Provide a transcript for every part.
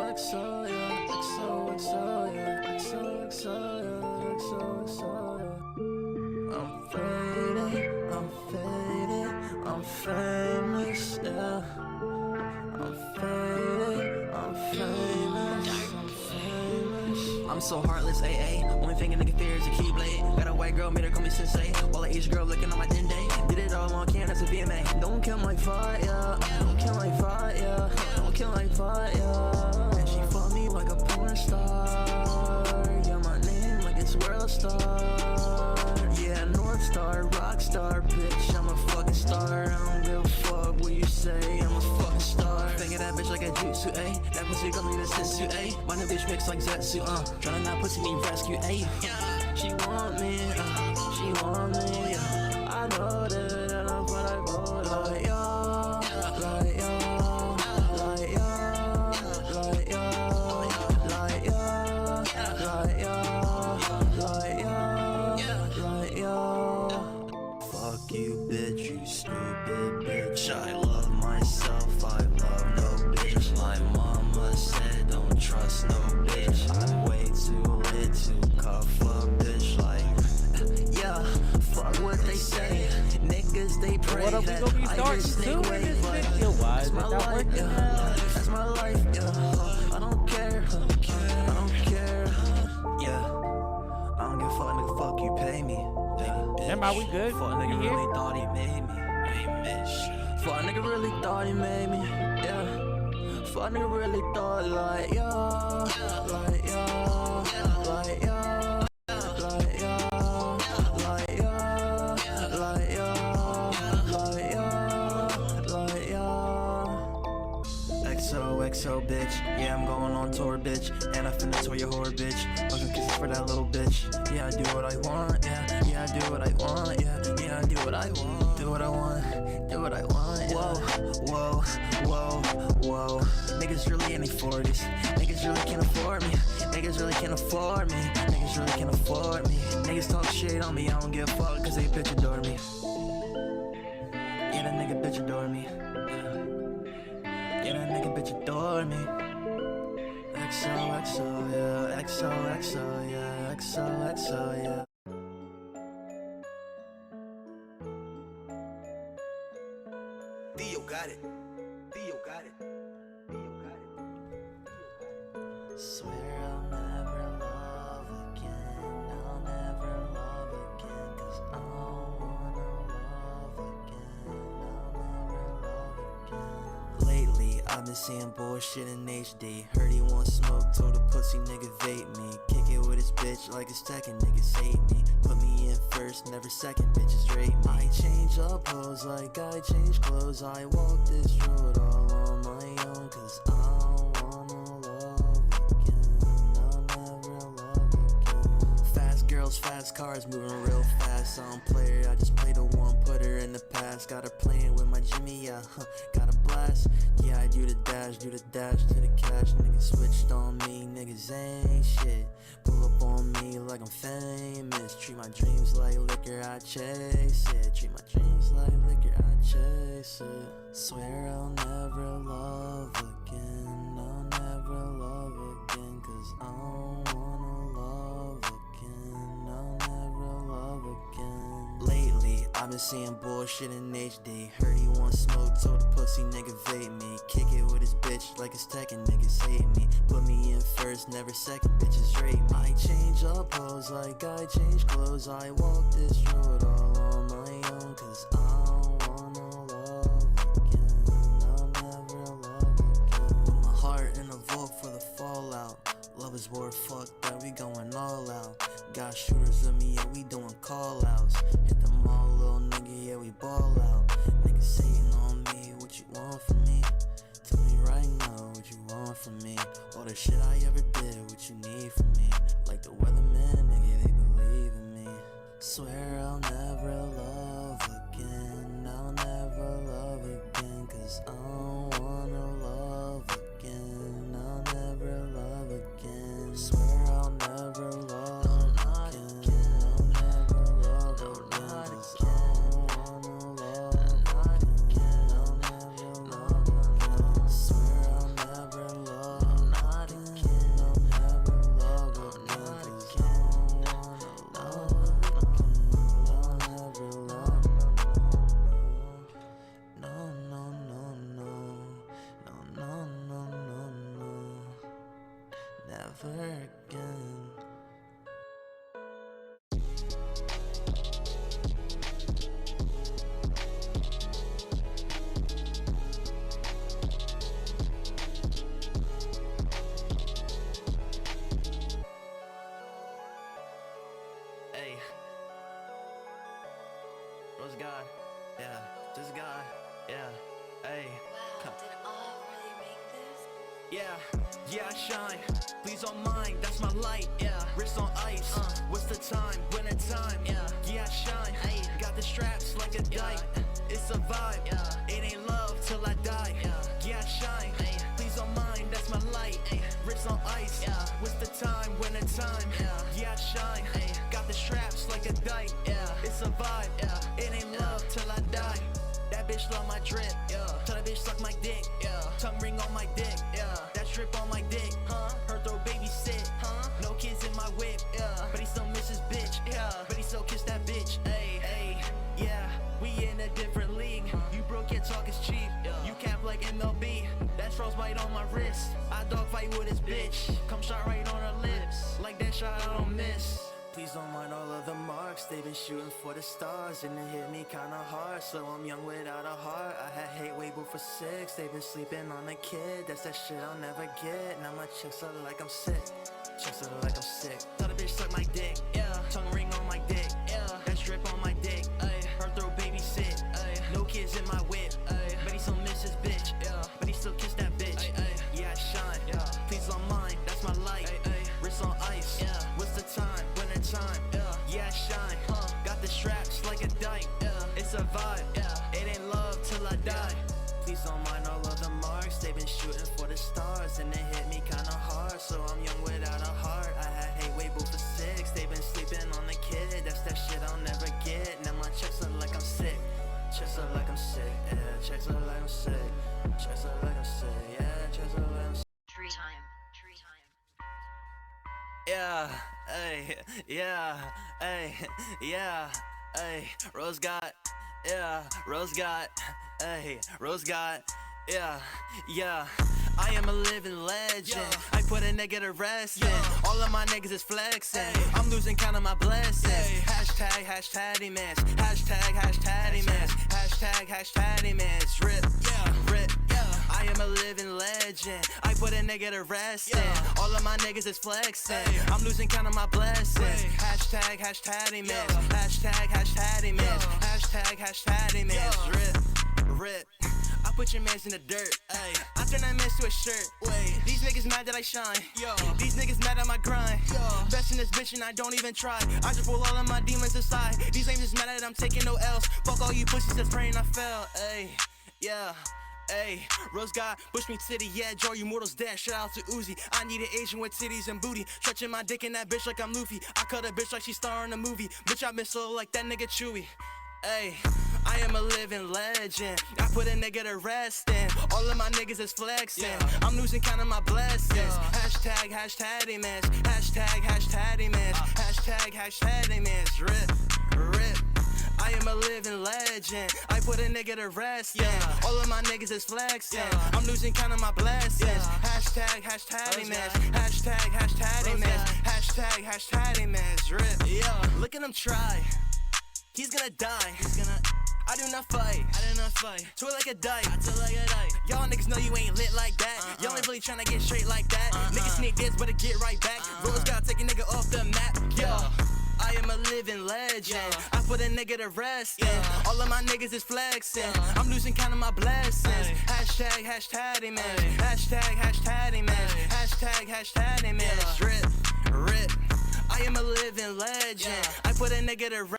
XO, yeah, XO, XO, yeah, XO, XO, yeah, XO, XO, yeah. I'm faded, I'm faded, I'm famous, yeah. I'm faded, I'm famous, I'm famous. I'm so heartless, AA. Only thing a nigga fears is a keyblade. Got a white girl, made her call me sensei. While an Asian girl looking on my dende. Did it all on canvas and VMA. Don't kill my fire, don't kill my fire, don't kill my fire. And she fucked me like a porn star. Yeah, my name like it's world star. Yeah, North Star, rock star, bitch. I'm a fucking star. I don't give a fuck what you say. I'm a fucking star. Finger that bitch like a jutsu, ayy. That pussy gon' need a sensu, ayy. Why the bitch mix like Zetsu, Tryna not pussy need rescue, ayy. She want me, she want me, I know that I don't put like bold like y'all, like y'all, like y'all, like y'all, like y'all, like y'all, like y'all. Fuck you, bitch, you stupid bitch. I love myself, I love no bitch. My mama said don't trust no bitch. I'm way too lit to cuff a bitch like, yeah, fuck what they say. Niggas they pray what up, we gonna be starting soon in this video. Why is it not working now? That's my life, yeah. I don't care, I don't care, yeah. I don't give a fuck, nigga, fuck you, pay me. Remember, we good? Fuck nigga really thought he made me. Fuck nigga really thought he made me, yeah. Fuck nigga really thought like y'all, like y'all, like y'all, like y'all, like y'all, like y'all, like y'all, like y'all. XOXO bitch, yeah I'm going on tour bitch, and I finna tour your whore bitch. Fucking kisses for that little bitch. Yeah I do what I want, yeah I do what I want, yeah I do what I want, do what I want, do what I want. Whoa, whoa, whoa, whoa. Niggas really in their 40s. Niggas really can't afford me. Niggas really can't afford me. Niggas really can't afford me. Niggas talk shit on me, I don't give a fuck cause they bitch adore me. Yeah that nigga bitch adore me. Yeah that nigga bitch adore me. XOXO, yeah, XOXO, yeah, XOXO, yeah. Theo got it. Theo got it. Theo got it. Swear I'll never love again. I'll never love again. Cause I don't wanna love again. I'll never love again. Lately, I've been seeing bullshit in HD. Heard he want smoke, told a pussy nigga vape me. Kick it with his bitch like it's Tekken, niggas hate me. Put me in first, never second, bitches rate me. I change up pose like I change clothes. I walk this road all on my own. Cause I don't wanna love again. I'll never love again. Fast girls, fast cars, moving real fast. I don't play her, I just play the one, put her in the past. Got her playing with my Jimmy, yeah, got a blast. Yeah, I do the dash to the cash. Niggas switched on me, niggas ain't shit. Pull up on me like I'm famous. Treat my dreams like liquor, I chase it. Treat my dreams like liquor, I chase it. Swear I'll never love again. I'll never love again. Cause I don't wanna love again. I'll never love again. Lately, I've been seeing bullshit in HD. Heard he want smoke, told the pussy nigga vape me. Kick it with his bitch like it's Tekken, niggas hate me. Put me in first, never second, bitches rate me. I change up pose like I change clothes. I walk this road all on my own. Cause I don't wanna love again. I'll never love again. Put my heart in a vault for the fallout. Love is war, fuck that, we going all out. Got shooters with me, yeah, we doing call outs. Hit them all, little nigga, yeah, we ball out. Niggas hating on me, what you want from me? Tell me right now, what you want from me? All the shit I ever did, what you need from me? Like the weatherman, nigga, they believe in me. Swear I'll never love again. I'll never love again. Cause I don't wanna love again. I'll never love again. Swear I'll never love again. I'll never love again. Cause I don't wanna love again. I'll never love again. Swear I'll never love again. never again. Hey, Rose God, yeah, just God, yeah, hey. Wow, did all really make this? Yeah, I shine. Please don't mind, that's my light. Yeah, wrist on ice. What's the time? Winter time. Yeah, I shine. Ay. Got the straps like a dike. It's a vibe. It ain't love till I die. Yeah, I shine. Ay. Please don't mind, that's my light. Ay. Wrist on ice. What's the time? Winter time. Yeah, I shine. Ay. Got the straps like a dike. It's a vibe. It ain't love till I die. That bitch love my drip. Tell that bitch suck my dick. Tongue ring on my dick. That drip on my dick. Her throw babysit. No kids in my whip. But he still miss his bitch. But he still kiss that bitch. Ay, yeah, we in a different league. You broke, your talk is cheap. You cap like MLB. That's frostbite on my wrist. I dogfight with his bitch. Come shot right on her lips. Like that shot I don't miss. Please don't mind all of the marks. They've been shooting for the stars and it hit me kinda hard. So I'm young without a heart. I had hate way before 6. They've been sleeping on a kid. That's that shit I'll never get. Now my checks are like I'm sick. Checks are like I'm sick. Tell the bitch suck my dick. Tongue ring on my dick. That drip on my dick. Her throw babysit. No kids in my whip. But he still miss his bitch. But he still kiss that bitch. Yeah, I shine. Please don't mind. That's my light. Wrist on ice. What's the time? Winter time. Yeah, I shine. Got the straps like a dike. It's a vibe. It ain't love till I die. Please don't mind all of the marks. They've been shooting for the stars and it hit me kinda hard. So I'm young without a heart. I had hate way before 6. They've been sleeping on the kid. That's that shit I'll never get. Now my checks are like I'm sick. Checks are like I'm sick. Yeah, checks are like I'm sick. Checks are like I'm sick. Yeah, checks are like I'm sick. Tree time. Yeah, ay, yeah, ay, yeah, ay, Rose got, yeah, Rose got, ay, Rose got, yeah, I am a living legend. I put a nigga to rest. All of my niggas is flexing. I'm losing count of my blessings. Hashtag immense. Hashtag immense. Hashtag immense. Rip. I am a living legend. I put a nigga to rest. All of my niggas is flexing. I'm losing count of my blessings. Hashtag immense. Hashtag immense. Hashtag immense. Rip. I put your mans in the dirt. Ay. I turn that mans to a shirt. Wait, these niggas mad that I shine. Yo, these niggas mad at my grind. Yo, best in this bitch and I don't even try. I just pull all of my demons aside. These lames is mad that I'm taking no L's. Fuck all you pussies that's praying I fell. Ay, yeah. Ayy, Rose God, push me to the edge, all you mortals dead. Shout out to Uzi. I need an Asian with titties and booty. Stretching my dick in that bitch like I'm Luffy. I cut a bitch like she starring a movie. Bitch, I been slow like that nigga Chewy. Ayy, I am a living legend. I put a nigga to rest in. All of my niggas is flexing. I'm losing count of my blessings. Hashtag immense. Hashtag immense. Hashtag immense. Rip. I am a living legend. I put a nigga to rest. All of my niggas is flexing. I'm losing count of my blessings. Hashtag immense. Hashtag immense. Hashtag immense. Rip. Look at him try. He's gonna die. I do not fight. Twirl like a dyke. Y'all niggas know you ain't lit like that. Y'all ain't really tryna get straight like that. Niggas sneak this, better get right back. Rose gotta take a nigga off the map. Yo, I am a living legend. I put a nigga to rest. All of my niggas is flexing. I'm losing count of my blessings. Hashtag immense. Hashtag immense. Hashtag immense. Rip. I am a living legend. I put a nigga to rest.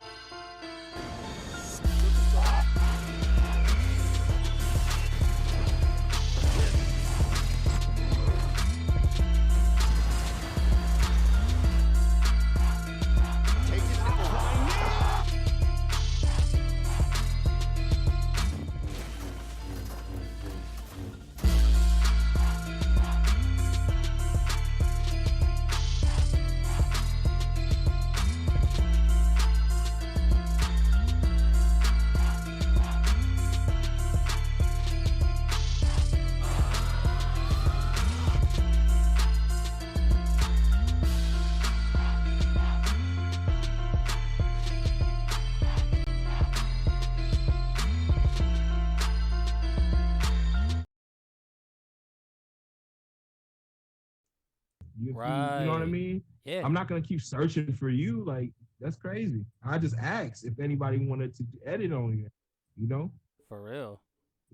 You know what I Right. mean? Yeah. I'm not gonna keep searching for you. Like that's crazy. I just asked if anybody wanted to edit on here. You know, For real.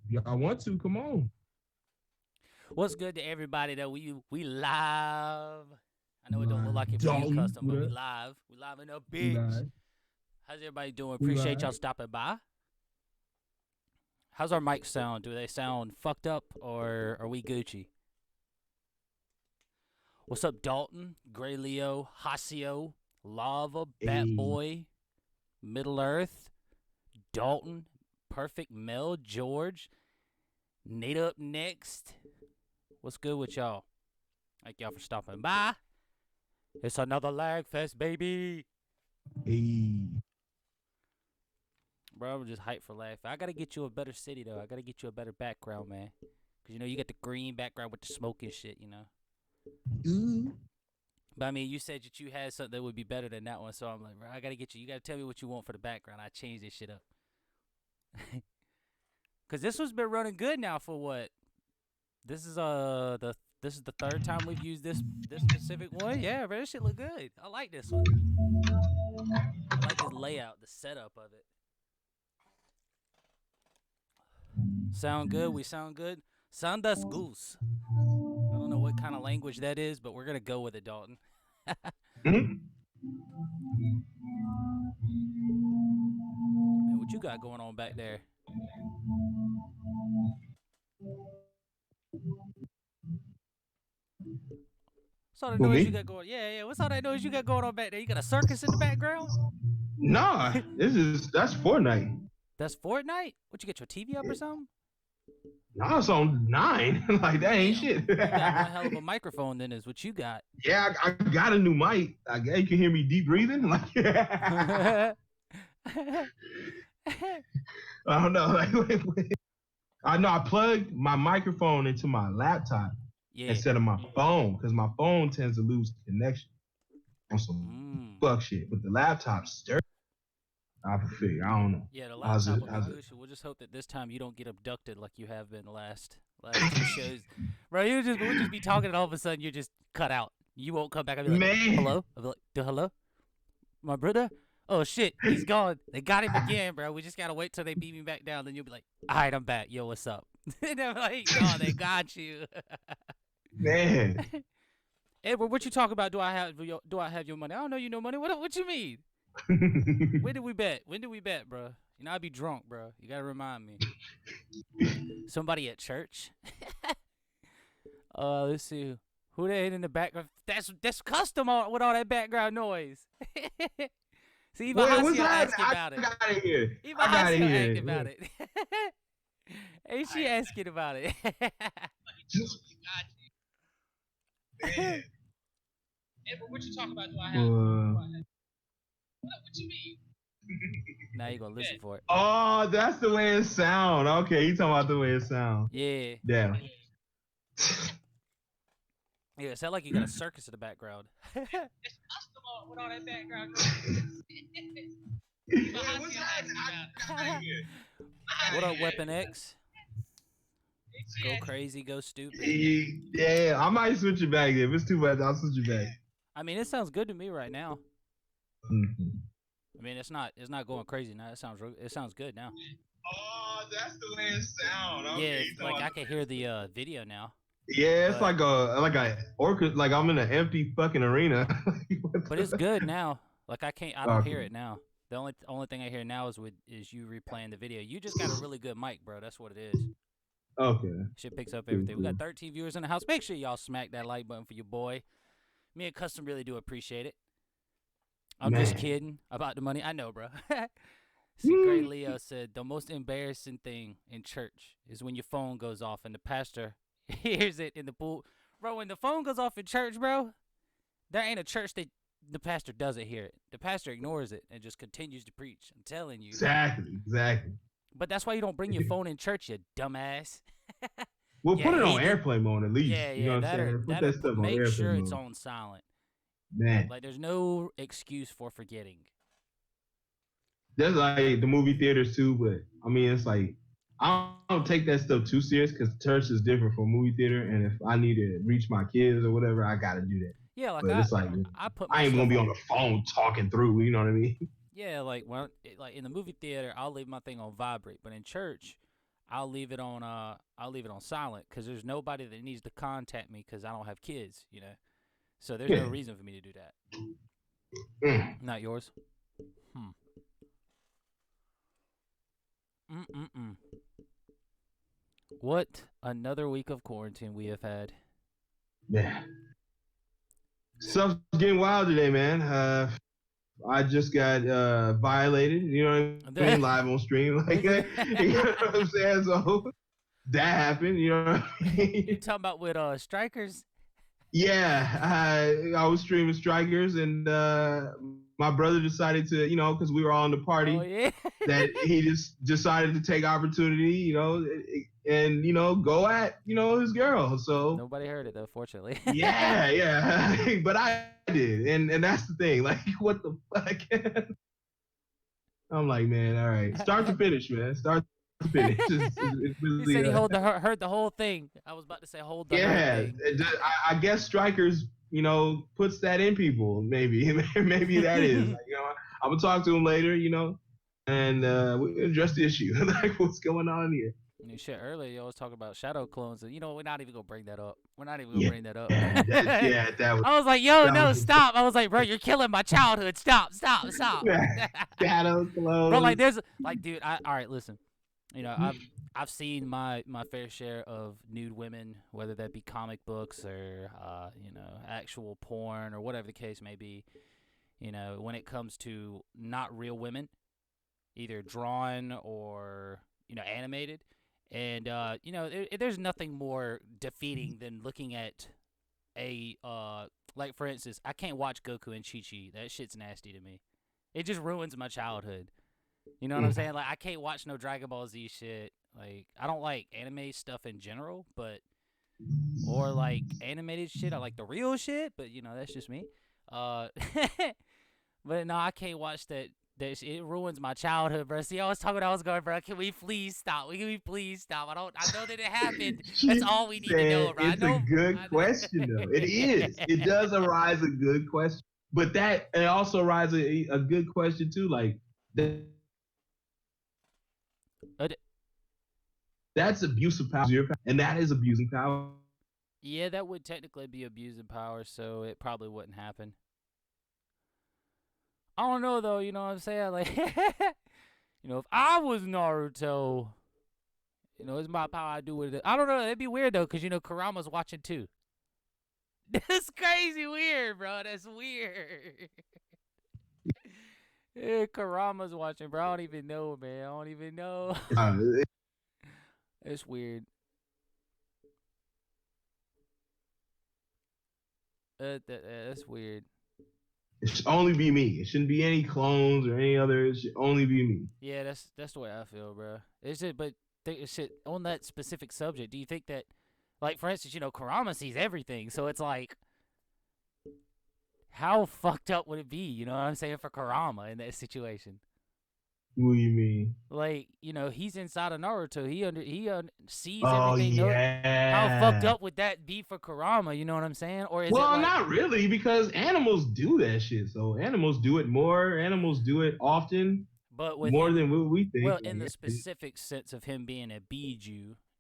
if y'all want to, come on. What's good to everybody though? We live. I know it don't look Live. like it for you, Dalton, custom, but we live. We live in a We bitch. live. How's everybody doing? We Appreciate y'all live. stopping by. How's our mic sound? Do they sound fucked up or are we Gucci? What's up, Dalton, Gray Leo, Hasio, Lava, Bat Hey. Boy, Middle Earth, Dalton, Perfect Mel, George, Nate up next. What's good with y'all? Thank y'all for stopping by. It's another lag fest, baby. Hey. Bro, I'm just hyped for life. I gotta get you a better city though. I gotta get you a better background, man. Cause you know you got the green background with the smoke and shit, you know. Ooh. But I mean, you said that you had something that would be better than that one, so I'm like, bro, I gotta get you. You gotta tell me what you want for the background. I change this shit up. Cause this one's been running good now for what? This is the third time we've used this specific one. Yeah, bro, this shit look good. I like this one. I like this layout, the setup of it. Sound good? We sound good? Sandas goose. I don't know what kind of language that is, but we're gonna go with it, Dalton. Mhm. Man, what you got going on back there? What's all that Who, noise me? you got going? Yeah, yeah. What's all that noise you got going on back there? You got a circus in the background? Nah, that's Fortnite. That's Fortnite? What, you get your TV up or something? Nah, it's on 9. Like that ain't Damn, shit. you got one hell of a microphone then is what you got. Yeah, I got a new mic. I guess you can hear me deep breathing. Like I don't know. Like, I know I plugged my microphone into my laptop Yeah. instead of my phone because my phone tends to lose connection on some fuck shit. But the laptop's sturdy. I figure. I don't know. Yeah, the How's laptop it- will how's be it? Gucci. We'll just hope that this time you don't get abducted like you have been the last two shows. Bro, we'll just be talking and all of a sudden you're just cut out. You won't come back and be like, Man. hello? I'll be like, hello? My brother? Oh shit, he's gone. They got him again, bro. We just gotta wait till they beat me back down. Then you'll be like, all right, I'm back. Yo, what's up? And I'm like, oh, they got you. Man. Edward, what you talk about? Do I have your money? I don't know you no money. What you mean? When did we bet? When did we bet, bro? You know I be drunk, bro. You gotta remind me. Somebody at church. Let's see. Who they in the background? That's custom with all that background noise. See, even Wait, what's Hasio that? asking about it. I got it here. Even I got it Hasio here. asking about it. Ain't she asking about it? Edward, what you talking about? Do I have? What you mean? Now you gonna listen for it. Oh, that's the way it sound. Okay, you talking about the way it sound. Yeah. Damn. Yeah, it sound like you got a circus in the background. It's custom with all that background noise. What up, Weapon X? Go crazy, go stupid. Yeah, I might switch it back. If it's too much, I'll switch it back. I mean, it sounds good to me right now. Mm-hmm. I mean, it's not going crazy now. It sounds good now. Oh, that's the way it sound. Yeah, it's like I can hear the video now. Yeah, it's but- like a orchestra. Like I'm in an empty fucking arena. But it's good now. Like I don't hear Okay. it now. The only thing I hear now is you replaying the video. You just got a really good mic, bro. That's what it is. Okay. Shit picks up everything. We got 13 viewers in the house. Make sure y'all smack that like button for your boy. Me and Custom really do appreciate it. I'm just Man. kidding about the money. I know, bro. See, Great Leo said the most embarrassing thing in church is when your phone goes off and the pastor hears it in the pool. Bro, when the phone goes off in church, bro, there ain't a church that the pastor doesn't hear it. The pastor ignores it and just continues to preach. I'm telling you. Exactly. But that's why you don't bring your phone in church, you dumbass. We'll Yeah, put it on he did- airplane mode at least. Yeah, You know what I'm saying? Put that stuff on make airplane sure it's mode. on silent. Man, Like, there's no excuse for forgetting. that's like the movie theaters too. But I mean, it's like I don't take that stuff too serious because church is different from movie theater, and if I need to reach my kids or whatever, I gotta do that. Yeah, like But it's like I put my I ain't gonna stuff be on on. the phone talking through. You know what I mean? Yeah, like like in the movie theater, I'll leave my thing on vibrate, but in church, I'll leave it on silent because there's nobody that needs to contact me because I don't have kids, you know. So there's no Yeah. reason for me to do that. Mm. Not yours. Hmm. Mm. What another week of quarantine we have had. Man, stuff's getting wild today, man. I just got violated. You know what I mean? Live on stream, like you know what I'm saying. So that happened. You know what I You mean? talking about with strikers? Yeah, I was streaming Strikers, and my brother decided to, you know, because we were all in the party, Oh yeah. that he just decided to take opportunity, you know, and you know, go at, you know, his girl. So Nobody heard it though, fortunately. yeah, but I did, and that's the thing. Like, what the fuck? I'm like, man, all right, start to finish, man, start to finish. It's He really, said he heard the whole thing. I was about to say hold the whole yeah, thing. I guess Strikers, you know, puts that in people. Maybe, maybe that is. Like, you know, I'm gonna talk to him later, you know, and we address the issue. Like, what's going on here? You shit earlier, you was talking about shadow clones, and you know we're not even gonna bring that up. We're not even gonna Yeah, bring that up. that was I was like, yo, that no, was stop. I was like, bro, you're killing my childhood. Stop. shadow Bro, like clothes. there's like, dude, all right, listen. You know, I've seen my fair share of nude women, whether that be comic books or you know, actual porn or whatever the case may be. You know, when it comes to not real women, either drawn or, you know, animated. And you know, there's nothing more defeating than looking at a like for instance, I can't watch Goku and Chi Chi. That shit's nasty to me. It just ruins my childhood. You know what I'm saying? Like I can't watch no Dragon Ball Z shit. Like I don't like anime stuff in general, but or like animated shit. I like the real shit, but you know, that's just me. Uh but no, I can't watch that. It ruins my childhood, bro. See, I was talking, I was going, bro. Can we please stop? Can we please stop? I know that it happened. That's all we need to know, bro. It's a good question, though. It is. It does arise a good question, but that it also arises a good question too. Like that's abuse of power, and that is abusing power. Yeah, that would technically be abusing power, so it probably wouldn't happen. I don't know though. You know what I'm saying? Like, you know, if I was Naruto, you know, it's my power. I do with it. I don't know. It'd be weird though, cause you know Kurama's watching too. That's crazy weird, bro. That's weird. Yeah, Kurama's watching, bro. I don't even know, man. I don't even know. It's weird. That's weird. It should only be me. It shouldn't be any clones or any other. It should only be me. Yeah, that's the way I feel, bro. It's just, but shit on that specific subject. Do you think that, like, for instance, you know, Kurama sees everything, so it's like, how fucked up would it be? You know what I'm saying for Kurama in that situation? What do you mean? Like, you know, he's inside of Naruto. He sees Oh everything. yeah. How fucked up would that be for Kurama? You know what I'm saying? Or is it Well, like, not really, because animals do that shit. So animals do it more. Animals do it often, but more than what we think. well, in the specific sense of him being a Biju,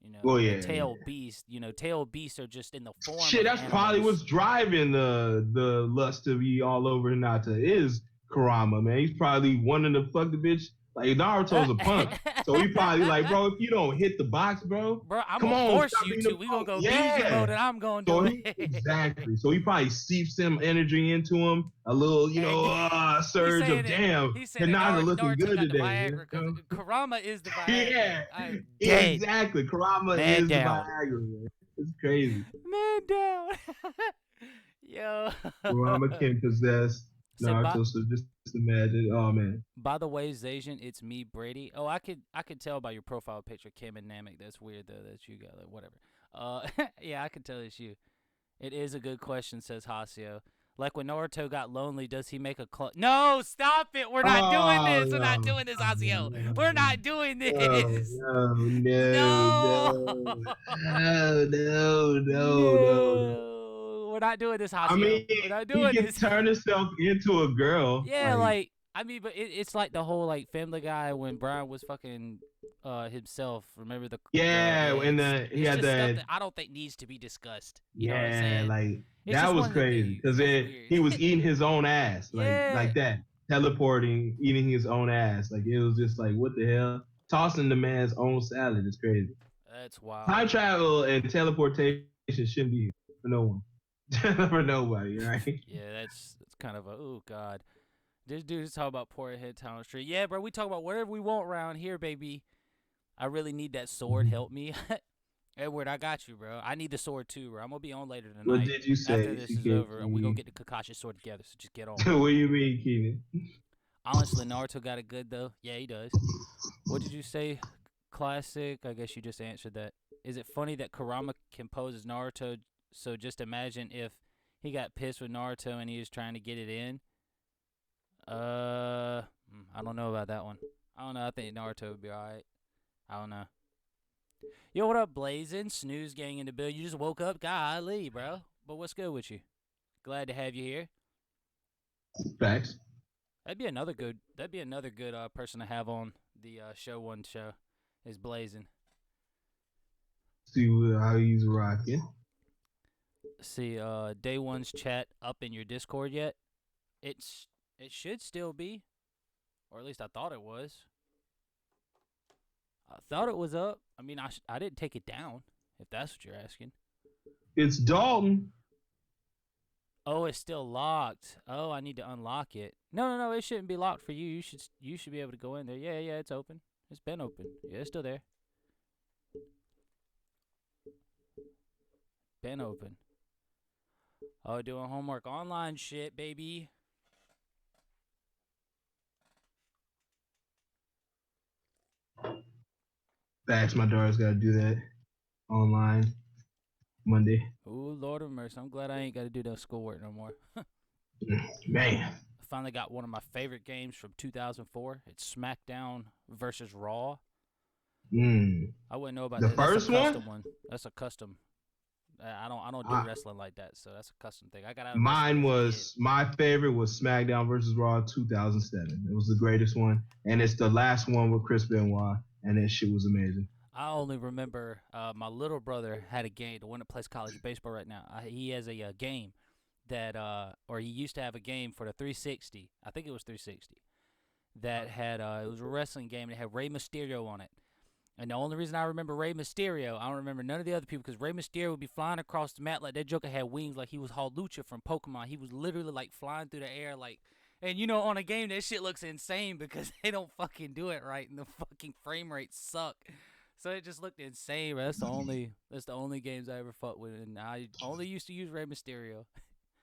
you know, Well, yeah, the tail beast, you know, tail beasts are just in the form. Shit, of that's probably animals. what's driving the lust to be all over Hinata is Kurama, man. He's probably wanting to fuck the bitch. Like Naruto's a punk, so he probably like, bro, if you don't hit the box, bro, Bro, I'm come gonna on, force stop you being to. a We gonna punk. go Biju mode, and I'm gonna do it. Exactly. So he probably seeps some energy into him, a little, you know, surge of damn. He said Hinata that looking Naruto good got today. the Viagra You know? because Kurama is the Viagra. Yeah, I'm dead. exactly. Kurama Man is down. the Viagra, man. It's crazy. Man down. Yo. Kurama can possess So Naruto, so just imagine. Oh man. by the way, Zajan, it's me, Brady. Oh, I could tell by your profile picture, Kim and Namek. That's weird though that you got like whatever. Yeah, I could tell it's you. It is a good question, says Hasio. Like when Naruto got lonely, does he make a clone? No, stop it. We're not doing this. We're not doing this, Azio. We're not doing this. No, No. no. We're not doing this, Hazio. I mean, We're not he doing can this. turn himself into a girl. Yeah, like I mean, but it's like the whole like Family Guy when Brian was fucking himself. Remember the yeah, and it's he had just stuff that. that I don't think needs to be discussed. You know what I'm Yeah, saying? like It's that just was one of the crazy things. because It's then weird. he was eating his own ass, Yeah. like that, teleporting, eating his own ass. Like it was just like, what the hell? Tossing the man's own salad is crazy. That's wild. Time travel and teleportation shouldn't be for no one, for nobody, right? Yeah, that's kind of a oh god. This dude is talking about Porterhead Town Street. Yeah, bro, we talk about whatever we want around here, baby. I really need that sword. Help me. Edward, I got you, bro. I need the sword too, bro. I'm gonna be on later tonight. What did you say? After this is over, and we gonna get the Kakashi sword together. So just get on. What do you mean, Keenan? Honestly, Naruto got it good though. Yeah, he does. What did you say? Classic. I guess you just answered that. Is it funny that Kurama can pose as Naruto? So just imagine if he got pissed with Naruto and he was trying to get it in. I don't know about that one. I don't know. I think Naruto would be alright. I don't know. Yo, what up, Blazing? Snooze gang in the bill. You just woke up? Golly, bro. But what's good with you? Glad to have you here. Facts. That'd be another good person to have on the show is Blazing. See how he's rocking. See, day one's chat up in your Discord yet? It should still be, or at least I thought it was. I thought it was up. I mean, I didn't take it down, if that's what you're asking. It's Dalton. Oh, it's still locked. Oh, I need to unlock it. No, it shouldn't be locked for you. You should be able to go in there. Yeah, it's open. It's been open. Yeah, it's still there. Been open. Oh, doing homework online shit, baby. Facts. My daughter's got to do that online Monday. Ooh, Lord of mercy. I'm glad I ain't got to do that schoolwork no more. Man. I finally got one of my favorite games from 2004. It's SmackDown versus Raw. I wouldn't know about the that. first That's a one. custom one. That's a custom. I don't do wrestling like that, so that's a custom thing. I got. Mine was my favorite was SmackDown versus Raw 2007. It was the greatest one, and it's the last one with Chris Benoit, and that shit was amazing. I only remember my little brother had a game. The one that plays college baseball right now. He has a game that, or he used to have a game for the 360. I think it was 360. That had it was a wrestling game. That had Rey Mysterio on it. And the only reason I remember Rey Mysterio, I don't remember none of the other people, because Rey Mysterio would be flying across the mat like that Joker had wings, like he was Hawlucha from Pokemon. He was literally like flying through the air, like. And you know, on a game that shit looks insane because they don't fucking do it right, and the fucking frame rates suck. So it just looked insane. Bro. That's the only games I ever fought with, and I only used to use Rey Mysterio.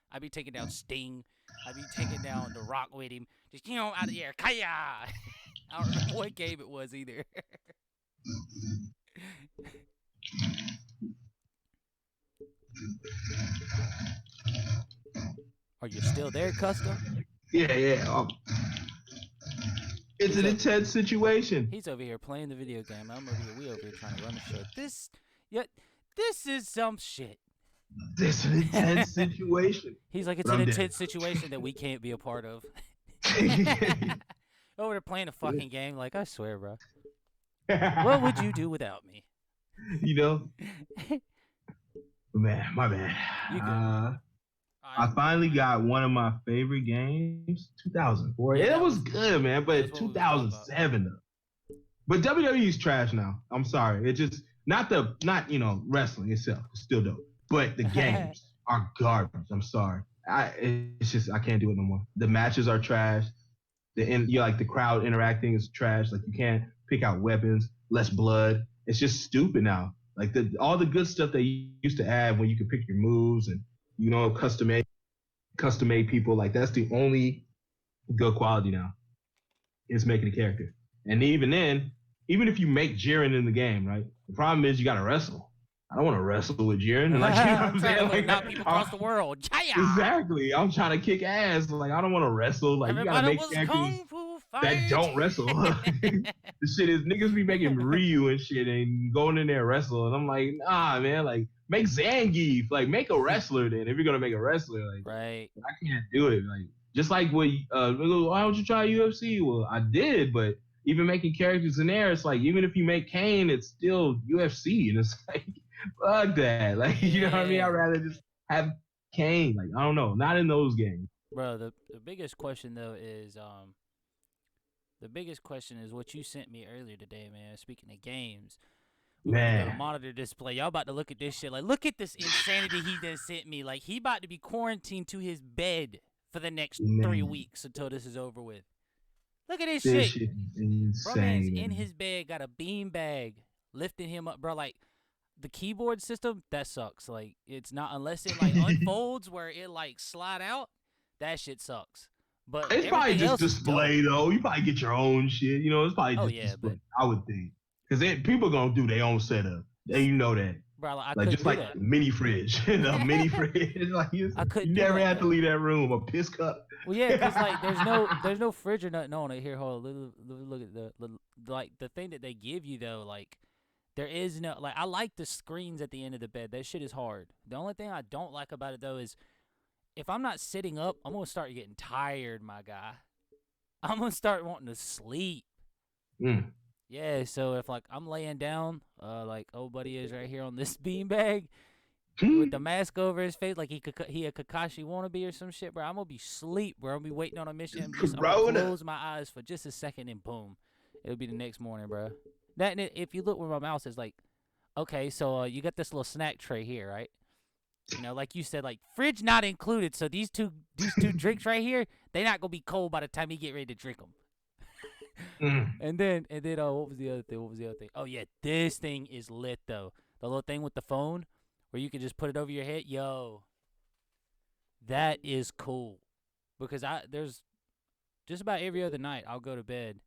I'd be taking down Sting. I'd be taking down The Rock with him. Just out of the air, kaya. I don't remember what game it was either. Are you still there, Custom? Yeah. It's an intense situation. He's over here playing the video game. I'm over here. We over here trying to run the show. This is some shit. This is an intense situation. He's like, it's But an I'm intense situation that we can't be a part of. Over there playing a fucking game. Like, I swear, bro. What would you do without me? You know? Man, my bad. You good. I finally got one of my favorite games, 2004. Yeah, It that was good, man, but that's what we was talking 2007 though. But WWE's trash now. I'm sorry. It just not wrestling itself. It's still dope. But the games are garbage. I'm sorry. It's just I can't do it no more. The matches are trash. The crowd interacting is trash. Like you can't pick out weapons, less blood. It's just stupid now. Like all the good stuff that you used to have when you could pick your moves and custom made people, like that's the only good quality now. Is making a character. And even then, even if you make Jiren in the game, right? The problem is you gotta wrestle. I don't want to wrestle with Jiren. Like, you know what I'm trying saying? to Like, knock people across the world. Jaya! exactly. I'm trying to kick ass. Like, I don't want to wrestle. Like, you gotta Everybody make was characters kung fu that fight. don't wrestle. The shit is niggas be making Ryu and shit and going in there and wrestle. And I'm like, nah, man. Like, make Zangief. Like, make a wrestler then. If you're gonna make a wrestler, like, Right. I can't do it. Like, just like what why don't you try UFC? Well, I did, but even making characters in there, it's like even if you make Kane, it's still UFC, and it's like fuck that. Like, you know what I mean? I'd rather just have Kane. Like, I don't know, not in those games. Bro, the biggest question though is what you sent me earlier today, man. Speaking of games, we got a monitor display. Y'all about to look at this shit. Like, look at this insanity he done sent me. Like, he about to be quarantined to his bed for the next 3 weeks until this is over with. Look at this This shit. shit is Bro, man's insane. in his bed, got a bean bag, lifting him up, bro. Like, the keyboard system, that sucks. Like, it's not, unless it like unfolds where it like slide out, that shit sucks. But It's probably everything just else is display dope. though. You probably get your own shit. You know, it's probably Oh, just yeah, display. I would think, because people gonna do their own setup. And you know that. Bro, like, I Like, couldn't just do like that. a mini fridge, a mini fridge. Like, you I couldn't do never that, had to though. leave that room. A piss cup. Well, yeah, because like there's no fridge or nothing on it. Here, hold on, look at the thing that they give you though. Like, there is no, like, I like the screens at the end of the bed. That shit is hard. The only thing I don't like about it though is if I'm not sitting up, I'm gonna start getting tired, my guy. I'm gonna start wanting to sleep. Mm. Yeah, so if like I'm laying down, like old buddy is right here on this beanbag Hmm. with the mask over his face, like he a Kakashi wannabe or some shit, bro. I'm gonna be asleep, bro. I'm gonna be waiting on a mission. I'm gonna Corona. close my eyes for just a second, and boom, it'll be the next morning, bro. That, and if you look where my mouse is, like, okay, so you got this little snack tray here, right? You know, like you said, like fridge not included. So these two drinks right here, they not gonna be cold by the time you get ready to drink them. Mm. And then what was the other thing? Oh yeah, this thing is lit though. The little thing with the phone where you can just put it over your head. Yo, that is cool. Because there's just about every other night I'll go to bed,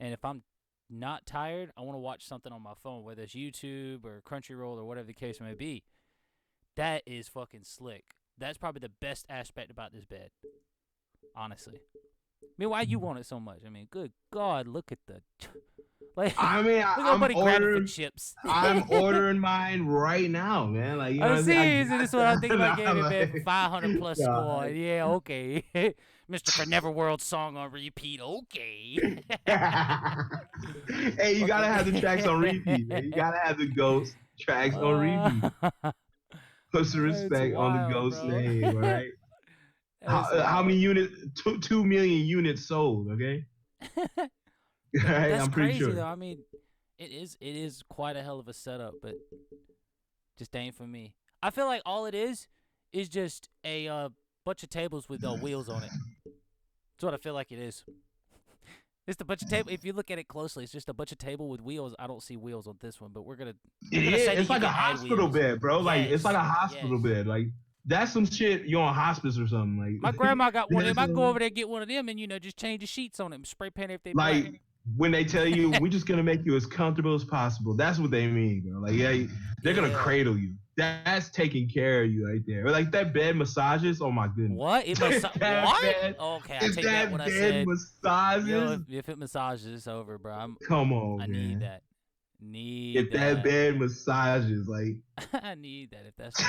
and if I'm not tired, I want to watch something on my phone, whether it's YouTube or Crunchyroll or whatever the case may be. That is fucking slick. That's probably the best aspect about this bed, honestly. I mean, why you want it so much? I mean, good God, look at the like. I mean, look at I'm buddy grabbing for ordering. chips. I'm ordering mine right now, man. Like, you know, I'm serious, and got this is what I'm thinking about that. getting in I'm bed for like, 500 plus God. score. Yeah, okay. Mr. Forever World song on repeat. Okay. Hey, you gotta have the tracks on repeat, man. You gotta have the Ghost tracks on repeat. Put some It's respect on the wild, Ghost bro. name, all right? How many units? 2 million units sold, okay? Right? That's I'm pretty crazy sure. though. I mean, it is quite a hell of a setup, but just ain't for me. I feel like all it is just a bunch of tables with wheels on it. That's what I feel like it is. It's a bunch of table. If you look at it closely, it's just a bunch of table with wheels. I don't see wheels on this one, but we're gonna say that It's you like a can add hospital wheels. bed, bro. Like, it's like a Yes, hospital yes. bed. Like, that's some shit you're on hospice or something. Like, My grandma got one of them. I That's, go over there and get one of them, and just change the sheets on it, spray paint it if they black. like when they tell you we're just gonna make you as comfortable as possible. That's what they mean, bro. Like, yeah, they're gonna Yeah. cradle you. That's taking care of you right there. Or like that bed massages. Oh my goodness. What? It what? That bed- Okay, I If take back that what I bed said. massages, Yo, if it massages, it's over, bro. come on, I man. need that. Need If that bed massages, like, I need that. If that's the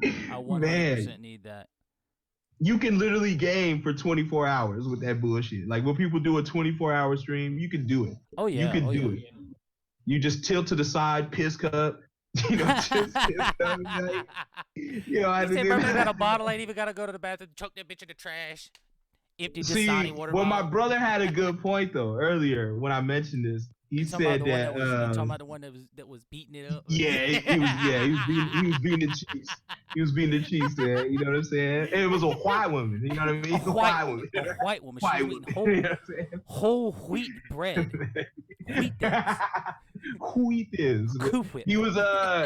case, I 100% man, need that. you can literally game for 24 hours with that bullshit. Like when people do a 24-hour stream, you can do it. Oh yeah, You can oh, do yeah. it. You just tilt to the side, piss cup. You know, just piss cup. Like, you know, I He had to said, do bro, that. got a bottle. Ain't even gotta go to the bathroom. Chuck that bitch in the trash. Empty See, Dasani water well, my bottle. brother had a good point though earlier when I mentioned this. He You talking said about the one that, was, you talking about the one that was beating it up. he was beating the Chiefs. He was beating the Chiefs, man. You know what I'm saying? And it was a white woman. You know what I mean? A A white woman. A white woman. White She woman. was You eating know what I'm saying? whole wheat bread. Wheat things. Wheat is. Coop-Whip.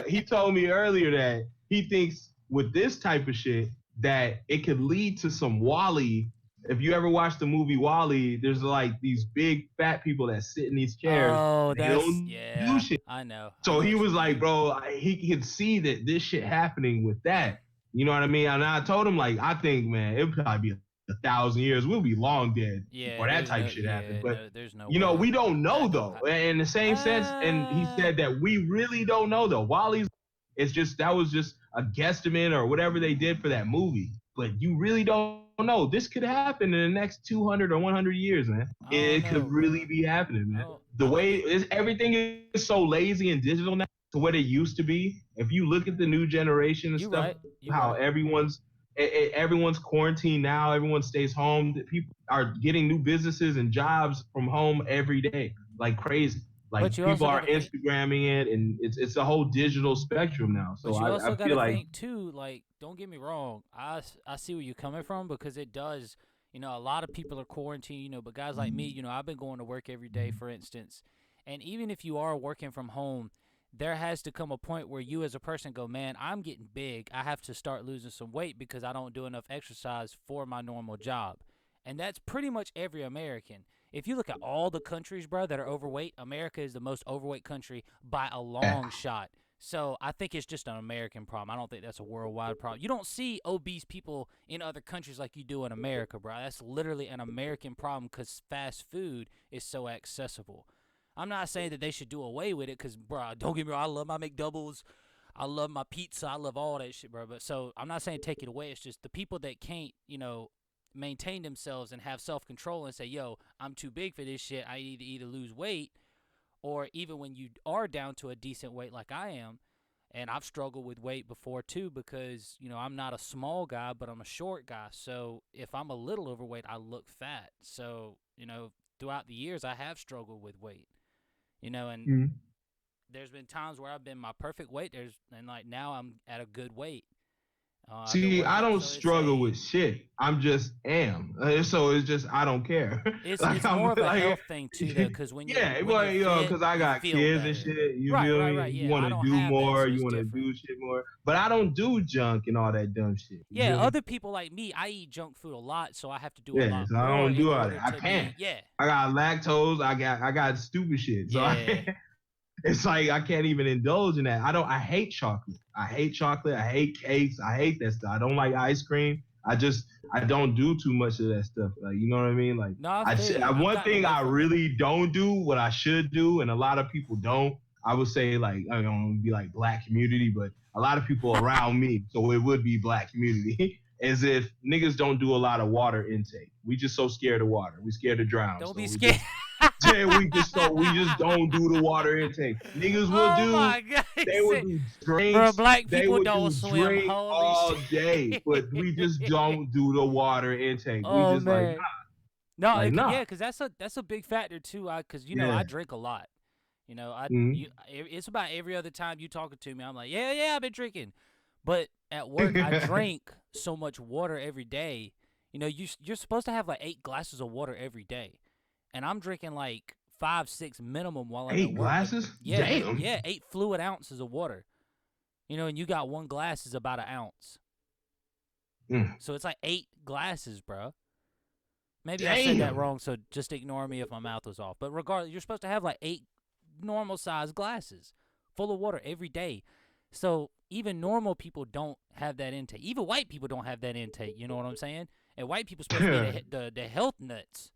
He told me earlier that he thinks with this type of shit that it could lead to some Wally if you ever watch the movie Wall-E, there's like these big fat people that sit in these chairs. Oh, They that's don't yeah. do shit. I know. So I know he what was you like, mean. bro, he could see that this shit happening with that. You know what I mean? And I told him, like, I think, man, it'll probably be 1,000 years. We'll be long dead Yeah, before that there's type no, shit yeah, happens. But no, there's no you know, way. we don't know That though. don't In the same sense, and he said that we really don't know though. Wally's, it's just that was just a guesstimate or whatever they did for that movie. But you really don't know. This could happen in the next 200 or 100 years, man. I don't It could know, really bro. be happening, man. Oh, The I way think is everything is so lazy and digital now to what it used to be. If you look at the new generation and you stuff, right. You how right. everyone's quarantined now, everyone stays home. People are getting new businesses and jobs from home every day, like crazy. Like But you people also are gotta think. Instagramming it, and it's a whole digital spectrum now. So But you also I got feel to like think too, like, don't get me wrong. I see where you're coming from because it does, a lot of people are quarantined, but guys like me, I've been going to work every day, for instance. And even if you are working from home, there has to come a point where you as a person go, man, I'm getting big. I have to start losing some weight because I don't do enough exercise for my normal job. And that's pretty much every American. If you look at all the countries, bro, that are overweight, America is the most overweight country by a long shot. So I think it's just an American problem. I don't think that's a worldwide problem. You don't see obese people in other countries like you do in America, bro. That's literally an American problem because fast food is so accessible. I'm not saying that they should do away with it because, bro, don't get me wrong, I love my McDoubles. I love my pizza. I love all that shit, bro. But so I'm not saying take it away. It's just the people that can't, maintain themselves and have self-control and say, yo, I'm too big for this shit. I need to either lose weight, or even when you are down to a decent weight like I am, and I've struggled with weight before too because, I'm not a small guy, but I'm a short guy. So if I'm a little overweight, I look fat. So, throughout the years, I have struggled with weight, and there's been times where I've been my perfect weight. And like now I'm at a good weight. I've been see, working I out, don't so it's struggle with shit. I'm just am. So it's just I don't care. It's Like, it's I'm more of a like, health thing too, though, because when yeah, when well, you're fit, because I you got feel kids better. and shit. You Right, feel right, me? right. You Yeah, want I to don't do have that, more. so You it's want to different. do shit more. But I don't do junk and all that dumb shit. You Yeah, feel me? other people like me, I eat junk food a lot, so I have to do a Yeah, lot so I more don't in do all order that. I to can't. be. Yeah, I got lactose. I got stupid shit. So yeah. it's like I can't even indulge in that. I hate chocolate. I hate chocolate. I hate cakes. I hate that stuff. I don't like ice cream. I don't do too much of that stuff. Like, you know what I mean? Like, No, I feel you. I've one gotten thing away I from it. really don't do, what I should do, and a lot of people don't. I would say, like, I don't be like black community, but a lot of people around me, so it would be black community, is if niggas don't do a lot of water intake. We just so scared of water. We scared to drown. Don't so be we scared. yeah, we just don't do the water intake. Niggas will Oh do. my god, he They would said, do drinks. bro, black They people would don't do swim. drink Holy all shit. day, but we just don't do the water intake. Oh We just man. like No, like, nah. yeah, because that's a big factor too. Because Yeah. I drink a lot. Mhm. It's about every other time you talking to me, I'm like, yeah, I've been drinking. But at work, I drink so much water every day. You're supposed to have like 8 glasses of water every day, and I'm drinking like 5, 6 minimum while I'm at 8 work. glasses? Yeah, Damn. yeah, 8 fluid ounces of water. And you got 1 glass is about an ounce. Mm. So it's like 8 glasses, bro. Maybe I said that Damn. wrong, so just ignore me if my mouth was off. But regardless, you're supposed to have like 8 normal sized glasses full of water every day. So even normal people don't have that intake. Even white people don't have that intake. You know what I'm saying? And white people supposed to be the health nuts.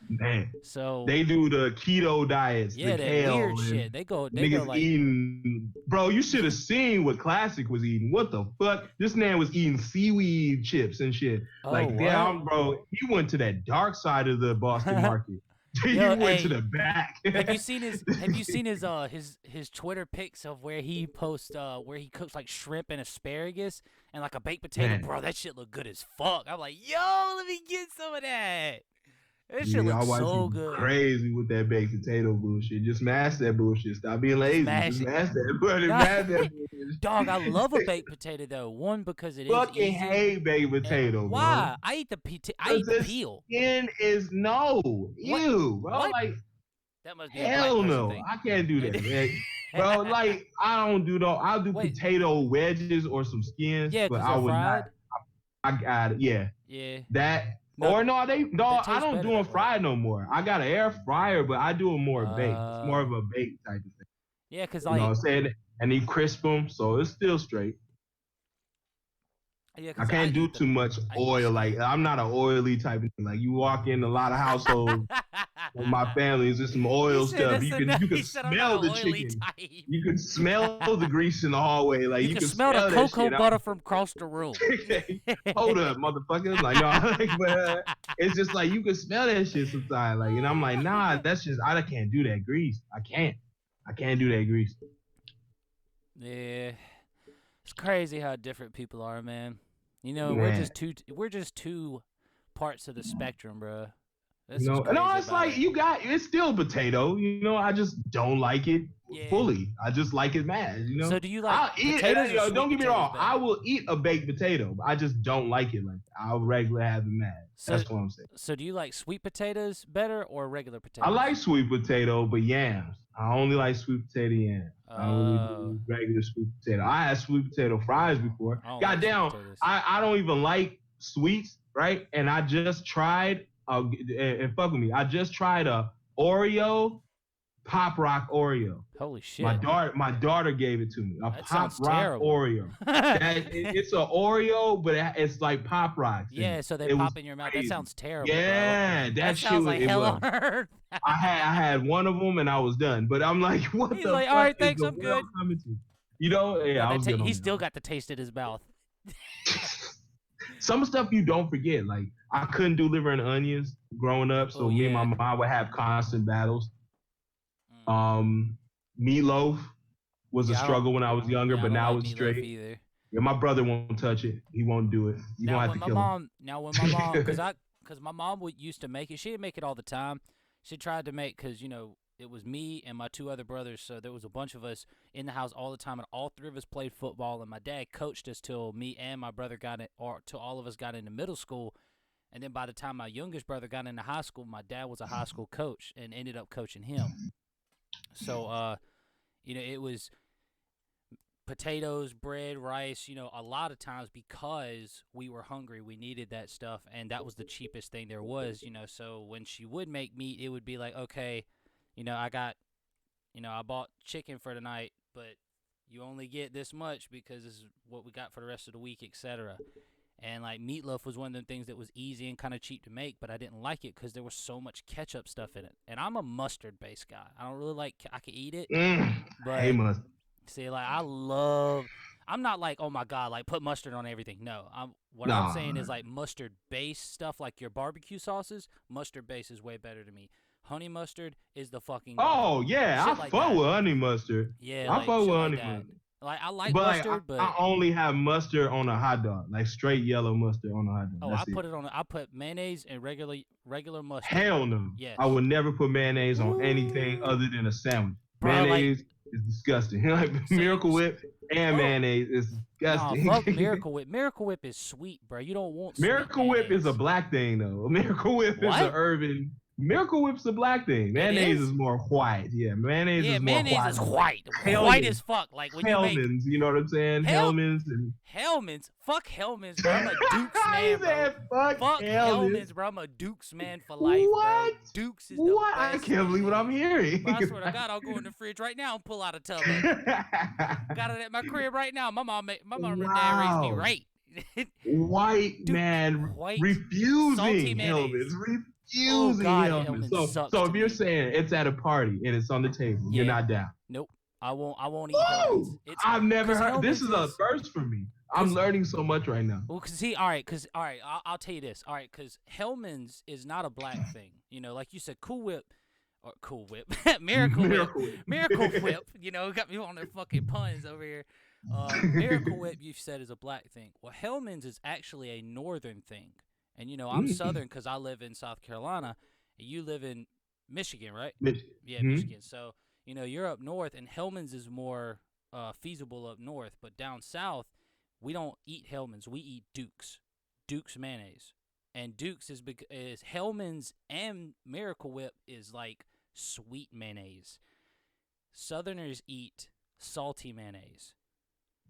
Man. So They do the keto diets, yeah, the that kale, weird and shit. They go niggas like eating. Bro, you should have seen what Classic was eating. What the fuck? This man was eating seaweed chips and shit. Oh, like, what? damn, bro, he went to that dark side of the Boston market. He Yo, went to hey, the back. Have you seen his Twitter pics of where he posts where he cooks like shrimp and asparagus and like a baked potato? Man. Bro, that shit look good as fuck. I'm like, yo, let me get some of that. That shit Y'all looks watch so you good. crazy with that baked potato bullshit. Just mash that bullshit. Stop being lazy. mash Just it. mash that. Mash that bullshit. Dog, I love a baked potato though. One, because it is Fucking easy. hate baked and potato, why? I eat the bro. peel. Skin is no. Ew, bro. What? Like, That must be a hell black person no. thing. I can't do that, man. Bro, like, I don't do no. I'll do Wait. potato wedges or some skins, Yeah, but 'cause I they're would fried. not. I got it. Yeah. Yeah. That No, or no, I tastes don't better do them that way. fried no more. I got an air fryer, but I do them more baked. It's more of Oh. a baked type of thing. Yeah, cause You know what like I'm saying? And you crisp them, so it's still straight. yeah, I cause can't do eat too much I eat oil. Like skin. I'm not an oily type of thing. Like you walk in a lot of households with my family, it's just some oil He said stuff. that's You a can no- you can he said I'm not smell an the oily chicken. type. You can smell the grease in the hallway. Like You you can smell the that cocoa shit. butter from across the room. Hold up, motherfucker. Like no, like, but it's just like you can smell that shit sometimes. Like, and I'm like, nah, that's just I can't do that grease. I can't do that grease. Yeah, it's crazy how different people are, man. You know, Man. we're just two parts of the spectrum, bro. That's You know, what's crazy no, it's about like it. it's still potato. You know, I just don't like it Yeah. fully. I just like it mad. You know, So do you like I'll eat potatoes it. or You know, sweet don't get me potatoes wrong. better? I will eat a baked potato, but I just don't like it like that. I'll regularly have it mad. So- That's what I'm saying. So do you like sweet potatoes better or regular I potatoes? like sweet potato, but yams. I only like sweet potato yams. I don't really Oh. do regular sweet potato. I had sweet potato fries before. I don't like sweet Goddamn, potatoes. I don't even like sweets, right? And I just tried, and fuck with me, I just tried a Oreo, Pop Rock Oreo. Holy shit. My daughter gave it to me. A That Pop sounds Rock terrible. Oreo. It's an Oreo, but it's like Pop Rocks. in Yeah, it. so they It was pop in your mouth. That crazy. sounds terrible, Yeah, bro. that That shit sounds was, like it hell was. on earth. I had one of them and I was done. But I'm like, what He's the like, fuck "All right, is thanks, the I'm world good." coming to? You know, yeah, I was good on He that. still got the taste in his mouth. Some stuff you don't forget. Like I couldn't do liver and onions growing up, so Oh, me and yeah. my mom would have constant battles. Mm. Meatloaf was Yeah, a I don't- struggle when I was younger, Yeah, I but don't now like it's meatloaf straight. either. Yeah, my brother won't touch it. He won't do it. You Now gonna have when to my kill him. mom, because my mom used to make it. She didn't make it all the time. She tried to make, because it was me and my two other brothers, so there was a bunch of us in the house all the time, and all three of us played football. And my dad coached us till me and my brother till all of us got into middle school. And then by the time my youngest brother got into high school, my dad was a high school coach and ended up coaching him. So, it was potatoes, bread, rice, a lot of times because we were hungry, we needed that stuff, and that was the cheapest thing there was, so when she would make meat, it would be like, okay, I bought chicken for tonight, but you only get this much because this is what we got for the rest of the week, etc. And like meatloaf was one of the things that was easy and kind of cheap to make, but I didn't like it because there was so much ketchup stuff in it. And I'm a mustard-based guy. I don't really like. I can eat it, but Hey, must. see, like I'm not like, oh my god, like put mustard on everything. No, I'm Nah. saying is like mustard-based stuff, like your barbecue sauces. Mustard base is way better to me. Honey mustard is the fucking. Oh yeah, shit I like fuck that. with honey mustard. Yeah, I like fuck shit with like honey that. mustard. Like I like But mustard, but I only have mustard on a hot dog, like straight yellow mustard on a hot dog. oh, That's I put mayonnaise and regular mustard. Hell no. Yes. I would never put mayonnaise on anything Ooh. other than a sandwich. Bro, like- Mayonnaise is disgusting. Like See, Miracle Whip and bro. mayonnaise is Nah, disgusting. fuck Miracle Whip. Miracle Whip is sweet, bro. You don't want sweet Miracle Whip is a mayonnaise. black thing though. Miracle Whip is What? an urban. Miracle Whip's a black thing. Mayonnaise is? is more white. Yeah, mayonnaise Yeah, is more mayonnaise white. is white. Hellman's. White as fuck. Like when you make Hellman's, you know what I'm saying? Hell- Hellman's and Hellman's. Fuck Hellman's, bro. I'm a Dukes He man, bro. said, fuck Fuck Hellman's. Hellman's, bro. I'm a Dukes man for life, What? bro. Dukes is the What? I best can't believe what I'm mayonnaise. hearing. Bro, I swear to God, I'll go in the fridge right now and pull out a tub of it. Got it at my crib right now. My mom and dad raised me Wow. right. White Dude, man white, refusing salty mayonnaise. Hellman's. Refusing Oh, God, Hellman's. Hellman's sucks So to if you're me. saying it's at a party and it's on the table, you're Yeah. not down. Nope. I won't eat Hellman's. Woo! It's, I've never 'cause heard. This is Hellman's a first for me. I'm 'cause- learning so much right now. Well, cause all right, I'll tell you this. All right, cause Hellman's is not a black thing. Like you said, Cool Whip, Miracle Whip, Miracle Whip. Got me on their fucking puns over here. Miracle Whip, you said, is a black thing. Well, Hellman's is actually a northern thing. And I'm southern because I live in South Carolina, and you live in Michigan, right? Yeah, Mhm. Michigan. So you're up north, and Hellman's is more feasible up north. But down south, we don't eat Hellman's. We eat Duke's mayonnaise, and Duke's is Hellman's and Miracle Whip is like sweet mayonnaise. Southerners eat salty mayonnaise.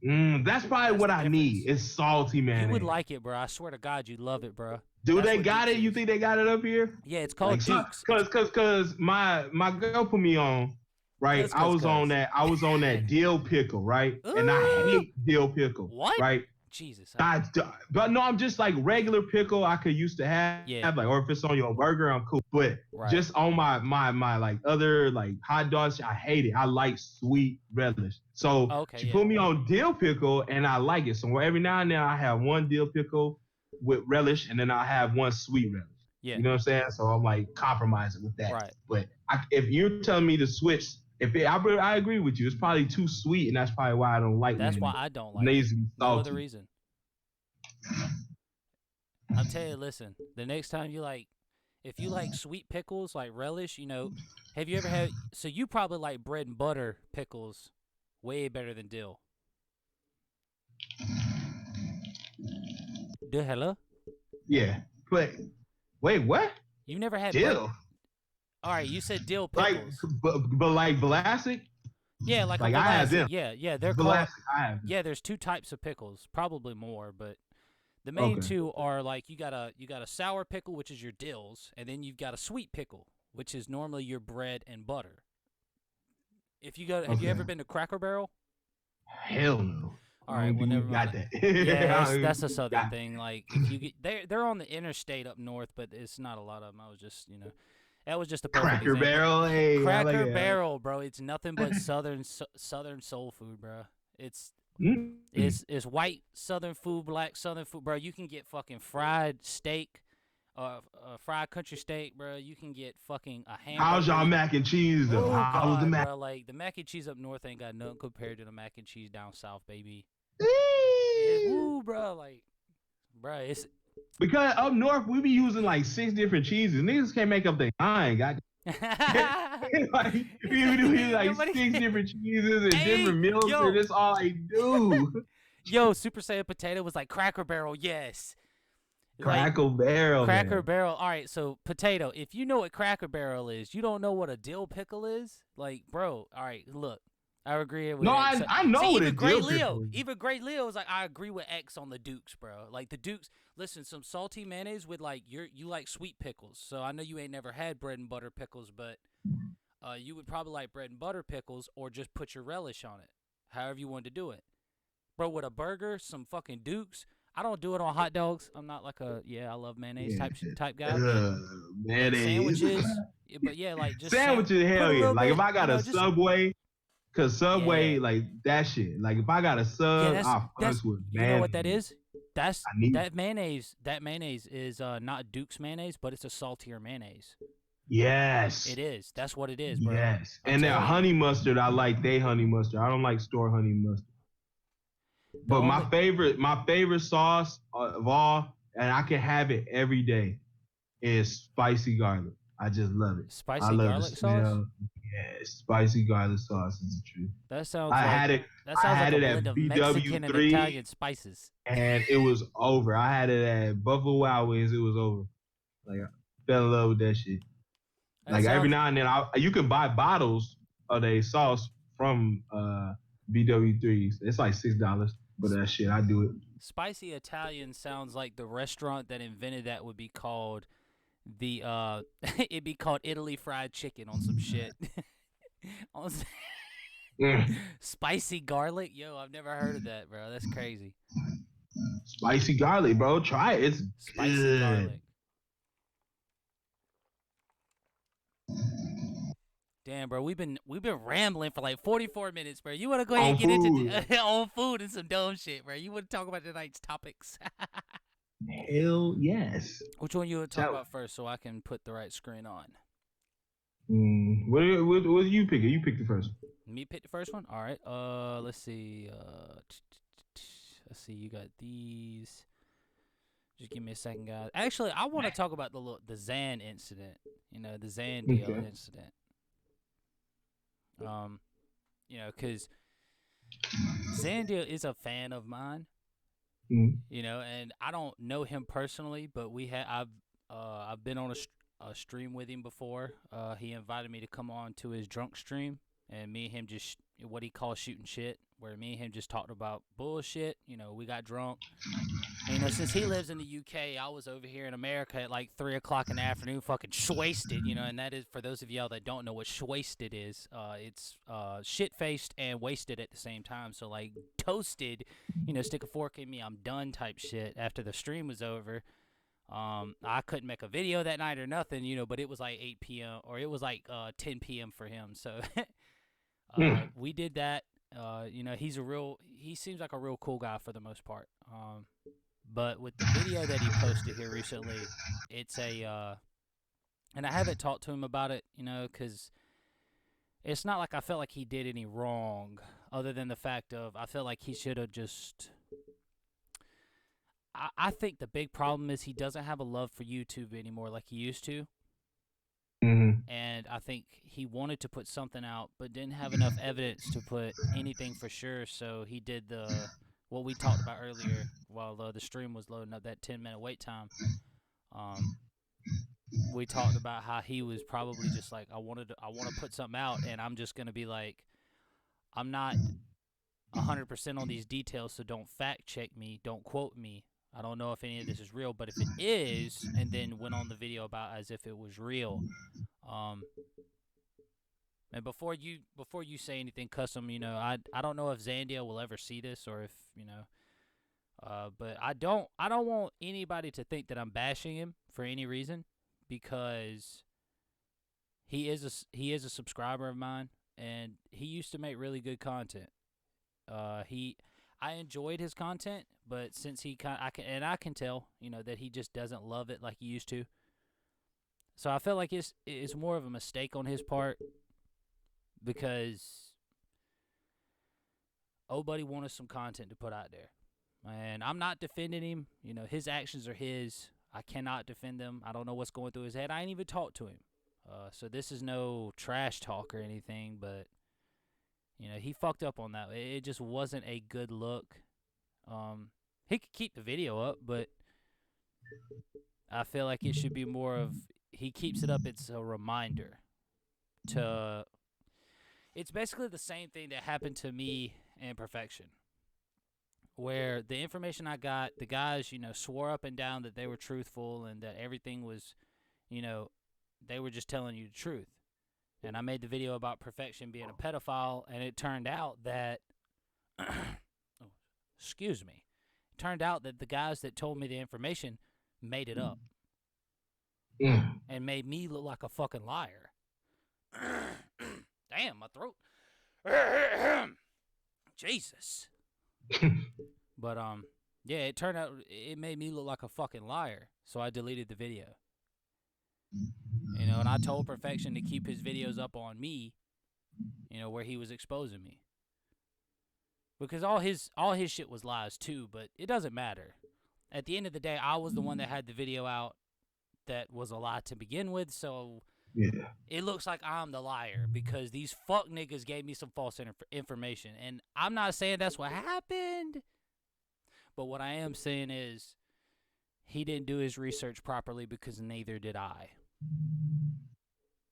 That's probably That's what the I need. difference. Is salty mayonnaise. You would like it, bro. I swear to God, you'd love it, bro. Do That's they what got Dukes it? You is. think they got it up here? Yeah, it's called Dukes. Cause my girl put me on, right? I was on that dill pickle, right? And I Ooh. hate dill pickle, What? right? Jesus. But no, I'm just like regular pickle I could used to have, Yeah. like, or if it's on your burger, I'm cool. But Right. just on my like other like hot dogs, I hate it. I like sweet relish. So Okay, she yeah. put me on dill pickle, and I like it. So every now and then I have one dill pickle with relish, and then I have one sweet relish. Yeah. You know what I'm saying? So I'm like compromising with that. Right. But if you're telling me to switch, I agree with you. It's probably too sweet, and that's probably why I don't like. That's why mayonnaise. I don't like it. Mayonnaise is No salty. other reason. I'll tell you, listen, the next time if you like sweet pickles, like relish, have you ever had, so you probably like bread and butter pickles way better than dill. Hello? Yeah, but wait, what? You never had Dill? All right, you said dill Like, pickles. but like Vlasic? Yeah, like like a I have Vlasic. them. Yeah, they're Vlasic, called. I have them. Yeah, there's two types of pickles, probably more, but the main Okay. two are like you got a sour pickle, which is your dills, and then you've got a sweet pickle, which is normally your bread and butter. Have you ever been to Cracker Barrel? Hell no. All right, well, never got mind. that. Yeah, that's a southern Got thing. Like if you get, they're on the interstate up north, but it's not a lot of them. I was just, that was just a perfect Cracker example. Barrel, hey. I Cracker like that. Barrel, bro. It's nothing but southern soul food, bro. It's Mm. It's white Southern food, black Southern food, bro. You can get fucking fried steak, fried country steak, bro. You can get fucking a hamburger. How's y'all mac and cheese though? Oh, How was the God, mac? bro, like the mac and cheese up north ain't got nothing compared to the mac and cheese down south, baby. Ooh, bro, like, bro, it's Because up north we be using like 6 different cheeses. Niggas can't make up their mind. God. Like, we be doing like Nobody- 6 different cheeses and Hey, different meals, yo. and that's all I do. Yo, Super Saiyan Potato was like Cracker Barrel, yes. Like, Cracker Barrel. Cracker man. Barrel. All right, so Potato, if you know what Cracker Barrel is, you don't know what a dill pickle is? Like, bro, all right, look. I agree with No, X. I know See, what even a Great dill Leo, pickle is. even Great Leo is like, I agree with X on the Dukes, bro. Like the Dukes, listen, some salty mayonnaise with like you like sweet pickles. So I know you ain't never had bread and butter pickles, but you would probably like bread and butter pickles or just put your relish on it, however you want to do it. Bro, with a burger, some fucking Dukes. I don't do it on hot dogs. I'm not like I love mayonnaise type guy. But Mayonnaise. sandwiches, but yeah, like just Sandwiches, put a hell yeah. little Like bit, if I got a just- Subway, cause Subway, Yeah. like that shit. Like if I got a sub, Yeah, I fucks with you mayonnaise. know what that is? That's I need that mayonnaise. That mayonnaise is not Duke's mayonnaise, but it's a saltier mayonnaise. Yes. It is. That's what it is, bro. Yes. I'm And that telling you. honey mustard, I like they honey mustard. I don't like store honey mustard. But my favorite sauce of all, and I can have it every day, is spicy garlic. I just love it. Spicy I love garlic the sauce. smell. Yeah, spicy garlic sauce is the truth. That sounds. I like, had it, That I sounds had like it a at blend of Mexican and BW3. Italian spices. and it was over. I had it at Buffalo Wild Wings. It was over. Like I fell in love with that shit. That Like every sounds- now and then, you can buy bottles of their sauce from BW3s. It's like $6, but that shit, I do it. Spicy Italian sounds like the restaurant that invented that would be called the it'd be called Italy Fried Chicken on some shit. On s- Spicy garlic? Yo, I've never heard of that, bro. That's crazy. Spicy garlic, bro. Try it. It's Spicy good. garlic. Damn, bro, we've been rambling for like 44 minutes, bro. You want to go ahead and get into on food and some dumb shit, bro? You want to talk about tonight's topics? Hell yes. Which one you want to talk That- about first, so I can put the right screen on? What do you pick? You pick the first one. Me pick the first one. All right. Let's see. Let's see. You got these. Just give me a second, guys. Actually, I want to talk about the Zan incident. You know, the Zan deal Okay. incident. You know, because Zandia is a fan of mine. Mhm. You know, and I don't know him personally, but I've been on a stream with him before. He invited me to come on to his drunk stream. and me and him just what he calls shooting shit, where me and him just talked about bullshit. We got drunk. And, since he lives in the UK, I was over here in America at like 3 o'clock in the afternoon, fucking shwasted, and that is, for those of y'all that don't know what shwasted is, it's shit-faced and wasted at the same time. So, like, toasted, stick a fork in me, I'm done type shit after the stream was over. I couldn't make a video that night or nothing, but it was like 8 p.m. or it was like 10 p.m. for him. So we did that. He seems like a real cool guy for the most part. But with the video that he posted here recently, it's and I haven't talked to him about it, because it's not like I felt like he did any wrong, other than the fact of I felt like he should have just. I think the big problem is he doesn't have a love for YouTube anymore like he used to. Mm-hmm. And I think he wanted to put something out, but didn't have enough evidence to put anything for sure. So he did what we talked about earlier while the stream was loading up, that 10-minute wait time. We talked about how he was probably just like, I want to put something out, and I'm just gonna be like, I'm not 100% on these details, so don't fact check me, don't quote me. I don't know if any of this is real, but if it is, and then went on the video about as if it was real. And before you say anything, Custom, I don't know if Zandia will ever see this, or if but I don't want anybody to think that I'm bashing him for any reason, because he is a subscriber of mine, and he used to make really good content. I enjoyed his content, but since I can tell, that he just doesn't love it like he used to. So I feel like it's more of a mistake on his part, because Buddy wanted some content to put out there. And I'm not defending him. His actions are his. I cannot defend them. I don't know what's going through his head. I ain't even talked to him. So this is no trash talk or anything, but he fucked up on that. It just wasn't a good look. He could keep the video up, but I feel like it should be more of, he keeps it up, it's a reminder to, it's basically the same thing that happened to me and Perfection, where the information I got, the guys, swore up and down that they were truthful and that everything was, they were just telling you the truth. And I made the video about Perfection being a pedophile, and it turned out that, excuse me, it turned out that the guys that told me the information made it up and made me look like a fucking liar. Damn, my throat. Jesus. But, yeah, it turned out it made me look like a fucking liar, so I deleted the video. And I told Perfection to keep his videos up on me, where he was exposing me. Because all his shit was lies too, but it doesn't matter. At the end of the day, I was the one that had the video out that was a lie to begin with, so Yeah. it looks like I'm the liar because these fuck niggas gave me some false information. And I'm not saying that's what happened, but what I am saying is he didn't do his research properly, because neither did I.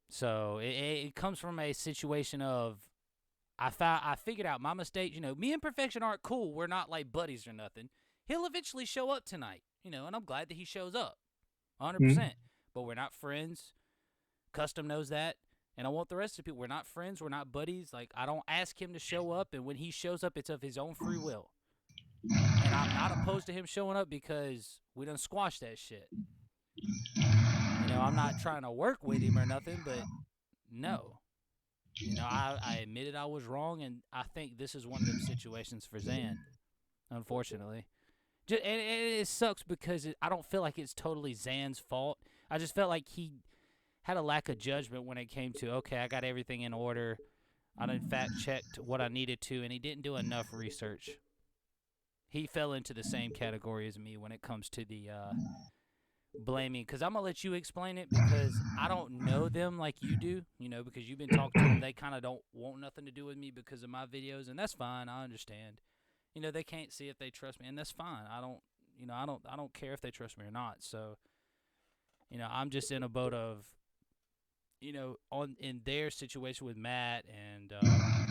So it comes from a situation of I figured out my mistake. Me and Perfection aren't cool. We're not like buddies or nothing. He'll eventually show up tonight, and I'm glad that he shows up, 100%. But we're not friends. Custom knows that, and I want the rest of the people. We're not friends. We're not buddies. Like, I don't ask him to show up, and when he shows up, it's of his own free will. And I'm not opposed to him showing up because we done squashed that shit. I'm not trying to work with him or nothing, but no. I admitted I was wrong, and I think this is one of them situations for Zan, unfortunately. And it sucks because I don't feel like it's totally Zan's fault. I just felt like he had a lack of judgment when it came to, okay, I got everything in order. I done fact-checked what I needed to, and he didn't do enough research. He fell into the same category as me when it comes to the blaming, because I'm going to let you explain it, because I don't know them like you do, because you've been talking to them. They kind of don't want nothing to do with me because of my videos, and that's fine. I understand. They can't see if they trust me, and that's fine. I don't care if they trust me or not. So, I'm just in a boat of, you know, on in their situation with Matt and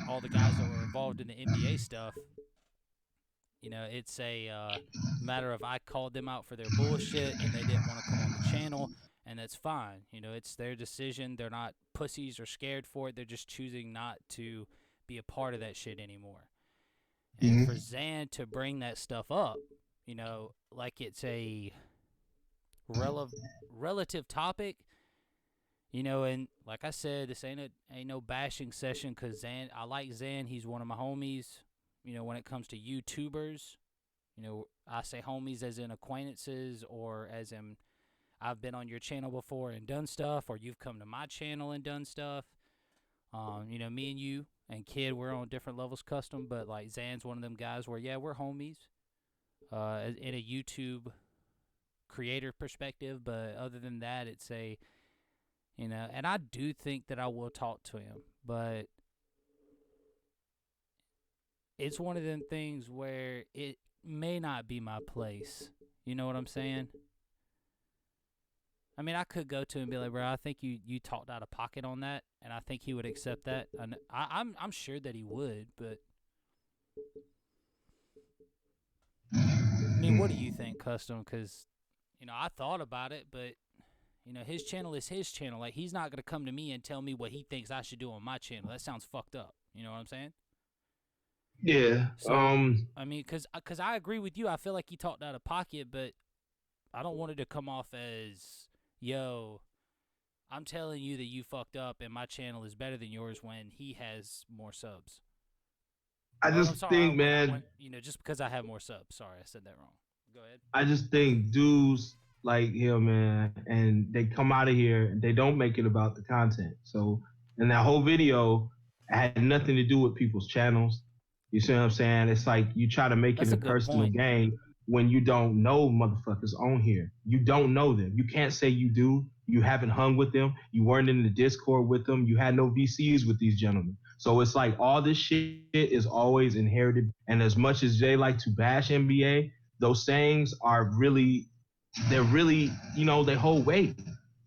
all the guys that were involved in the NBA stuff, you know, it's a matter of I called them out for their bullshit and they didn't want to come on the channel, and that's fine. You know, it's their decision. They're not pussies or scared for it. They're just choosing not to be a part of that shit anymore. And for Zan to bring that stuff up, you know, like it's a relative topic, you know, and like I said, this ain't no bashing session because Zan, I like Zan. He's one of my homies. You know, when it comes to YouTubers, you know, I say homies as in acquaintances or as in I've been on your channel before and done stuff, or you've come to my channel and done stuff. You know, me and you and Kid, we're on different levels custom, but like Zan's one of them guys where, yeah, we're homies in a YouTube creator perspective, but other than that, it's a, you know, and I do think that I will talk to him, but it's one of them things where it may not be my place. You know what I'm saying? I mean, I could go to him and be like, bro, I think you talked out of pocket on that, and I think he would accept that. And I'm sure that he would, but I mean, what do you think, Custom? Because, you know, I thought about it, but, you know, his channel is his channel. Like, he's not going to come to me and tell me what he thinks I should do on my channel. That sounds fucked up. You know what I'm saying? Yeah. So, I mean, cause I agree with you. I feel like he talked out of pocket, but I don't want it to come off as, yo, I'm telling you that you fucked up and my channel is better than yours when he has more subs. I Well, I'm just sorry, think, man, you know, just because I have more subs. Sorry, I said that wrong. Go ahead. I just think dudes like him, man, and they come out of here and they don't make it about the content. So, in that whole video, it had nothing to do with people's channels. You see what I'm saying? It's like you try to make That's it a a good personal point. game when you don't know motherfuckers on here. You don't know them. You can't say you do. You haven't hung with them. You weren't in the Discord with them. You had no VCs with these gentlemen. So it's like all this shit is always inherited. And as much as they like to bash NBA, those sayings are really, they're really, you know, they hold weight.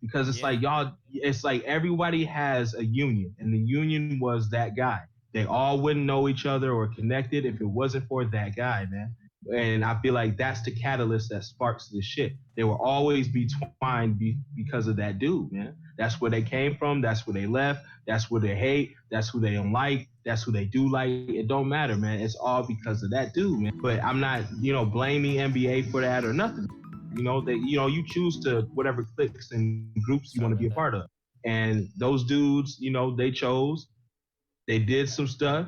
Because it's like y'all, it's like everybody has a union, and the union was that guy. They all wouldn't know each other or connected if it wasn't for that guy, man. And I feel like that's the catalyst that sparks this shit. They will always be twined because of that dude, man. That's where they came from. That's where they left. That's where they hate. That's who they don't like. That's who they do like. It don't matter, man. It's all because of that dude, man. But I'm not, you know, blaming NBA for that or nothing. You know, you choose to whatever cliques and groups you want to be a part of. And those dudes, you know, they chose. They did some stuff.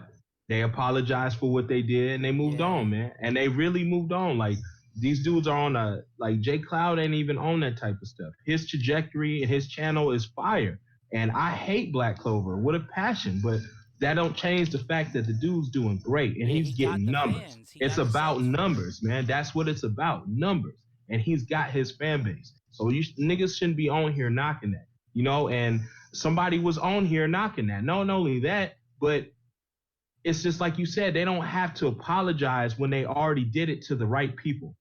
They apologized for what they did, and they moved on, man. And they really moved on. Like, these dudes are on like Jay Cloud ain't even on that type of stuff. His trajectory and his channel is fire. And I hate Black Clover with a passion, but that don't change the fact that the dude's doing great and he's getting numbers. It's about numbers, man. That's what it's about, numbers. And he's got his fan base. So you niggas shouldn't be on here knocking that, you know? And somebody was on here knocking that. Not only that, but it's just like you said, they don't have to apologize when they already did it to the right people.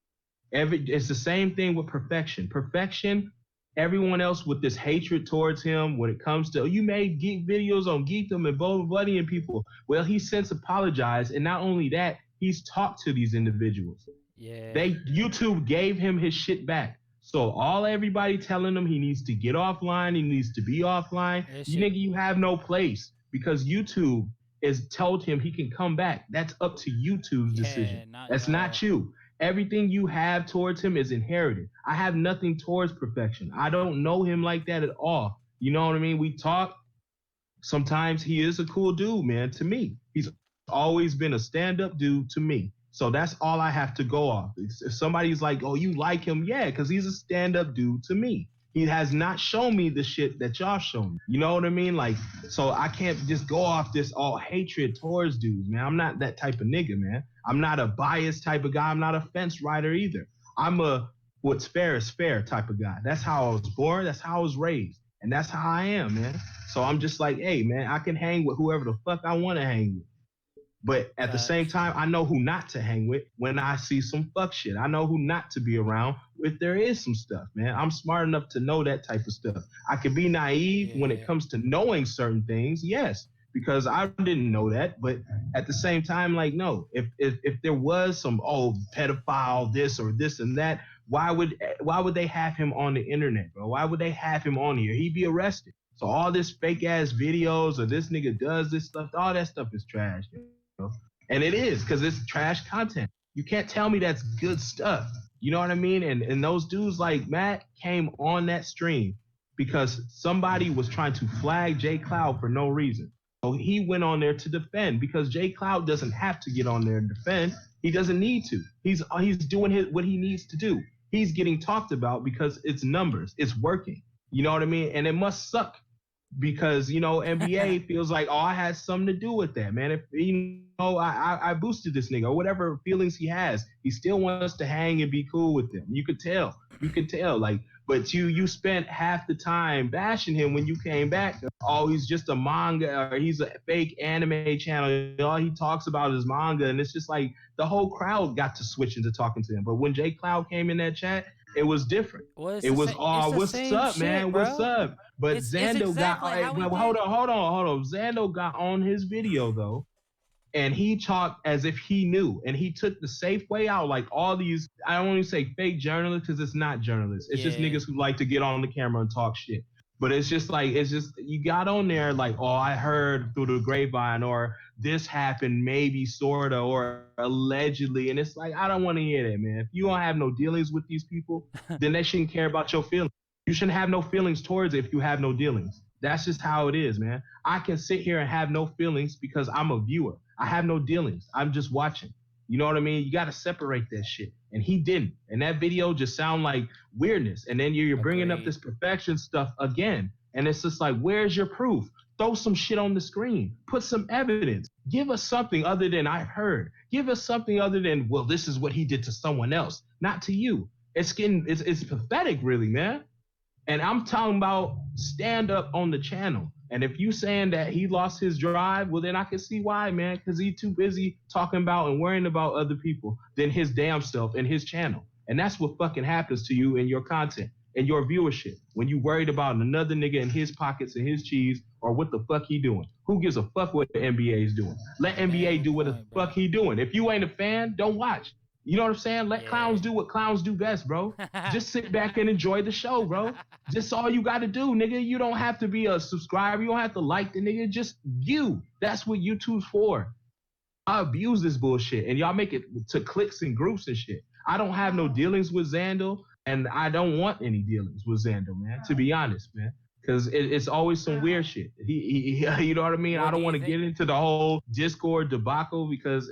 It's the same thing with Perfection. Perfection, everyone else with this hatred towards him when it comes to, you made geek videos on Geekdom and blah, blah, blah, and people. Well, he's since apologized. And not only that, he's talked to these individuals. Yeah. YouTube gave him his shit back. So everybody telling him he needs to get offline, he needs to be offline. You have no place because YouTube has told him he can come back. That's up to YouTube's decision. That's not you. Everything you have towards him is inherited. I have nothing towards Perfection. I don't know him like that at all. You know what I mean? We talk. Sometimes he is a cool dude, man, to me. He's always been a stand-up dude to me. So that's all I have to go off. If somebody's like, oh, you like him? Yeah, because he's a stand-up dude to me. He has not shown me the shit that y'all show me. You know what I mean? Like, so I can't just go off this all hatred towards dudes, man. I'm not that type of nigga, man. I'm not a biased type of guy. I'm not a fence rider either. I'm a what's fair is fair type of guy. That's how I was born. That's how I was raised. And that's how I am, man. So I'm just like, hey, man, I can hang with whoever the fuck I want to hang with. But at the same time, I know who not to hang with when I see some fuck shit. I know who not to be around if there is some stuff, man. I'm smart enough to know that type of stuff. I can be naive when it Yeah. comes to knowing certain things, yes, because I didn't know that. But at the same time, like, no, if there was some pedophile this or this and that, why would they have him on the internet, bro? Why would they have him on here? He'd be arrested. So all this fake ass videos or this nigga does this stuff, all that stuff is trash, you know? And it is because it's trash content. You can't tell me that's good stuff. You know what I mean? And those dudes like Matt came on that stream because somebody was trying to flag Jay Cloud for no reason. So he went on there to defend because Jay Cloud doesn't have to get on there and defend. He doesn't need to. He's doing what he needs to do. He's getting talked about because it's numbers. It's working. You know what I mean? And it must suck because NBA feels like, I had something to do with that, man. If I boosted this nigga or whatever feelings he has, he still wants to hang and be cool with them. You could tell, like, but you spent half the time bashing him when you came back. Oh, he's just a manga, or he's a fake anime channel. All he talks about is manga, and it's just like the whole crowd got to switch into talking to him. But when Jay Cloud came in that chat, it was different. Well, It was, it's oh, the what's same up, shit, man? bro. What's up? But It's Xando exactly how we hold did. on. Xando got on his video though, and he talked as if he knew, and he took the safe way out. Like all these, I don't want to say fake journalists because it's not journalists. It's just Yeah. niggas who like to get on the camera and talk shit. But it's just you got on there like, oh, I heard through the grapevine, or this happened, maybe, sorta, or allegedly, and it's like, I don't want to hear that, man. If you don't have no dealings with these people, then they shouldn't care about your feelings. You shouldn't have no feelings towards it if you have no dealings. That's just how it is, man. I can sit here and have no feelings because I'm a viewer. I have no dealings. I'm just watching. You know what I mean? You got to separate that shit. And he didn't. And that video just sound like weirdness. And then you're bringing up Agreed. this perfection stuff again. And it's just like, where's your proof? Throw some shit on the screen. Put some evidence. Give us something other than I've heard. Give us something other than, well, this is what he did to someone else, not to you. It's pathetic, really, man. And I'm talking about stand up on the channel. And if you saying that he lost his drive, well, then I can see why, man, because he's too busy talking about and worrying about other people than his damn self and his channel. And that's what fucking happens to you in your content and your viewership when you worried about another nigga in his pockets and his cheese or what the fuck he doing. Who gives a fuck what the NBA is doing? Let NBA do what the point, bro. fuck he doing. If you ain't a fan, don't watch. You know what I'm saying? Let Yeah. clowns do what clowns do best, bro. Just sit back and enjoy the show, bro. Just all you got to do, nigga. You don't have to be a subscriber. You don't have to like the nigga. Just view. That's what YouTube's for. I abuse this bullshit, and y'all make it to cliques and groups and shit. I don't have no dealings with Xando, and I don't want any dealings with Xando, man. To be honest, man, because it's always some weird shit. He you know what I mean? What I don't do you want to think- get into the whole Discord debacle because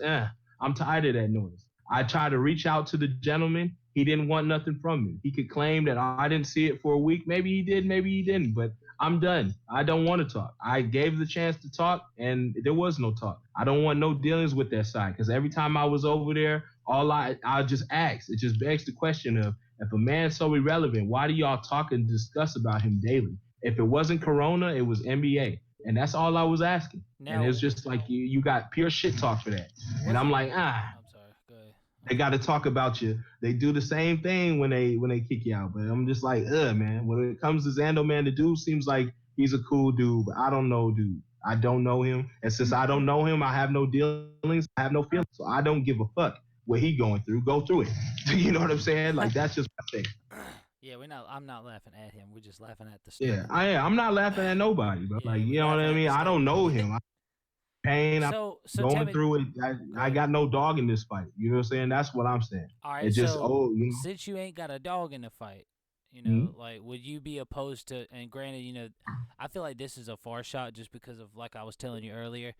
I'm tired of that noise. I tried to reach out to the gentleman. He didn't want nothing from me. He could claim that I didn't see it for a week. Maybe he did, maybe he didn't. But I'm done. I don't want to talk. I gave the chance to talk, and there was no talk. I don't want no dealings with that side because every time I was over there, I just asked. It just begs the question of, if a man's so irrelevant, why do y'all talk and discuss about him daily? If it wasn't Corona, it was NBA. And that's all I was asking. Now- and it's just like you got pure shit talk for that. And I'm like, I'm sorry. Go ahead. they got to talk about you. They do the same thing when they kick you out. But I'm just like, man. When it comes to Xando, man, the dude seems like he's a cool dude, but I don't know, dude. I don't know him, and since I don't know him, I have no dealings, I have no feelings, so I don't give a fuck what he going through. Go through it. You know what I'm saying? Like that's just my thing. Yeah, I'm not laughing at him. We're just laughing at the story. Yeah, I am. I'm not laughing at nobody, bro. Yeah, Like we you know what laughing I at mean? the I don't story. know him. I'm pain. I'm So going tell me, through it. I got no dog in this fight. You know what I'm saying? That's what I'm saying. all right, It just so you know. since you ain't got a dog in the fight, you know, Mm-hmm. like, would you be opposed to? And granted, you know, I feel like this is a far shot just because of, like I was telling you earlier.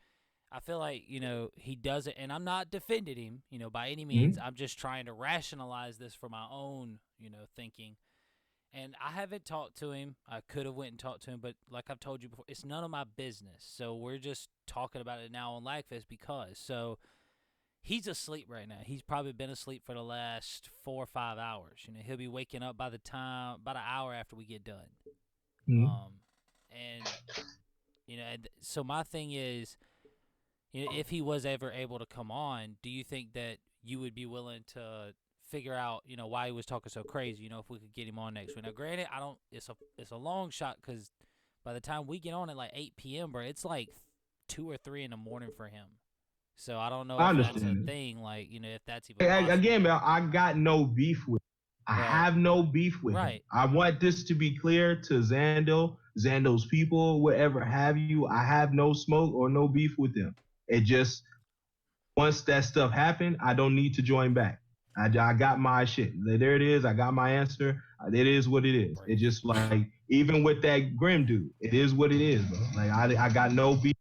I feel like, you know, he does it, and I'm not defending him, you know, by any means. I'm just trying to rationalize this for my own, you know, thinking. And I haven't talked to him. I could have went and talked to him, but like I've told you before, it's none of my business. So we're just talking about it now on Lagfest because. So he's asleep right now. He's probably been asleep for the last 4 or 5 hours. You know, he'll be waking up by the time, about an hour after we get done. Mhm. And, you know, so my thing is, if he was ever able to come on, do you think that you would be willing to figure out, why he was talking so crazy? If we could get him on next week. Now, granted, I don't. It's a long shot because by the time we get on at like 8 p.m., bro, it's like 2 or 3 in the morning for him. So I don't know I if that's a understand. thing. Like, if that's even possible. Again, man, I got no beef with. I Right. have no beef with him. Right. I want this to be clear to Zando's people, whatever have you. I have no smoke or no beef with them. It just once that stuff happened, I don't need to join back. I got my shit. There it is. I got my answer. It is what it is. It just like even with that Grim dude, it is what it is, bro. Like I got no beef.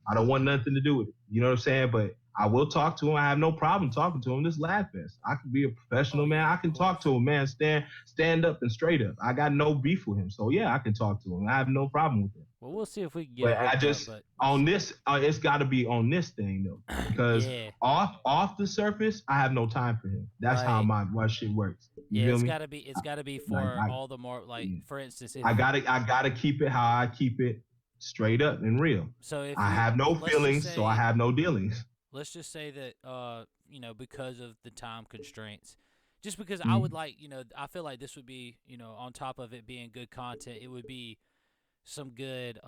I don't want nothing to do with it. You know what I'm saying? But I will talk to him. I have no problem talking to him. This Laugh Fest. I can be a professional, man. I can talk to him, man. Stand up and straight up. I got no beef with him. So yeah, I can talk to him. I have no problem with it. Well, we'll see if we can get. But it I hooked just up, on this, it's got to be on this thing though, because Yeah. off the surface, I have no time for him. That's how Right. my shit works. You Yeah, feel it's me? gotta be for all the more like, yeah. for instance, if I gotta keep it how I keep it, straight up and real. so if I you- have no let's just feelings, so I say- have no dealings. Let's just say that because of the time constraints, just because I would like, I feel like this would be, on top of it being good content, it would be some good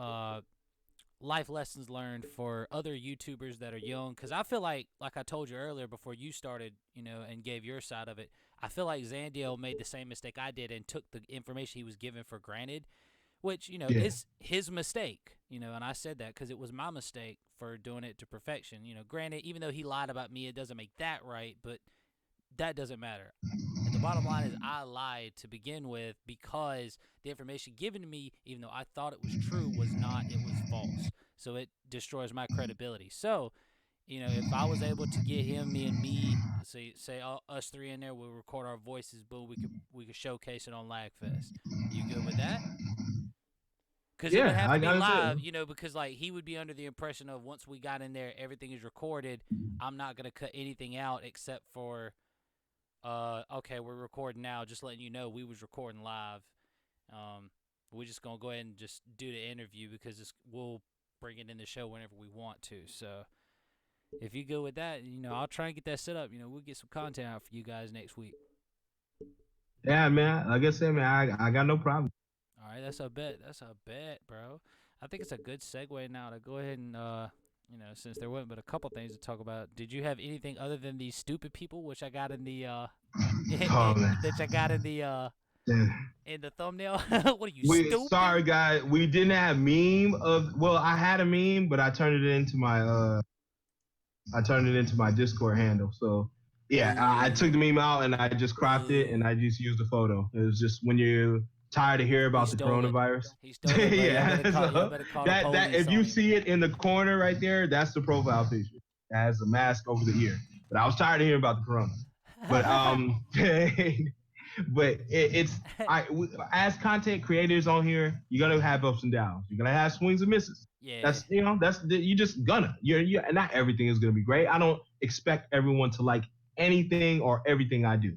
life lessons learned for other YouTubers that are young. Because I feel like I told you earlier before you started, and gave your side of it, I feel like Zandiel made the same mistake I did and took the information he was given for granted, which, is his mistake, and I said that because it was my mistake for doing it to perfection. Granted, even though he lied about me, it doesn't make that right, but that doesn't matter. And the bottom line is I lied to begin with because the information given to me, even though I thought it was true, was not. It was false. So it destroys my credibility. So, if I was able to get him, me, say us three in there, we'll record our voices, boom, we could showcase it on Lagfest. You good with that? Because it would have to be live, because like he would be under the impression of once we got in there, everything is recorded. I'm not gonna cut anything out except for, okay, we're recording now. Just letting you know we was recording live. We're just gonna go ahead and just do the interview because we'll bring it in the show whenever we want to. So if you go with that, I'll try and get that set up. We'll get some content out for you guys next week. Yeah, man. Like I said, man, I got no problem. All right, that's a bet. That's a bet, bro. I think it's a good segue now to go ahead and, since there wasn't but a couple things to talk about. Did you have anything other than these stupid people, which I got in the, which I got in the, in the thumbnail? What are you, stupid? Sorry, guys. We didn't have meme of. Well, I had a meme, but I turned it into my Discord handle. So yeah, I took the meme out and I just cropped it and I just used the photo. It was just when you're tired of hearing about the coronavirus. He stole it, bro. Yeah, You so better call that the police if on you him. see it in the corner right there, that's the profile picture. It has a mask over the ear. But I was tired of hearing about the corona. But but as content creators on here, you're gonna have ups and downs. You're gonna have swings and misses. Yeah. You just gonna. You're not everything is gonna be great. I don't expect everyone to like anything or everything I do.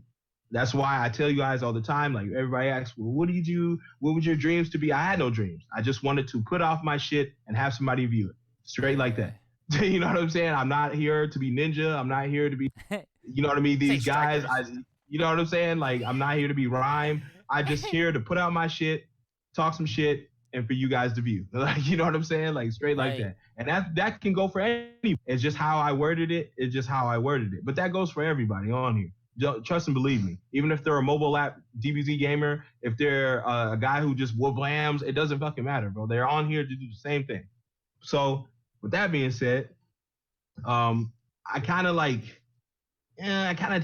That's why I tell you guys all the time, like everybody asks, well, what did you do? What would your dreams to be? I had no dreams. I just wanted to put off my shit and have somebody view it. Straight like that. You know what I'm saying? I'm not here to be ninja. I'm not here to be, you know what I mean? These guys, you know what I'm saying? Like, I'm not here to be rhyme. I'm just here to put out my shit, talk some shit, and for you guys to view. Like, you know what I'm saying? Like, straight like that. And that can go for any. It's just how I worded it. It's just how I worded it. But that goes for everybody on here. Trust and believe me. Even if they're a mobile app DBZ gamer, if they're a guy who just wooblams, it doesn't fucking matter, bro. They're on here to do the same thing. So with that being said, I kind of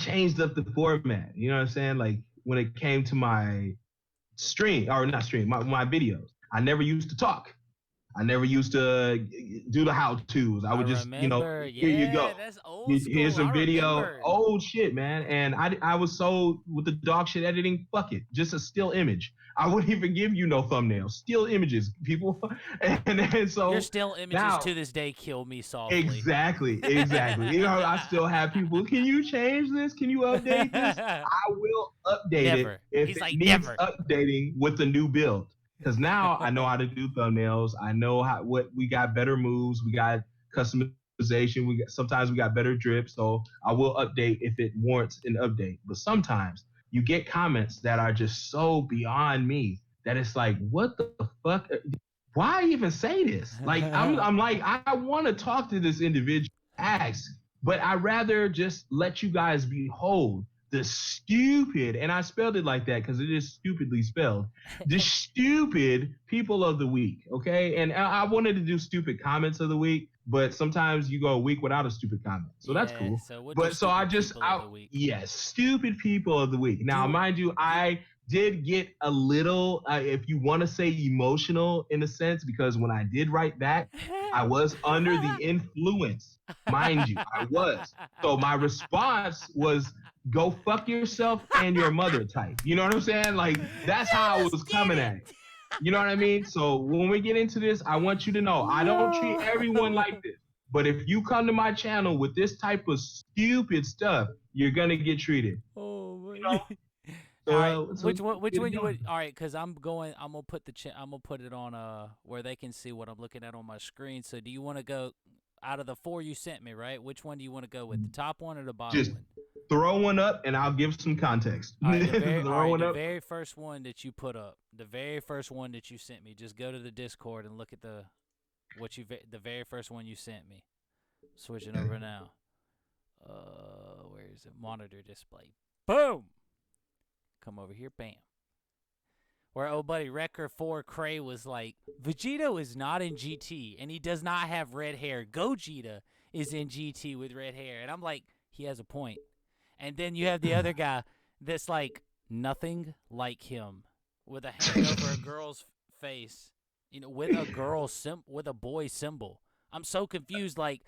changed up the format. You know what I'm saying? Like when it came to my my videos, I never used to talk. I never used to do the how-tos. I would just, remember. Here you go. That's old school. Here's a video. Remember. Old shit, man. And I was so, with the dog shit editing, fuck it. Just a still image. I wouldn't even give you no thumbnail. Still images, people. And so your still images now, to this day kill me softly. Exactly. I still have people, can you change this? Can you update this? I will update Never. it if He's it like, needs never. updating with the new build. because now I know how to do thumbnails. I know what we got better moves. We got customization. Sometimes we got better drips. So I will update if it warrants an update. But sometimes you get comments that are just so beyond me that it's like, what the fuck? Why even say this? Like I'm like, I want to talk to this individual, ask, but I rather just let you guys behold the stupid, and I spelled it like that because it is stupidly spelled, the stupid people of the week, okay? And I wanted to do stupid comments of the week, but sometimes you go a week without a stupid comment, so that's cool. So we'll But so I just, yes, stupid people of the week. Now, mind you, I did get a little, if you want to say emotional in a sense, because when I did write back, I was under the influence, mind you, I was. So my response was, go fuck yourself and your mother type. You know what I'm saying? Like, that's how I was coming at it. You know what I mean? So when we get into this, I want you to know, I don't treat everyone like this. But if you come to my channel with this type of stupid stuff, you're going to get treated. Oh, my. You know? All right, which one you would? All right, because I'm gonna put I'm gonna put it on where they can see what I'm looking at on my screen. So do you want to go out of the 4 you sent me, right? Which one do you want to go with, the top one or the bottom one? Throw one up and I'll give some context. All right, the very first one that you put up, the very first one that you sent me. Just go to the Discord and look at the very first one you sent me. Switching over now. Where is it? Monitor display. Boom. Come over here, bam. Where old buddy Wrecker 4 Cray was like, Vegito is not in GT and he does not have red hair. Gogeta is in GT with red hair. And I'm like, he has a point. And then you have the other guy that's like nothing like him, with a hand over a girl's face, you know, with a girl with a boy symbol. I'm so confused. Like,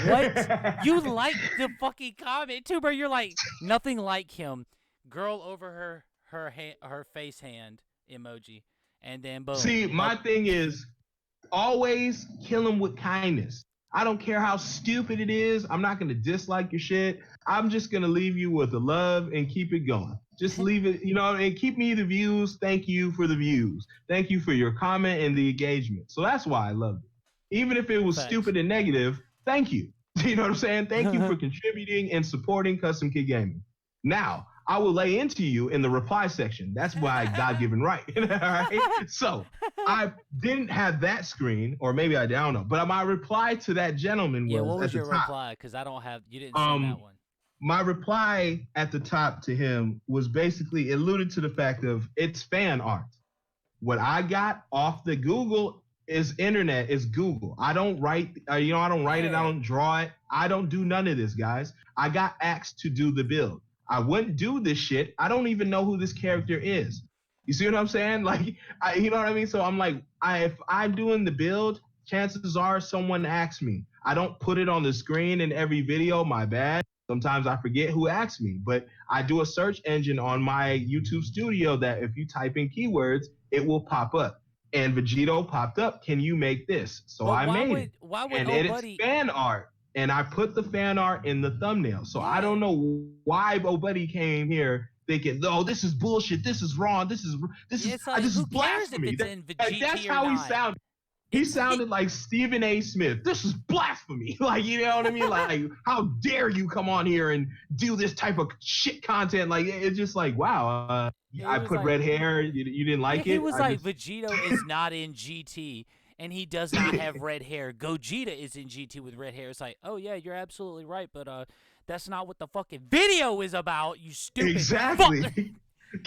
what? You like the fucking comment too, bro? You're like nothing like him. Girl over her face hand emoji, and then boom. See, my thing is always kill him with kindness. I don't care how stupid it is. I'm not gonna dislike your shit. I'm just gonna leave you with the love and keep it going. Just leave it, you know, and keep me the views. Thank you for the views. Thank you for your comment and the engagement. So that's why I loved it. Even if it was stupid and negative, thank you. You know what I'm saying? Thank you for contributing and supporting Custom Kid Gaming. Now, I will lay into you in the reply section. That's why God-given right. All right? So I didn't have that screen, or maybe I don't know. But my reply to that gentleman was, what was at your the top, reply? Because I don't have, you didn't send that one. My reply at the top to him was basically alluded to the fact of it's fan art. What I got off the Google is internet, is Google. I don't write, I don't write it, I don't draw it. I don't do none of this, guys. I got asked to do the build. I wouldn't do this shit. I don't even know who this character is. You see what I'm saying? Like, you know what I mean? So I'm like, if I'm doing the build, chances are someone asks me. I don't put it on the screen in every video, my bad. Sometimes I forget who asked me, but I do a search engine on my YouTube studio that if you type in keywords, it will pop up. And Vegito popped up, can you make this? So I made it. Why would and buddy... it's fan art. And I put the fan art in the thumbnail. So I don't know why Buddy came here thinking, oh, this is bullshit. This is wrong. This is blasphemy. That's how he sounded. He sounded like Stephen A. Smith. This is blasphemy. Like, you know what I mean? Like, how dare you come on here and do this type of shit content? Like, it's just like, wow. I put like, red hair. You didn't like it? He was like, Vegito is not in GT. And he does not have red hair. Gogeta is in GT with red hair. It's like, oh yeah, you're absolutely right, but that's not what the fucking video is about, you stupid exactly.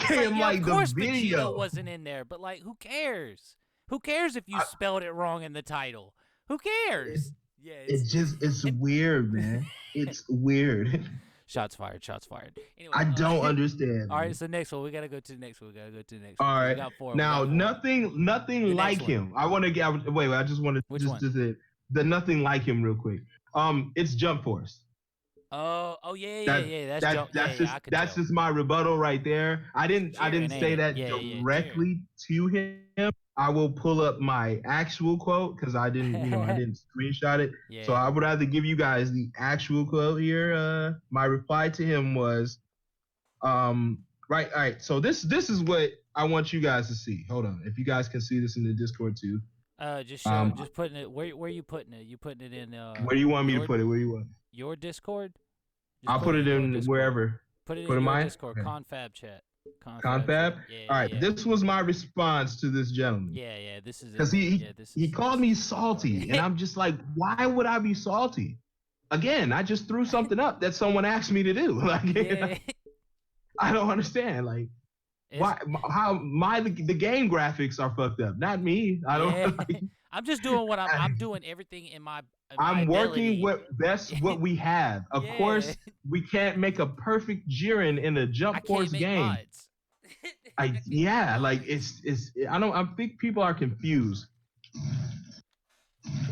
Like, of course Vegeta wasn't in there, but like, who cares? Who cares if you spelled it wrong in the title? Who cares? It's weird, man. It's weird. Shots fired. Shots fired. Anyway, I don't understand. All right, so next one. We gotta go to the next one. All right. We got 4. Now, nothing like him. I want to get. Wait. I just want to. Which one? The nothing like him, real quick. It's Jump Force. Oh yeah. That's just my rebuttal right there. I didn't say that directly to him. I will pull up my actual quote because I didn't screenshot it. Yeah. So I would rather give you guys the actual quote here. My reply to him was, right. All right. So this is what I want you guys to see. Hold on. If you guys can see this in the Discord too. Just show Um, just putting it where you putting it? You putting it in Where do you want me to your- put it? Where do you want? your Discord? Just I'll put it your in Discord. wherever. Put it put in in your mine? Discord, Okay. Confab chat. Confab. chat. Yeah, All right. yeah. This was my response to this gentleman. Yeah, this is it. Because he called me salty, and I'm just like, why would I be salty? Again, I just threw something up that someone asked me to do. Like, Yeah. I don't understand. Like, It's- how the game graphics are fucked up, not me. I don't. Yeah. Like, I'm just doing what I'm doing everything in my I'm working ability. with best what we have. Of Yeah. course, we can't make a perfect Jiren in a I Jump can't Force make game. mods. Like it's I think people are confused.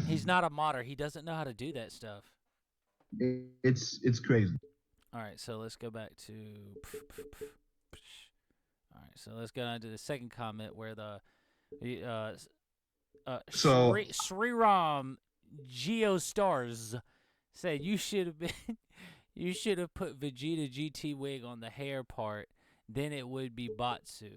He's not a modder. He doesn't know how to do that stuff. It's crazy. All right, so let's go back to. All right, so let's go on to the second comment where So- Sriram Geostars said you should have been you should have put Vegeta GT wig on the hair part, then it would be Batsu.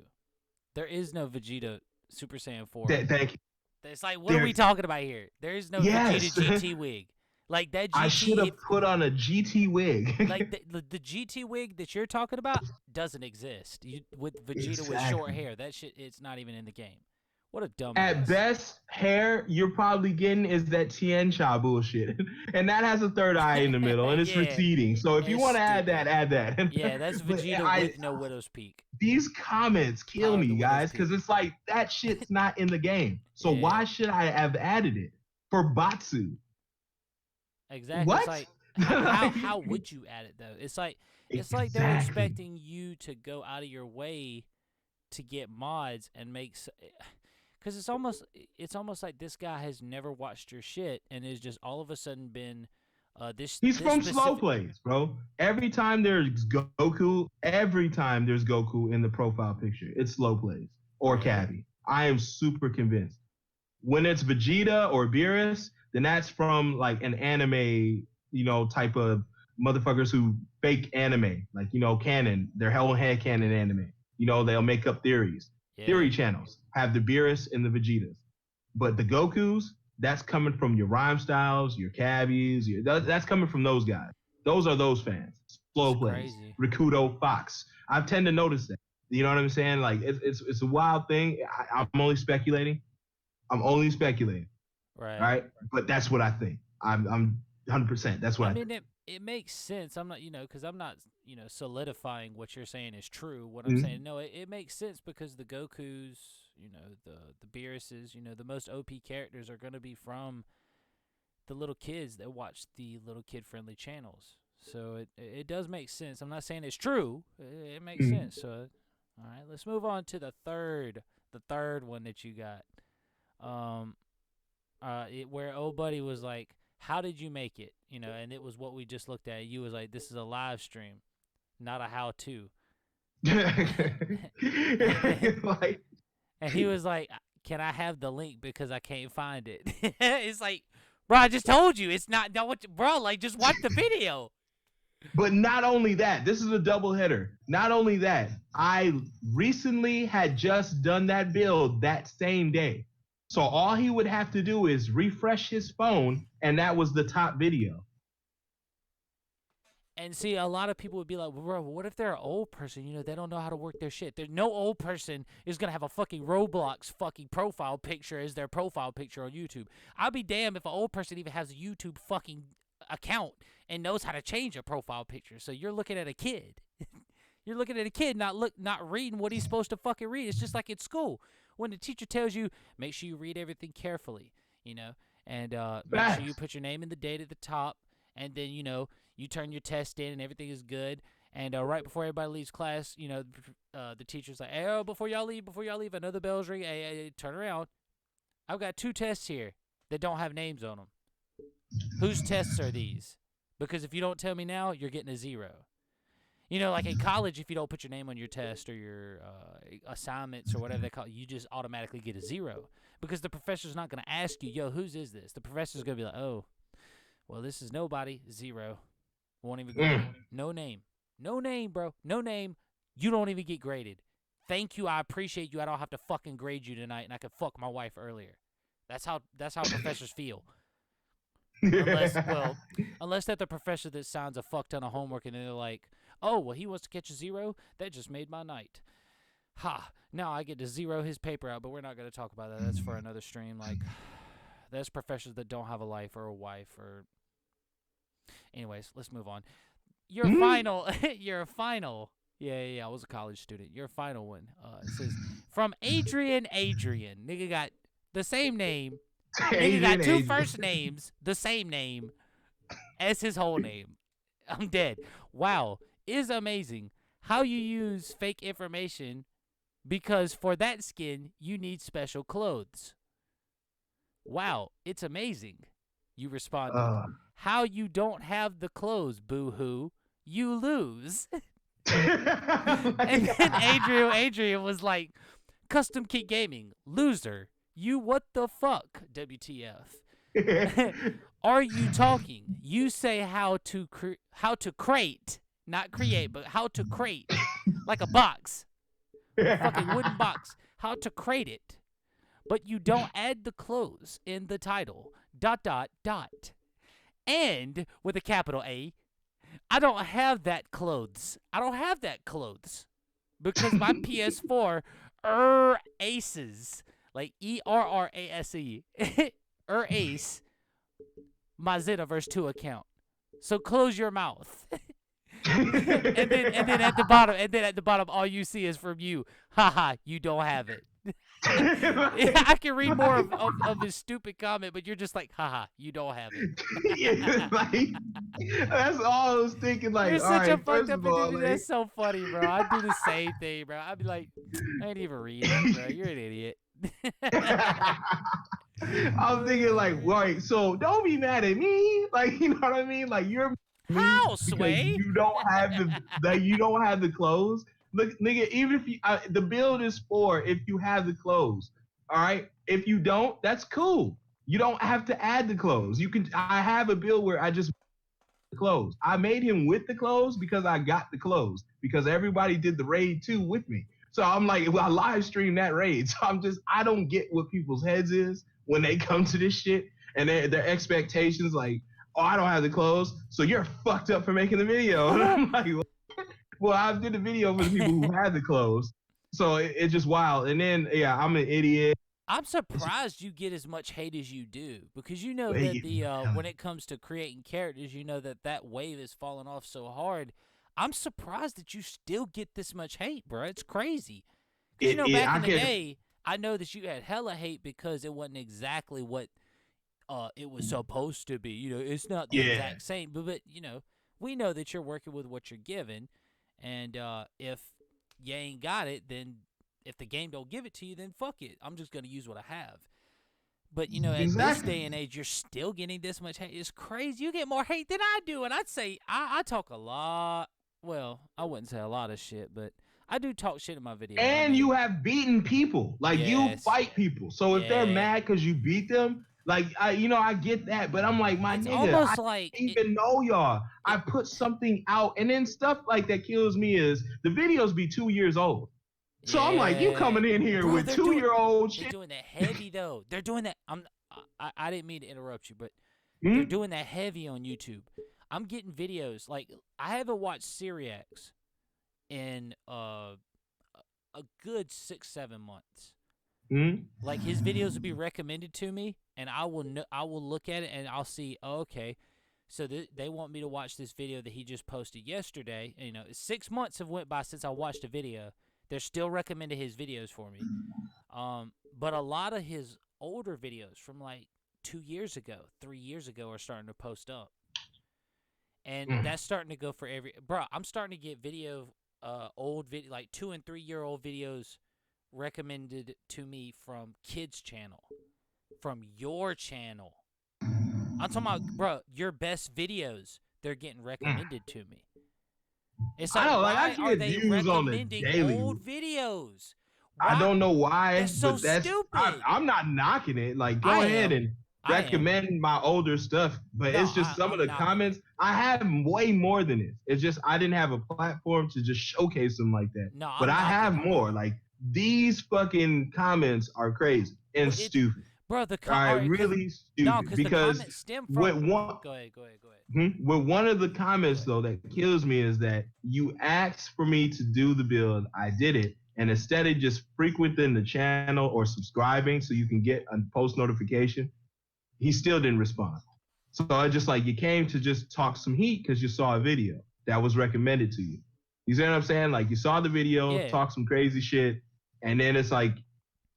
There is no Vegeta Super Saiyan 4. Thank you. It's like, what are we talking about here? There is no Yes. Vegeta GT wig. Like that GT. I should have put on a GT wig. Like the GT wig that you're talking about doesn't exist. With Vegeta with short Exactly. hair, that shit, it's not even in the game. What a dumb. At best, hair you're probably getting is that Tien Cha bullshit, and that has a third eye in the middle, and it's Yeah. receding. So if you It's want to add stupid. that, add that. Yeah, that's But Vegeta with no Widow's Peak. These comments kill Power me, to Widow's guys, Peak. because it's like that shit's not in the game. So Yeah. why should I have added it for Batsu? Exactly. What? It's like how would you add it though? It's like they're Exactly. expecting you to go out of your way to get mods and make. Because it's almost like this guy has never watched your shit and is just all of a sudden been this. He's this from specific- Slow Plays, bro. Every time there's Goku in the profile picture, it's Slow Plays or Cavi. I am super convinced. When it's Vegeta or Beerus, then that's from like an anime, type of motherfuckers who fake anime, like, canon, their whole head canon anime. They'll make up theories. Yeah. Theory channels have the Beerus and the Vegetas. But the Gokus, that's coming from your Rhyme Styles, your Cavies, that's coming from those guys. Those are those fans. Slow It's Plays, crazy. Rikudo, Fox. I tend to notice that. You know what I'm saying? Like, it's a wild thing. I'm only speculating. Right. Right? But that's what I think. I'm 100%. That's what I I think. mean, it makes sense. I'm not, because I'm not, solidifying what you're saying is true. What I'm Mhm. saying, no, it makes sense because the Gokus, the Beeruses, the most OP characters are going to be from the little kids that watch the little kid-friendly channels. So it does make sense. I'm not saying it's true. It makes Mhm. sense. So, all right, let's move on to the third one that you got. Where old buddy was like, how did you make it? And it was what we just looked at. You was like, this is a live stream, not a how-to. Like, And he was like, can I have the link because I can't find it? It's like, bro, I just told you. It's not, bro, like, just watch the video. but not only that, this is a double header. Not only that, I recently had just done that build that same day. So all he would have to do is refresh his phone, and that was the top video. And see, a lot of people would be like, bro, what if they're an old person? They don't know how to work their shit. No old person is going to have a fucking Roblox fucking profile picture as their profile picture on YouTube. I'll be damned if an old person even has a YouTube fucking account and knows how to change a profile picture. So you're looking at a kid. You're looking at a kid not reading what he's supposed to fucking read. It's just like in school. When the teacher tells you, make sure you read everything carefully, and make sure you put your name and the date at the top, and then, you turn your test in and everything is good. And right before everybody leaves class, the teacher's like, hey, before y'all leave, another bell's ring. Hey, turn around. I've got 2 tests here that don't have names on them. Whose tests are these? Because if you don't tell me now, you're getting a 0. Like in college, if you don't put your name on your test or your assignments or whatever they call it, you just automatically get a 0. Because the professor's not going to ask you, yo, whose is this? The professor's going to be like, oh, well, this is nobody, 0. Won't even go. No name. No name, bro. No name. You don't even get graded. thank you, I appreciate you. I don't have to fucking grade you tonight, and I could fuck my wife earlier. That's how professors feel. Unless that the professor that signs a fuck ton of homework and they're like, oh, well, he wants to catch a 0? That just made my night. Ha, now I get to 0 his paper out, but we're not going to talk about that. That's for another stream. Like, there's professors that don't have a life or a wife or... Anyways, let's move on. Your final... Your final... Yeah, I was a college student. Your final one. It says, from Adrian. Nigga got the same name. Nigga got two first names, the same name as his whole name. I'm dead. Wow, is amazing how you use fake information because for that skin, you need special clothes. Wow, it's amazing. You responded, how you don't have the clothes, boo-hoo. You lose. And then Adrian was like, Custom Kit Gaming, loser. You what the fuck, WTF? Are you talking? You say how to crate, not create, but how to crate, like a box, a fucking wooden box. How to crate it, but you don't add the clothes in the title. ... And with a capital A, I don't have that clothes. Because my PS4 aces. Like ERRASE, Ace, my Xenoverse 2 account. So close your mouth. and then at the bottom, all you see is from you. Haha, you don't have it. I can read more of his stupid comment, but you're just like, haha, you don't have it. Yeah, like, that's all I was thinking. Like, You're all such a right, fucked first up of all, individual. like, That's so funny, bro. I do the same thing, bro. I'd be like, I ain't even read it, bro. You're an idiot. I'm thinking like, wait, so don't be mad at me, like, you know what I mean? Like, you're me How, because Sway? you don't have the clothes. Look, nigga, even if you the build is for if you have the clothes, all right. If you don't, that's cool. You don't have to add the clothes. You can. I have a build where I just the clothes. I made him with the clothes because I got the clothes because everybody did the raid too with me. So I'm like, well, I live streamed that raid. So I don't get what people's heads is when they come to this shit and their expectations like, oh, I don't have the clothes, so you're fucked up for making the video. And I'm like, well, I did the video for the people who had the clothes. So it's just wild. And then, yeah, I'm an idiot. I'm surprised you get as much hate as you do because you know that when it comes to creating characters, you know that wave is falling off so hard. I'm surprised that you still get this much hate, bro. It's crazy. Back in the day, I know that you had hella hate because it wasn't exactly what it was supposed to be. You know, it's not the exact same, but you know, we know that you're working with what you're given, and if you ain't got it, then if the game don't give it to you, then fuck it. I'm just gonna use what I have. But you know, at this day and age, you're still getting this much hate. It's crazy. You get more hate than I do, and I'd say I talk a lot. Well, I wouldn't say a lot of shit, but I do talk shit in my videos. And you have beaten people. Like, you fight people. So if they're mad because you beat them, like, I get that. But I'm like, my nigga, I don't even know y'all. I put something out. And then stuff like that kills me is the videos be 2 years old. So I'm like, you coming in here with 2-year-old shit. They're doing that heavy, though. They're doing that. I didn't mean to interrupt you, but they're doing that heavy on YouTube. I'm getting videos. Like, I haven't watched Syriax in a good 6-7 months. Like, his videos will be recommended to me, and I will look at it, and I'll see, okay, so they want me to watch this video that he just posted yesterday. And, 6 months have went by since I watched the video. They're still recommending his videos for me. But a lot of his older videos from, like, 2 years ago, 3 years ago are starting to post up. And that's starting to go for I'm starting to get old video, like 2 and 3 year old videos recommended to me from kids' channel, from your channel. I'm talking about, bro, your best videos, they're getting recommended to me. It's like, why are they recommending old videos? Why? I don't know why. That's so but stupid. I'm not knocking it. Like, go ahead and I am. recommend my older stuff, but No, it's just some of I'm the not. comments. I have way more than this. It's just I didn't have a platform to just showcase them like that. No, But I'm I not have gonna, more. bro. Like these fucking comments are crazy and Well, it's- stupid. Bro, the All right, alright, 'cause- really stupid. no, because the because comments stem with from. one, Go ahead. with one of the comments though that kills me is that you asked for me to do the build, I did it, and instead of just frequenting the channel or subscribing so you can get a post notification, he still didn't respond. So I just like, you came to just talk some heat because you saw a video that was recommended to you. You see what I'm saying? Like you saw the video, Yeah. talk some crazy shit, and then it's like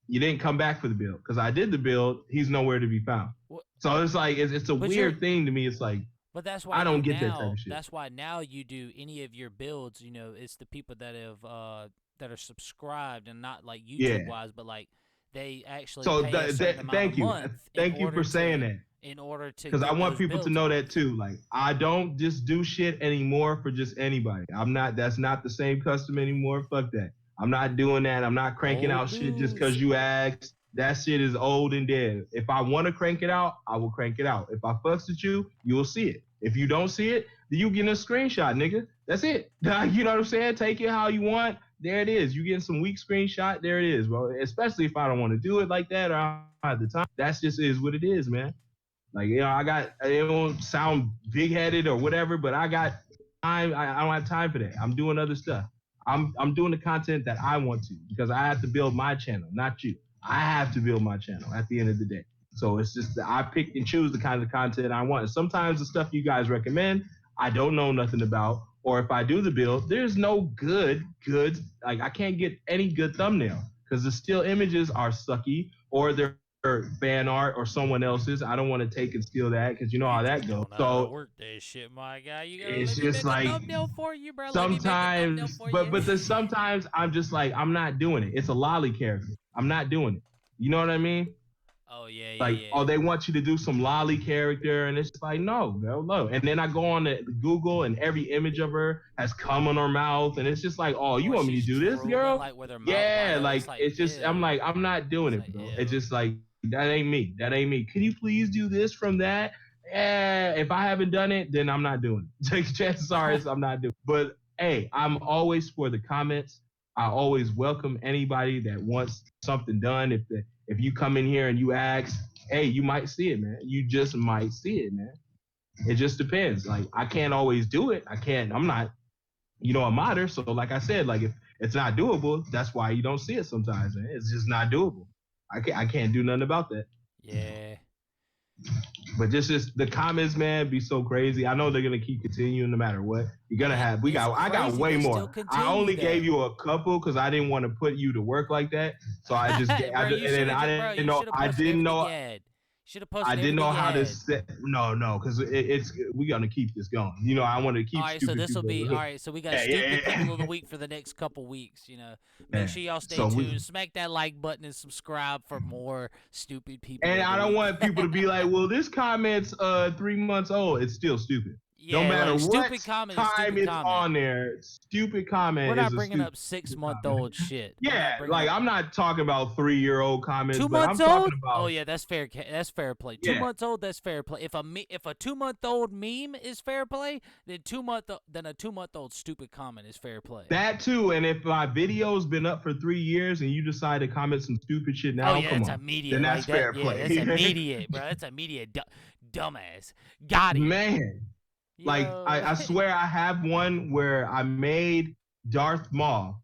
you didn't come back for the build because I did the build. He's nowhere to be found. What- So it's like it's a But weird you're- thing to me. It's like But that's why I don't you get that type now. of shit. That's why now you do any of your builds. You know, it's the people that have that are subscribed and not like YouTube wise, but like they actually so. pay a certain amount Thank a you, month thank in you order for saying to, that. In order to, Because I get want those people to builds know out. that too. Like I don't just do shit anymore for just anybody. I'm not. That's not the same custom anymore. Fuck that. I'm not doing that. I'm not cranking Old out shit just news. because you asked. That shit is old and dead. If I want to crank it out, I will crank it out. If I fucks with you, you will see it. If you don't see it, then you getting a screenshot, nigga. That's it. You know what I'm saying? Take it how you want. There it is. You getting some weak screenshot. There it is, bro. Especially if I don't want to do it like that or I don't have the time. That's just is what it is, man. Like, you know, it won't sound big headed or whatever, but I got time. I don't have time for that. I'm doing other stuff. I'm doing the content that I want to because I have to build my channel, not you. I have to build my channel at the end of the day. So it's just that I pick and choose the kind of content I want. And sometimes the stuff you guys recommend, I don't know nothing about. Or if I do the build, there's no good, like I can't get any good thumbnail because the still images are sucky or they're fan art or someone else's. I don't want to take and steal that because you know how that goes. So work that shit, my guy. You gotta it's let me just make like a thumbnail for you, bro. Let me make a thumbnail sometimes, for but you. but then sometimes I'm just like I'm not doing it. It's a lolly character. I'm not doing it. You know what I mean? Oh yeah, Like, oh, they want you to do some lolly character, and it's like, no, no. And then I go on to Google, and every image of her has cum on her mouth, and it's just like, oh, you Or want me to she's do this, drooling, girl? like, with her mouth Yeah, wide like open. it's just, I'm ew. like, I'm not doing It's it, bro. like, It's ew. just like that ain't me. That ain't me. Can you please do this from that? Yeah, if I haven't done it, then I'm not doing it. Take chances are I'm not doing it. But hey, I'm always for the comments. I always welcome anybody that wants something done. If you come in here and you ask, hey, you might see it, man. You just might see it, man. It just depends. Like I can't always do it. I'm not, a modder. So like I said, like if it's not doable, that's why you don't see it sometimes, man. It's just not doable. I can't do nothing about that. Yeah. But just the comments, man, be so crazy. I know they're gonna keep continuing no matter what. You're gonna have. I got crazy way they more. still continue, I only though. gave you a couple because I didn't want to put you to work like that. So I just, Bro, I you should've didn't know. should've I posted didn't everything know. you had. Should have posted I didn't know everything how you to had. set. No, because it's we gonna keep this going. You know, I want to keep. All right, so stupid this will be people- all right. So we got Yeah, stupid yeah. people of the week for the next couple weeks. You know, make Yeah. sure y'all stay So tuned. we- Smack that like button and subscribe for more stupid people. And of the I don't week. want people to be like, well, this comment's 3 months old. It's still stupid. Yeah, no matter like, what stupid comment is time stupid it's comment. on there, stupid comment We're not is a bringing stupid up 6-month-old shit. We're not Yeah, bringing like up I'm not talking about 3-year-old comments, 2 but I'm months talking old. about Oh yeah, that's fair. That's fair play. 2 Yeah. months old, that's fair play. If a 2-month-old meme is fair play, then a 2-month-old stupid comment is fair play. that too. And if my video's been up for 3 years and you decide to comment some stupid shit now, oh yeah, come that's on, immediate. then that's like fair that, play. Yeah, that's immediate, bro. That's immediate. Dumbass. Got him. Man, like Yo. I swear I have one where I made Darth Maul,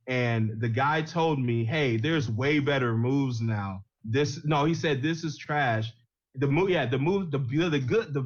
and the guy told me, "Hey, there's way better moves now." He said this is trash. The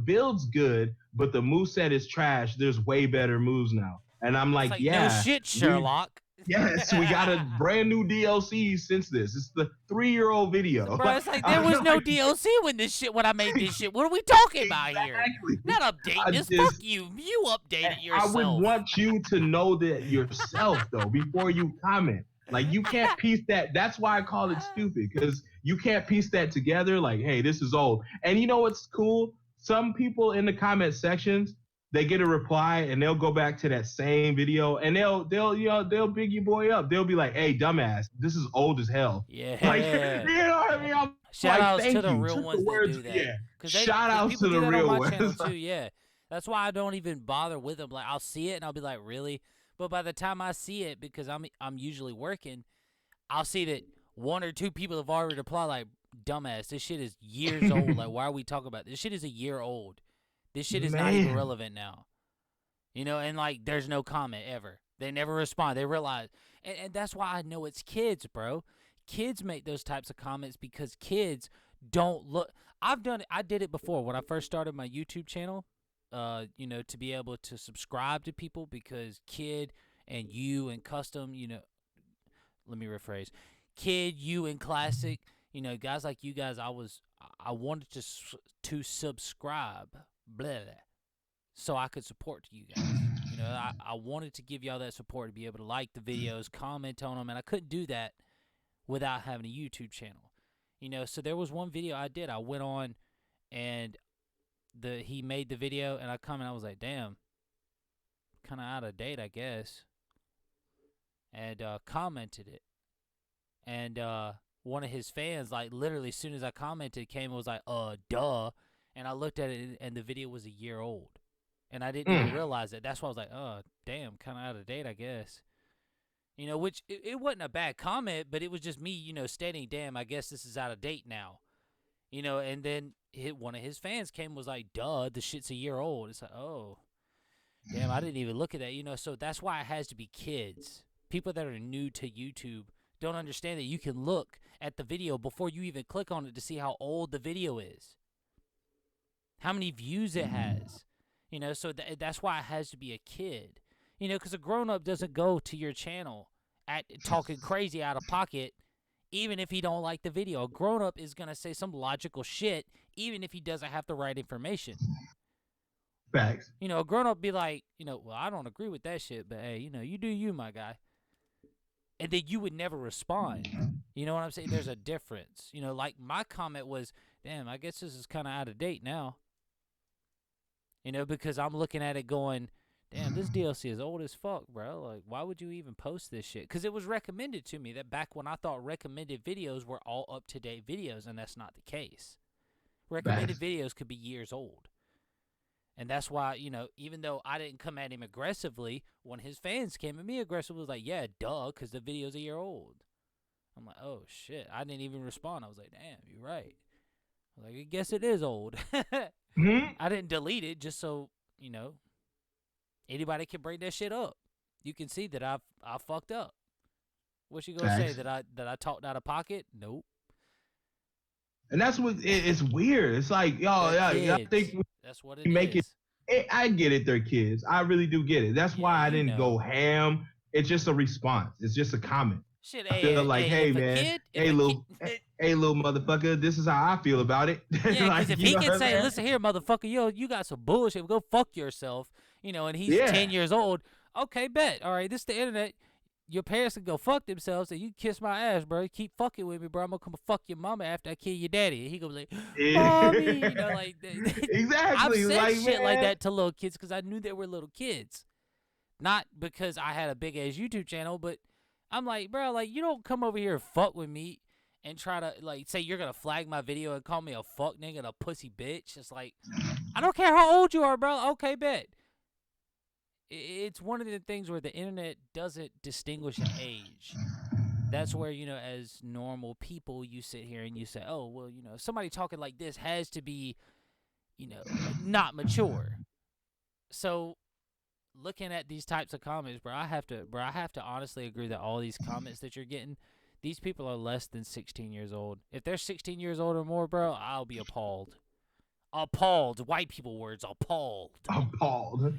build's good, but the moveset is trash. There's way better moves now, and I'm It's like, like, yeah, no shit, Sherlock. yes, we got a brand new DLC since this. It's the 3-year-old video. Bro, it's like there was no DLC when I made this shit. What are we talking about here? Exactly. Not updating I this. just- Fuck you. You update it yourself. I would want you to know that yourself though before you comment. Like you can't piece that. That's why I call it stupid, because you can't piece that together. Like, hey, this is old. And you know what's cool? Some people in the comment sections they get a reply and they'll go back to that same video and they'll big your boy up. They'll be like, "Hey, dumbass, this is old as hell." Yeah. Like, you know what I mean? I'm Shout like, outs thank to the you. real Took ones the words, that do that. yeah. 'Cause Shout outs people to do the that real on my ones. channel too, yeah. That's why I don't even bother with them. Like, I'll see it and I'll be like, really? But by the time I see it, because I'm usually working, I'll see that one or two people have already replied like, "Dumbass, this shit is years old. Like, why are we talking about this? This shit is a year old. This shit is not even Man. relevant now." You know, and like, there's no comment ever. They never respond. They realize, and that's why I know it's kids, bro. Kids make those types of comments because kids don't look. I've done it. I did it before when I first started my YouTube channel. You know, to be able to subscribe to people because Kid and you and Custom, you know, let me rephrase, Kid, you and Classic, you know, guys like you guys, I wanted to subscribe, blah, blah, so I could support you guys. You know, I wanted to give y'all that support to be able to like the videos, comment on them, and I couldn't do that without having a YouTube channel. You know, so there was one video I did. I went on and he made the video and I commented. I was like, damn, kind of out of date, I guess. And commented it. And one of his fans, like literally as soon as I commented, came and was like, duh. And I looked at it and the video was a year old. And I didn't even realize it. That's why I was like, oh, damn, kind of out of date, I guess. You know, which it wasn't a bad comment, but it was just me, you know, stating, damn, I guess this is out of date now. You know, and then one of his fans came and was like, duh, the shit's a year old. It's like, oh, damn, I didn't even look at that. You know, so that's why it has to be kids. People that are new to YouTube don't understand that you can look at the video before you even click on it to see how old the video is, how many views it has. You know, so that's why it has to be a kid. You know, because a grown-up doesn't go to your channel talking crazy out of pocket, even if he don't like the video. A grown-up is going to say some logical shit, even if he doesn't have the right information. Facts. You know, a grown-up be like, you know, well, I don't agree with that shit, but hey, you know, you do you, my guy. And then you would never respond. You know what I'm saying? There's a difference. You know, like my comment was, damn, I guess this is kind of out of date now. You know, because I'm looking at it going, damn, this DLC is old as fuck, bro. Like, why would you even post this shit? Because it was recommended to me that back when I thought recommended videos were all up-to-date videos, and that's not the case. Recommended videos could be years old. And that's why, you know, even though I didn't come at him aggressively, when his fans came at me aggressively, was like, yeah, duh, because the video's a year old. I'm like, oh, shit. I didn't even respond. I was like, damn, you're right. I was like, I guess it is old. I didn't delete it just so, you know, anybody can bring that shit up. You can see that I fucked up. What you gonna say, that I talked out of pocket? Nope. And that's what it's weird. It's like, y'all think that's what we make is. I get it, they're kids. I really do get it. That's why I didn't go know. ham. It's just a response. It's just a comment. Shit, I feel like, hey man, hey little motherfucker, this is how I feel about it. Yeah, like, because if he can say, listen here, motherfucker, yo, you got some bullshit, go fuck yourself, you know, and he's 10 years old, okay, bet. All right, this is the internet. Your parents can go fuck themselves, and you kiss my ass, bro. You keep fucking with me, bro. I'm gonna come fuck your mama after I kill your daddy. And he gonna be like, mommy, you know, like exactly. I've said like, shit man. like that to little kids because I knew they were little kids, not because I had a big ass YouTube channel, but I'm like, bro, like you don't come over here and fuck with me and try to like say you're gonna flag my video and call me a fuck nigga and a pussy bitch. It's like, I don't care how old you are, bro. Okay, bet. It's one of the things where the internet doesn't distinguish an age. That's where, you know, as normal people, you sit here and you say, oh, well, you know, somebody talking like this has to be, you know, not mature. So looking at these types of comments, I have to honestly agree that all these comments that you're getting, these people are less than 16 years old. If they're 16 years old or more, bro, I'll be appalled. Appalled. White people words. Appalled. Appalled. Appalled.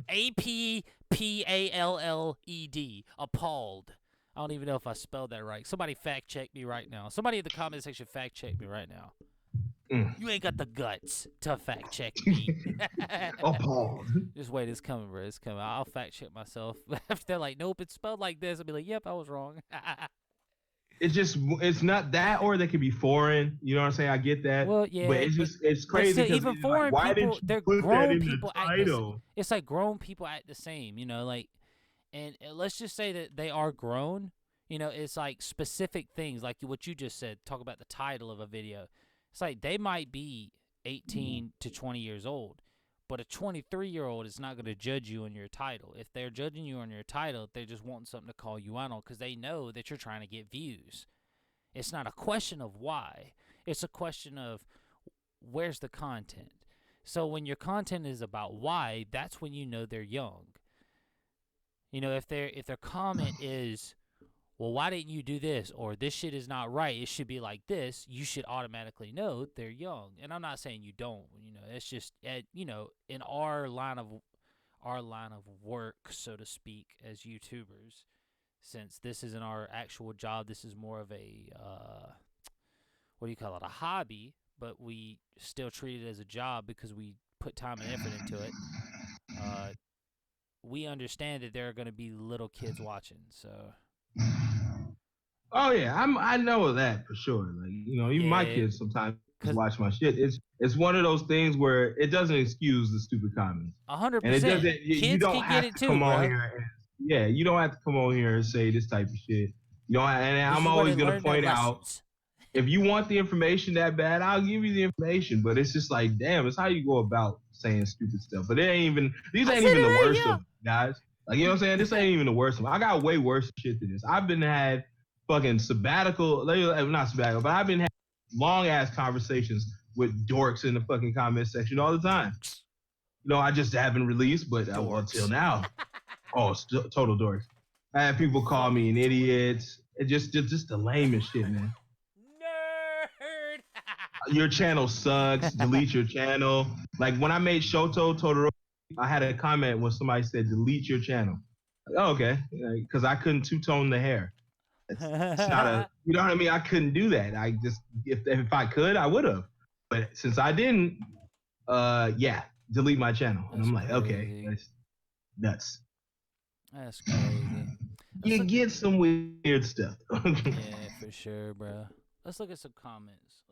Appalled. I don't even know if I spelled that right. Somebody fact check me right now. Somebody in the comment section fact check me right now. You ain't got the guts to fact check me. Appalled. Just wait, it's coming, bro. It's coming. I'll fact check myself. If they're like, nope, it's spelled like this, I'll be like, yep, I was wrong. it's not that, or they could be foreign. You know what I'm saying? I get that. Well, yeah, but it's but crazy still, because even like, foreign why people, didn't you they're put that grown in people the act the title? It's like grown people act the same, you know, like, and let's just say that they are grown. You know, it's like specific things, like what you just said. Talk about the title of a video. It's like they might be 18 to 20 years old, but a 23-year-old is not going to judge you on your title. If they're judging you on your title, they're just wanting something to call you out on because they know that you're trying to get views. It's not a question of why. It's a question of where's the content. So when your content is about why, that's when you know they're young. You know, if their comment is, well, why didn't you do this? Or this shit is not right. It should be like this. You should automatically know they're young. And I'm not saying you don't. You know, it's just, you know, in our line of work, so to speak, as YouTubers, since this isn't our actual job, this is more of a what do you call it? A hobby, but we still treat it as a job because we put time and effort into it. We understand that there are going to be little kids watching, so. Oh yeah, I know that for sure. Like, you know, even my Yeah, kids sometimes 'cause- watch my shit. It's one of those things where it doesn't excuse the stupid comments. 100%. And it doesn't. You Kids don't can have get it to too, come on bro. here. Yeah, you don't have to come on here and say this type of shit. You know, and This I'm is where always they gonna learn their point out, lessons. if you want the information that bad, I'll give you the information. But it's just like, damn, it's how you go about saying stupid stuff. But it ain't even. These I ain't said even it the right, worst yeah. of them, guys. Like, you know what I'm saying? This ain't even the worst of them. I got way worse shit than this. I've been had fucking sabbatical, not sabbatical, but I've been having long ass conversations with dorks in the fucking comment section all the time. You know, I just haven't released, but until now. Oh, total dorks. I had people call me an idiot. It just the lamest shit, man. Nerd. Your channel sucks. Delete your channel. Like when I made Shoto Todoroki, I had a comment when somebody said delete your channel. Like, oh, okay, because I couldn't two-tone the hair. It's not a, you know what I mean? I couldn't do that. I just, if I could, I would have. But since I didn't, yeah, delete my channel. And I'm That's like, okay, crazy. that's nuts. That's crazy. You get some weird stuff. Yeah, for sure, bro. Let's look at some comments.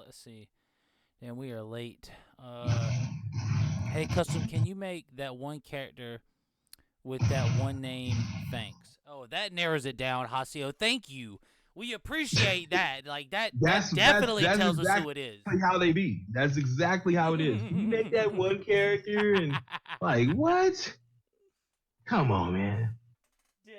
Let's see. And we are late. Hey, Custom, can you make that one character with that one name? Thanks. Oh, that narrows it down, Hasio. Thank you. We appreciate that. Like that definitely tells us who it is. That's how they be. That's exactly how it is. Can you make that one character and like what? Come on, man. Damn,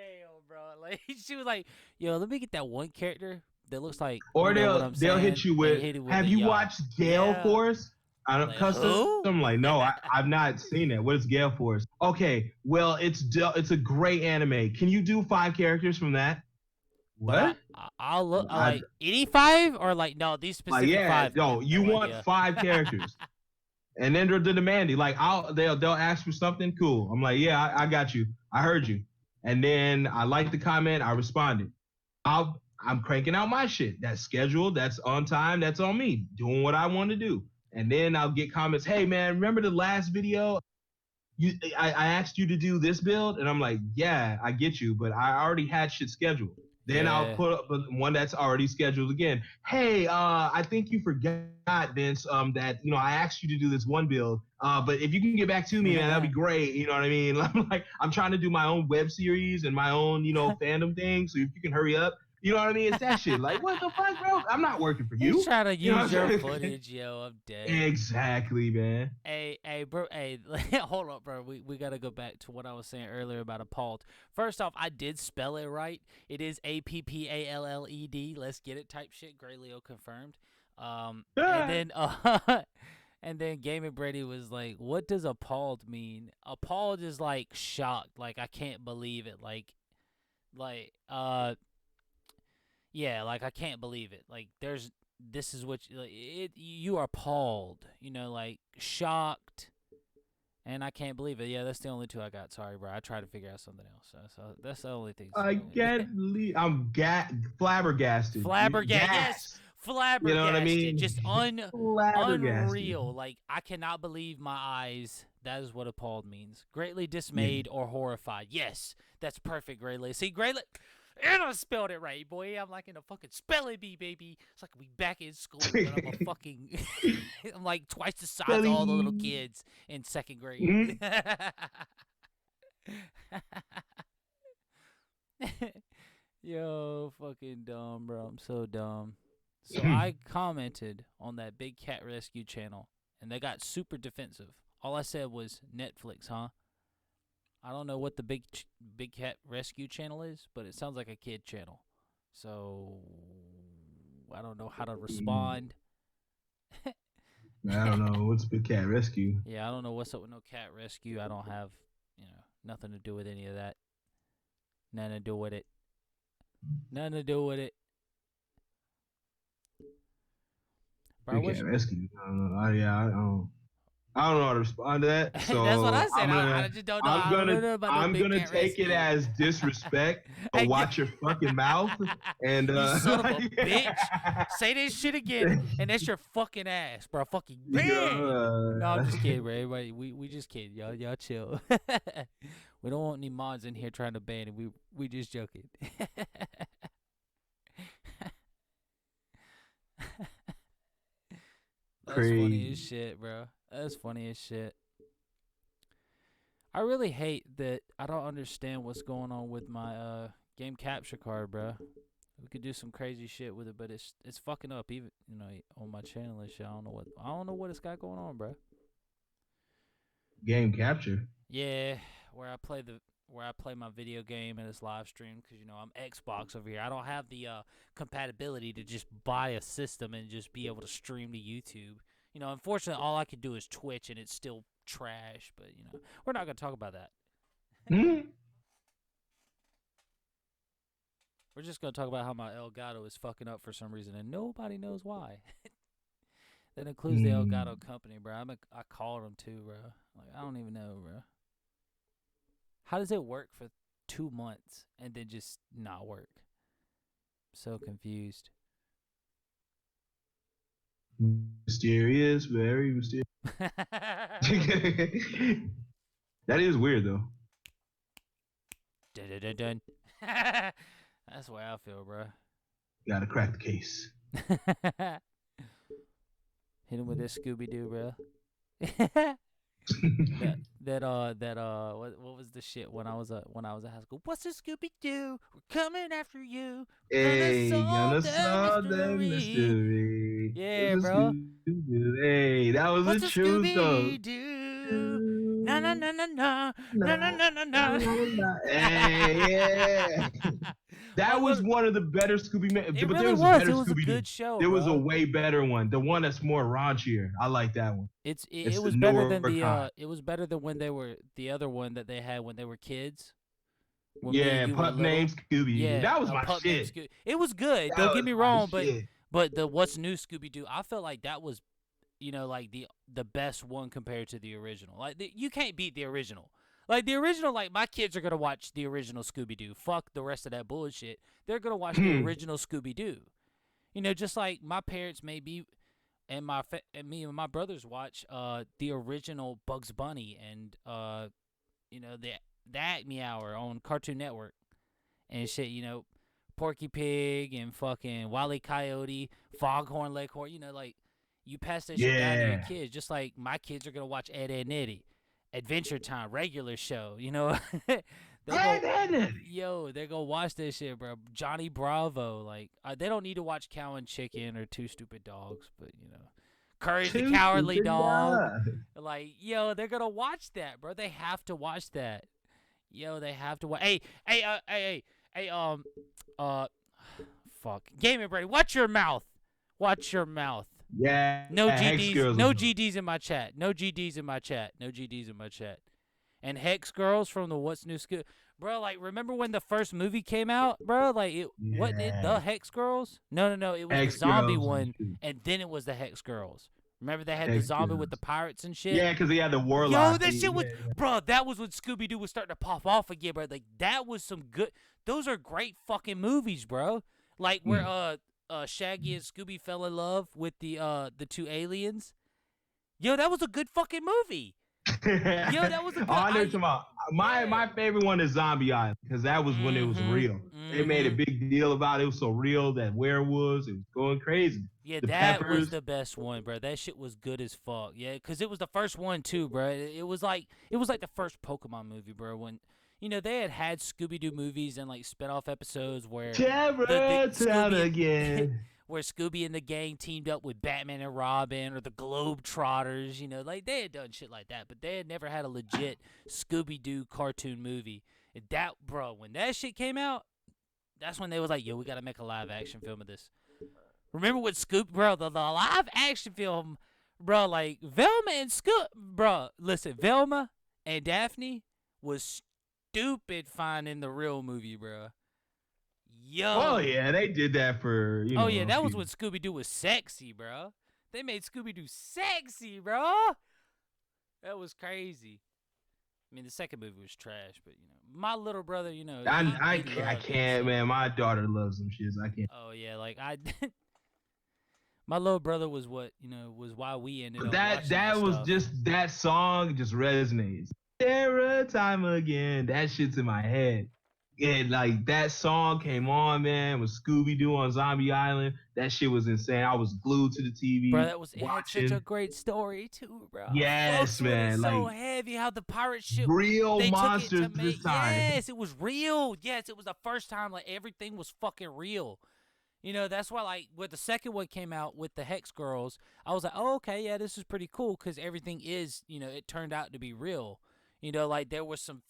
bro. Like she was like, "Yo, let me get that one character that looks like." Or you know what I'm they'll hit saying? you with, Hit it have a you yacht. watched Gale Yeah. Force? I don't Like, custom. who? I'm like, no, I've not seen it. What is Gale Force? Okay, well, it's a great anime. Can you do 5 characters from that? What? I'll look like 85 or like no these Like, specific yeah, 5. no, man, you no want idea. 5 characters. And then they're demanding, like, they'll ask for something cool. I'm like, yeah, I got you. I heard you. And then I like the comment. I responded. I'm cranking out my shit. That's scheduled. That's on time. That's on me. Doing what I want to do. And then I'll get comments. Hey man, remember the last video? I asked you to do this build, and I'm like, yeah, I get you, but I already had shit scheduled. Then I'll Yeah. put up one that's already scheduled again. Hey, I think you forgot, Vince, that I asked you to do this one build. But if you can get back to me, man, that'd be great. You know what I mean? I'm trying to do my own web series and my own, fandom thing. So if you can hurry up, you know what I mean? It's that shit. Like, what the fuck, bro? I'm not working for you. He's trying to You know use what I'm your saying? footage, yo. I'm dead. Exactly, man. Hey, bro. Hey, hold up, bro. We gotta go back to what I was saying earlier about appalled. First off, I did spell it right. It is APPALLED. Let's get it. Type shit. Gray Leo confirmed. And then and then Gaming Brady was like, "What does appalled mean?" Appalled is like shocked. Like I can't believe it. Yeah, like I can't believe it. Like this is what you are appalled, like shocked, and I can't believe it. Yeah, that's the only 2 I got. Sorry, bro. I tried to figure out something else. So that's the only thing. I'm flabbergasted. Flabbergasted. Yes, flabbergasted. You know what I mean? Just Flabbergasted. unreal. Like I cannot believe my eyes. That is what appalled means. Greatly dismayed or horrified. Yes, that's perfect, Greatly. See, Greatly. And I spelled it right, boy. I'm like in a fucking spelling bee, baby. It's like we back in school, but I'm a fucking. I'm like twice the size of all the little kids in second grade. Yo, fucking dumb, bro. I'm so dumb. So I commented on that Big Cat Rescue channel, and they got super defensive. All I said was Netflix, huh? I don't know what the Big Cat Rescue channel is, but it sounds like a kid channel. So I don't know how to respond. I don't know what's Big Cat Rescue. Yeah, I don't know what's up with no cat rescue. I don't have, nothing to do with any of that. Nothing to do with it. Nothing to do with it. Bro, Big Cat Rescue. I don't know. I don't know how to respond to that. So that's what I said. I just don't know. I'm gonna take it as disrespect. But watch your fucking mouth. And you son of a bitch. Say this shit again, and that's your fucking ass, bro. Fucking no, I'm just kidding, bro. Everybody, we just kidding, y'all chill. We don't want any mods in here trying to ban it. We just joking. That's funny as shit, bro. That's funny as shit. I really hate that I don't understand what's going on with my game capture card, bro. We could do some crazy shit with it, but it's fucking up even on my channel and shit. I don't know what it's got going on, bro. Game capture. Yeah, where I play my video game and it's live streamed because I'm Xbox over here. I don't have the compatibility to just buy a system and just be able to stream to YouTube. Unfortunately, all I could do is Twitch and it's still trash. But we're not gonna talk about that. We're just gonna talk about how my Elgato is fucking up for some reason and nobody knows why. That includes the Elgato company, bro. I called them too, bro. Like I don't even know, bro. How does it work for 2 months and then just not work? I'm so confused. Mysterious, very mysterious. That is weird though. Dun, dun, dun. That's the way I feel, bro. Gotta crack the case. Hit him with this Scooby Doo, bro. What was the shit when I was at high school? What's a Scooby Doo? We're coming after you. Hey, gonna solve the that mystery. Yeah, bro. Hey, that was What's a a true song. Scooby Doo? Na na na na na na na na na na. Hey, yeah. That was one of the better Scooby Man. It But really there was was. a better It was a Scooby-Doo. good show. There was a bro. way better one. The one that's more raunchier. I like that one. It It's was the better than newer the kind. it was better than when they were the other one that they had when they were kids. When me Yeah, and you were Pup little. named Scooby. Yeah, That was a my Pup Named shit. It was good. That Don't get was me my wrong, shit. but the What's New Scooby Doo, I felt like that was, like the best one compared to the original. Like you can't beat the original. Like the original, like my kids are gonna watch the original Scooby Doo. Fuck the rest of that bullshit. They're gonna watch the original Scooby Doo. Just like my parents maybe, and me and my brothers watch the original Bugs Bunny and the Acme Hour on Cartoon Network and shit. Porky Pig and fucking Wile E. Coyote, Foghorn Leghorn. Like you pass that shit down to your kids, just like my kids are gonna watch Ed, Edd n Eddy, Adventure Time, regular show. They're gonna watch this shit, bro. Johnny Bravo, like they don't need to watch Cow and Chicken or Two Stupid Dogs, but Courage the Cowardly Dog. Like, they're gonna watch that, bro. They have to watch that. They have to watch. Hey, fuck. Gaming Brady, watch your mouth. Watch your mouth. Yeah. No Hex GDs. Girls No was- GDs in my chat. No GDs in my chat. No GDs in my chat. And Hex Girls from the What's New School. Bro, like, remember when the first movie came out, bro? Like, wasn't it the Hex Girls? No. It was Hex the zombie Girls. one, and then it was the Hex Girls. Remember they had the Hex zombie with Girls. the pirates and shit? Yeah, because he had the warlock. Yo, that thing. shit was, Yeah. bro. That was when Scooby Doo was starting to pop off again, bro. Like that was some good. Those are great fucking movies, bro. Like where Shaggy and Scooby fell in love with the two aliens. Yo, that was a good fucking movie. that was a good. Oh, I know what you're talking about. My favorite one is Zombie Island because that was when it was real. They made a big deal about it. It was so real that werewolves, it was going crazy. Yeah, The that peppers. was the best one, bro. That shit was good as fuck. Yeah, because it was the first one too, bro. It was like the first Pokemon movie, bro. When they had Scooby Doo movies and like spinoff episodes where Terror Town Scooby- again. where Scooby and the gang teamed up with Batman and Robin or the Globetrotters, like they had done shit like that, but they had never had a legit Scooby-Doo cartoon movie. And that, bro, when that shit came out, that's when they was like, yo, we got to make a live action film of this. Remember with bro, the live action film, bro, like Velma and bro, listen, Velma and Daphne was stupid finding the real movie, bro. Yo. Oh yeah, they did that for Oh yeah, that was when Scooby Doo was sexy, bro. They made Scooby Doo sexy, bro. That was crazy. I mean, the second movie was trash, but my little brother, he I loved can't, it. man. My daughter loves them shits. I can't. Oh yeah, like my little brother was what was why we ended up That watching that was stuff. just that song just resonates. Terror time again. That shit's in my head. And like that song came on, man, with Scooby Doo on Zombie Island. That shit was insane. I was glued to the TV. Bro, it had watching. such a great story too, bro. Yes, Fucks with it man, so like, heavy how the pirate ship real they monsters took it to this make, time. Yes, it was real. Yes, it was the first time like everything was fucking real. That's why like when the second one came out with the Hex Girls, I was like, oh okay, yeah, this is pretty cool because everything is it turned out to be real. Like there was some.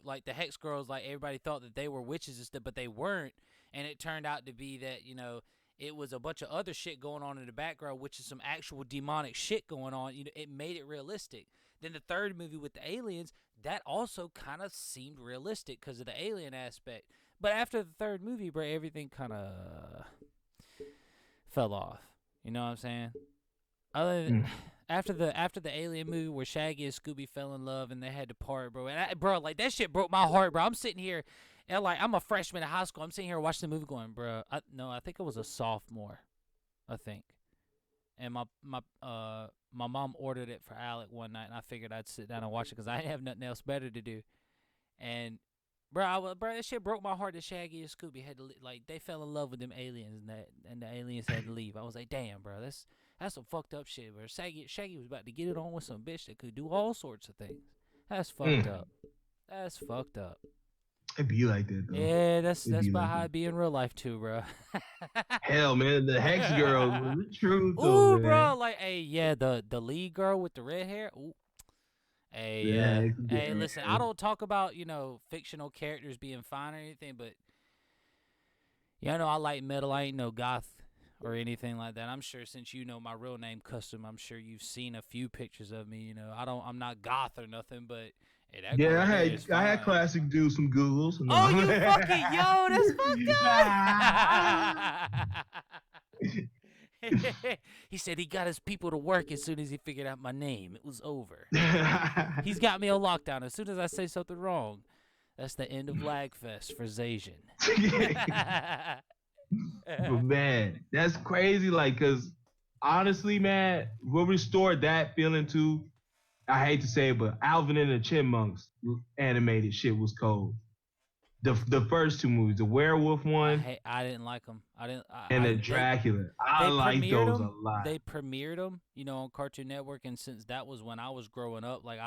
Like the Hex Girls, like everybody thought that they were witches and stuff, but they weren't. And it turned out to be that, it was a bunch of other shit going on in the background, which is some actual demonic shit going on. It made it realistic. Then the third movie with the aliens, that also kind of seemed realistic because of the alien aspect. But after the third movie, bro, everything kind of fell off. You know what I'm saying? Other than after the alien movie where Shaggy and Scooby fell in love and they had to part, bro. And bro, like that shit broke my heart, bro. I'm sitting here and like I'm a freshman in high school. I'm sitting here watching the movie going, bro. I think I was a sophomore, I think. And my mom ordered it for Alec one night, and I figured I'd sit down and watch it because I didn't have nothing else better to do. And bro, that shit broke my heart that Shaggy and Scooby had to like they fell in love with them aliens and the aliens had to leave. I was like, damn, bro, that's some fucked up shit. Where Shaggy was about to get it on with some bitch that could do all sorts of things. That's fucked up. That's fucked up. It'd be like that though. Yeah, that's It'd be about like how that. it be in real life too, bro. Hell, man, the Hex Girls was the truth. Ooh, though, man. bro, like, hey, yeah, the lead girl with the red hair. Ooh. Hey, Yeah, yeah. it could be Hey, right, listen, man. I don't talk about fictional characters being fine or anything, but I like metal. I ain't no goth or anything like that. I'm sure since you know my real name, Custom, I'm sure you've seen a few pictures of me. I'm not goth or nothing, but hey, that girl Yeah, right there is I had fine. Classic do some Googles. Oh, you fucking yo, that's fucked up. He said he got his people to work as soon as he figured out my name. It was over. He's got me on lockdown. As soon as I say something wrong, that's the end of Lagfest for Zajan. But man, that's crazy. Like, cause honestly, man, what restored that feeling too? I hate to say it, but Alvin and the Chipmunks animated shit was cold. The first two movies, the werewolf one I didn't like them. and the Dracula. I like those a lot. They premiered them, on Cartoon Network, and since that was when I was growing up, like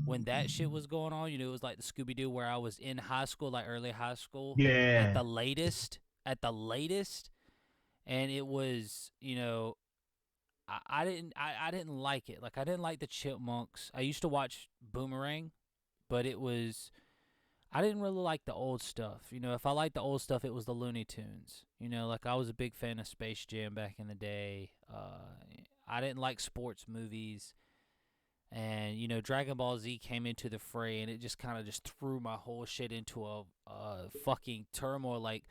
when that shit was going on, it was like the Scooby Doo where I was in high school, like early high school. Yeah. At the latest. And it was, I didn't like it. Like I didn't like the Chipmunks. I used to watch Boomerang, but I didn't really like the old stuff. If I liked the old stuff, it was the Looney Tunes. Like I was a big fan of Space Jam back in the day. I didn't like sports movies. And, Dragon Ball Z came into the fray, and it just kind of just threw my whole shit into a fucking turmoil. Like,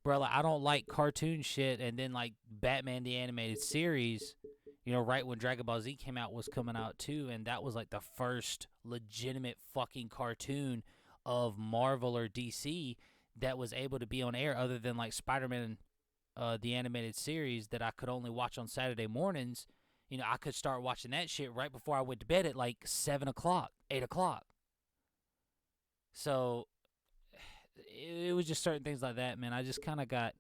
bro, like, I don't like cartoon shit. And then, like, Batman the Animated Series, right when Dragon Ball Z came out was coming out, too. And that was, like, the first legitimate fucking cartoon of Marvel or DC that was able to be on air other than, like, Spider-Man the Animated Series that I could only watch on Saturday mornings. I could start watching that shit right before I went to bed at like 7 o'clock, 8 o'clock. So it was just certain things like that, man. I just kind of got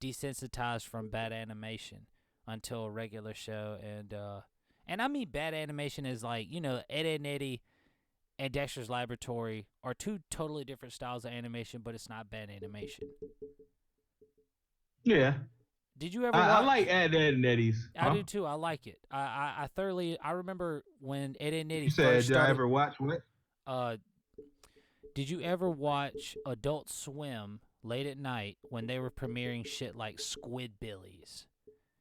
desensitized from bad animation until a regular show, and I mean bad animation is like, Ed, Edd n Eddy and Dexter's Laboratory are two totally different styles of animation, but it's not bad animation. Yeah. Did you ever I watch? like Ed, Edd n Eddy's. I do too. I like it. I thoroughly. I remember when Ed, Edd n Eddy You said, first did I started. ever watch what? Did you ever watch Adult Swim late at night when they were premiering shit like Squidbillies?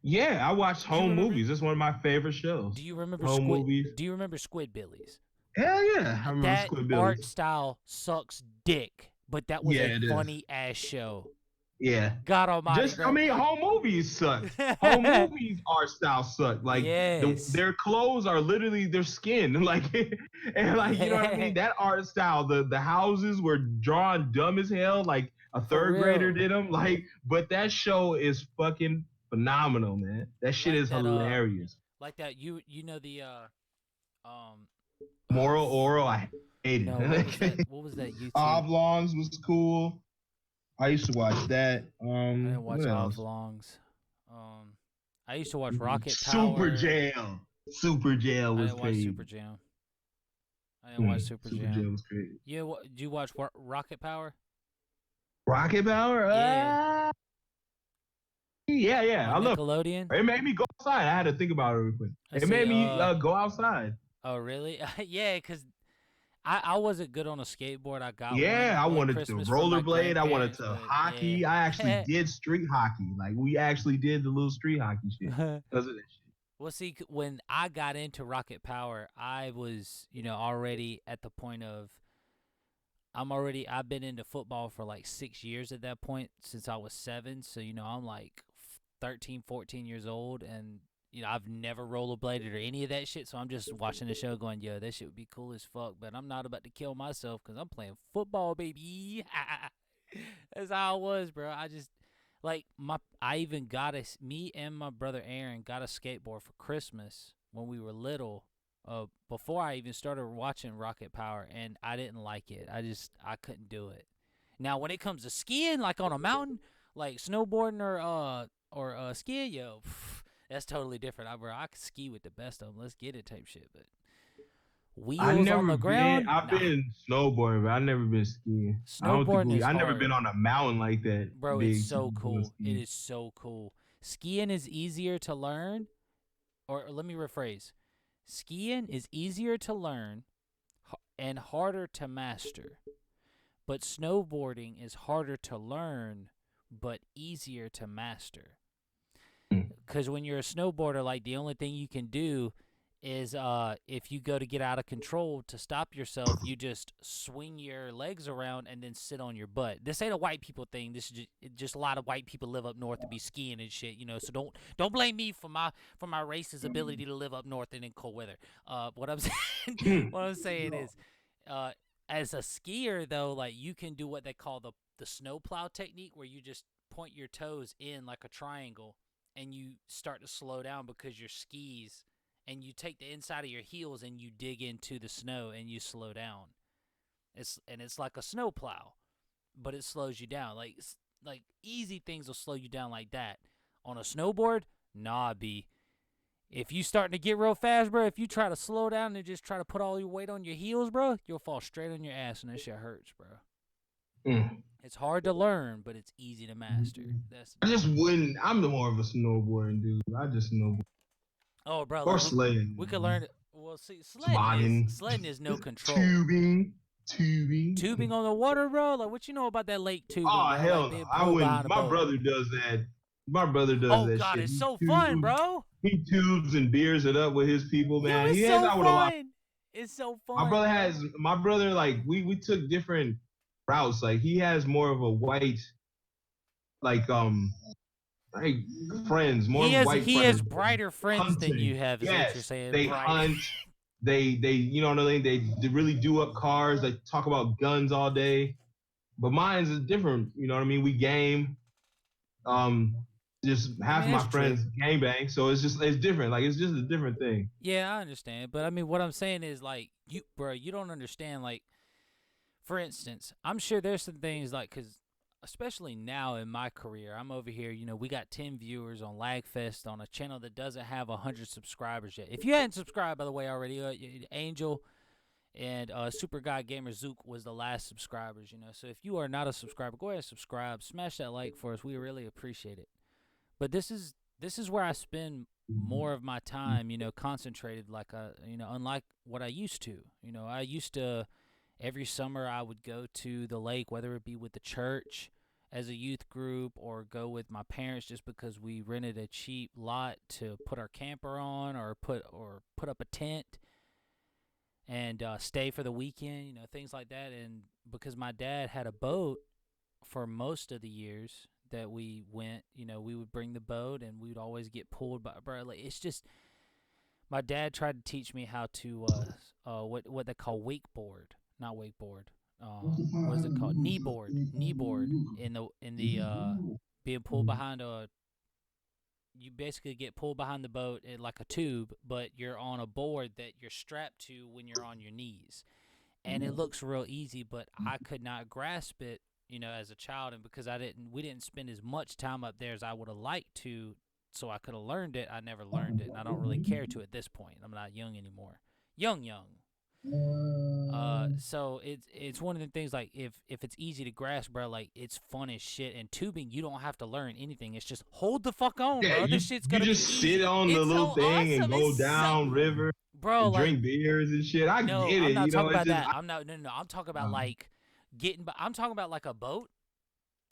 Yeah, I watched Do you Home remember- Movies. It's one of my favorite shows. Do you remember Home Movies. Do you remember Squidbillies? Hell yeah, I remember That Squidbillies. art style sucks dick, but that was Yeah, a it is. funny ass show. Yeah. God Almighty. Just, bro. I mean, Home Movies suck. Home Movies art style suck. Like Yes. their clothes are literally their skin. Like and like you know what I mean? That art style, the houses were drawn dumb as hell, like a third grader real. did them. Like, but that show is fucking phenomenal, man. That shit Like is that, hilarious. like that. You know the Moral Oral, I hate no, it. what was that YouTube? Oblongs was cool. I used to watch that. I didn't watch what else? Oblongs. I used to watch Rocket Power. Super Jail. Super Jail I was didn't watch crazy. Super Jam. I didn't watch Super Jam. Jail was crazy. Yeah, did you watch Rocket Power? Rocket Power? Yeah. Yeah. I On love Nickelodeon. it. Made me go outside. I had to think about it real quick. I It see, made me go outside. Oh, really? Yeah, because I wasn't good on a skateboard. I got Yeah, I one wanted to Christmas from my rollerblade. I wanted grandparents, to but, hockey. yeah. I actually did street hockey. Like we actually did the little street hockey shit because of that shit. Well, see, when I got into Rocket Power, I was, already at the point of, I've been into football for like 6 years at that point since I was 7. So, I'm like 13, 14 years old, and, I've never rollerbladed or any of that shit. So I'm just watching the show going, yo, that shit would be cool as fuck, but I'm not about to kill myself because I'm playing football, baby. That's how I was, bro. I just, like, I even got me and my brother Aaron got a skateboard for Christmas when we were little, before I even started watching Rocket Power, and I didn't like it. I couldn't do it. Now, when it comes to skiing, like on a mountain, like snowboarding or skiing, yo, that's totally different. I could ski with the best of them. Let's get it type shit, but wheels on the ground, I've nah. been snowboarding, but I've never been skiing. I don't think Snowboarding is I've never hard. been on a mountain like that. Bro, big it's so to go cool. skiing. It is so cool. Skiing is easier to learn, or let me rephrase. Skiing is easier to learn and harder to master. But snowboarding is harder to learn but easier to master. Because when you're a snowboarder, like, the only thing you can do is if you go to get out of control to stop yourself, you just swing your legs around and then sit on your butt. This ain't a white people thing. This is just a lot of white people live up north to be skiing and shit, So don't blame me for my racist ability to live up north and in cold weather. What I'm saying is, as a skier though, like, you can do what they call the snowplow technique, where you just point your toes in like a triangle and you start to slow down because your skis. And you take the inside of your heels and you dig into the snow and you slow down. It's like a snow plow, but it slows you down. Like easy things will slow you down like that. On a snowboard, nah, B. If you starting to get real fast, bro, if you try to slow down and just try to put all your weight on your heels, bro, you'll fall straight on your ass and that shit hurts, bro. It's hard to learn, but it's easy to master. I just wouldn't. I'm more of a snowboarding dude. I just snowboard. Oh, bro. Or sledding. We could learn. Well, see, Spotting. sledding is no control. Tubing. Tubing on the water, bro? Like, what you know about that lake tubing? Oh, bro? hell Like, no. being I pulled wouldn't. behind a My boat. brother does that. My brother does Oh, that God, shit. it's He so tubes- fun, bro. He tubes and beers it up with his people, man. Yo, it's He hangs so out with a lot. fun. It's so fun. My brother, like, we took different routes. Like, he has more of a white, like friends, more He has white he friends. has brighter friends than Hunting. you have, is what Yes, you're saying. they Bright. hunt. They you know what I mean? They really do up cars. They talk about guns all day. But mine's is different. You know what I mean? We game. just half mean, my that's true. friends gangbang, so it's different. Like it's just a different thing. Yeah, I understand, but I mean, what I'm saying is like bro, you don't understand. Like, for instance, I'm sure there's some things like, cause especially now in my career, I'm over here. You know, we got 10 viewers on Lagfest on a channel that doesn't have 100 subscribers yet. If you hadn't subscribed, by the way, already, Angel and Super God Gamer Zook was the last subscribers. You know, so if you are not a subscriber, go ahead and subscribe, smash that like for us. We really appreciate it. But this is where I spend more of my time, you know, concentrated, like you know, unlike what I used to. You know, I used to every summer I would go to the lake, whether it be with the church as a youth group or go with my parents, just because we rented a cheap lot to put our camper on or put up a tent and stay for the weekend, you know, things like that. And because my dad had a boat for most of the years that we went, you know, we would bring the boat and we would always get pulled by, bro. Like, it's just, my dad tried to teach me how to what they call wakeboard, not wakeboard. What is it called? Kneeboard in the being pulled behind a. You basically get pulled behind the boat like a tube, but you're on a board that you're strapped to when you're on your knees, and it looks real easy, but I could not grasp it, you know, as a child, and because we didn't spend as much time up there as I would have liked to, so I could have learned it. I never learned it, and I don't really care to at this point. I'm not young anymore. Young. So it's one of the things, like, if it's easy to grasp, bro, like, it's fun as shit. And tubing, you don't have to learn anything. It's just hold the fuck on, bro. This shit's gonna you be just easy. sit on the It's little so thing awesome. and go It's down river, bro, and like, drink beers and shit. I no, get it. I'm not you know, talking about it's just, that. I'm not. No. I'm talking about like getting. I'm talking about like a boat.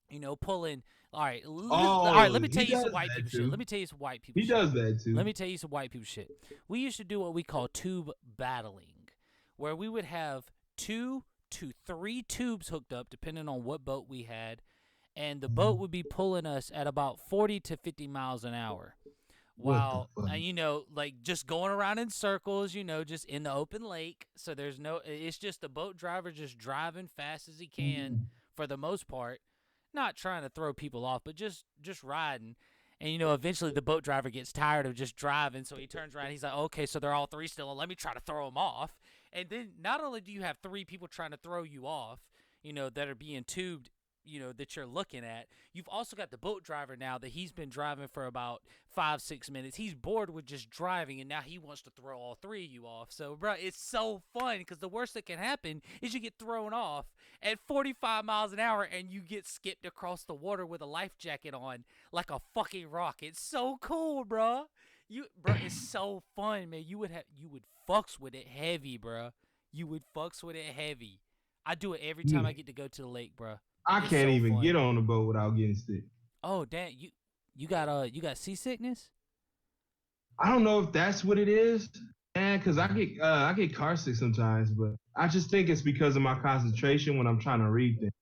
You know, pulling. All right. All right. Let me tell you some white people shit. Let me tell you some white people. He shit. does that too. Let me tell you some white people shit. We used to do what we call tube battling, where we would have 2 to 3 tubes hooked up, depending on what boat we had, and the boat would be pulling us at about 40 to 50 miles an hour. While, you know, like, just going around in circles, you know, just in the open lake. So it's just the boat driver just driving fast as he can for the most part, not trying to throw people off, but just riding. And, you know, eventually the boat driver gets tired of just driving, so he turns around. He's like, okay, so they're all 3 still. Let me try to throw them off. And then not only do you have 3 people trying to throw you off, you know, that are being tubed, you know, that you're looking at, you've also got the boat driver now that he's been driving for about 5-6 minutes. He's bored with just driving, and now he wants to throw all 3 of you off. So, bro, it's so fun, because the worst that can happen is you get thrown off at 45 miles an hour and you get skipped across the water with a life jacket on like a fucking rock. It's so cool, bro. Bro, it's so fun, man. You would fucks with it heavy, bro. You would fucks with it heavy. I do it every time I get to go to the lake, bro. I can't even get on the boat without getting sick. Oh, damn. You got seasickness? I don't know if that's what it is, man, because I get car sick sometimes, but I just think it's because of my concentration when I'm trying to read things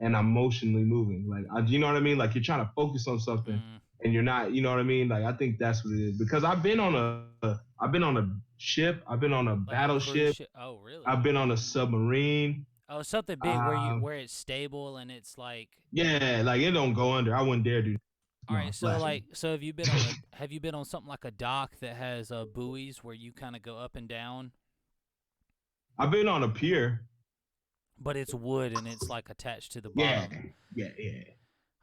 and I'm emotionally moving. Like, you know what I mean? Like, you're trying to focus on something and you're not, you know what I mean? Like, I think that's what it is, because I've been on a ship, I've been on a battleship. Oh, really? I've been on a submarine. Oh, something big where it's stable and it's like, yeah, like it don't go under. I wouldn't dare do that. All right, so have you been on something like a dock that has buoys where you kind of go up and down? I've been on a pier. But it's wood and it's like attached to the bottom. Yeah.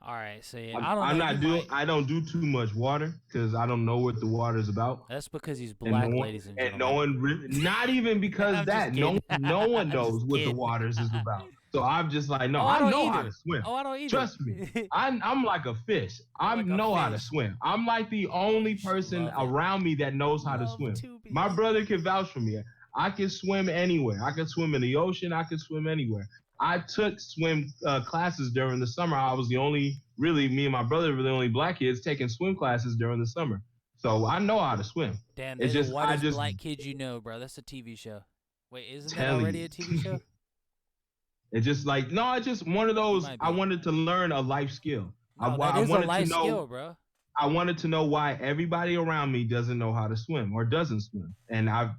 All right, so yeah, I don't do too much water because I don't know what the water's about. That's because he's black, ladies and gentlemen. And no one really, not even because that, no one knows what the waters is about. So I'm just like, no, I know how to swim. Oh, I don't either. Trust me, I'm like a fish. I know how to swim. I'm like the only person around me that knows how to swim. My brother can vouch for me. I can swim anywhere. I can swim in the ocean. I can swim anywhere. I took swim classes during the summer. I was me and my brother were the only black kids taking swim classes during the summer. So I know how to swim. Damn, they're the whitest black kids you know, bro. That's a TV show. Wait, isn't that already a TV show? It's just like, no, it's just one of those, I wanted to learn a life skill. No, that is a life skill, bro. I wanted to know why everybody around me doesn't know how to swim or doesn't swim. And I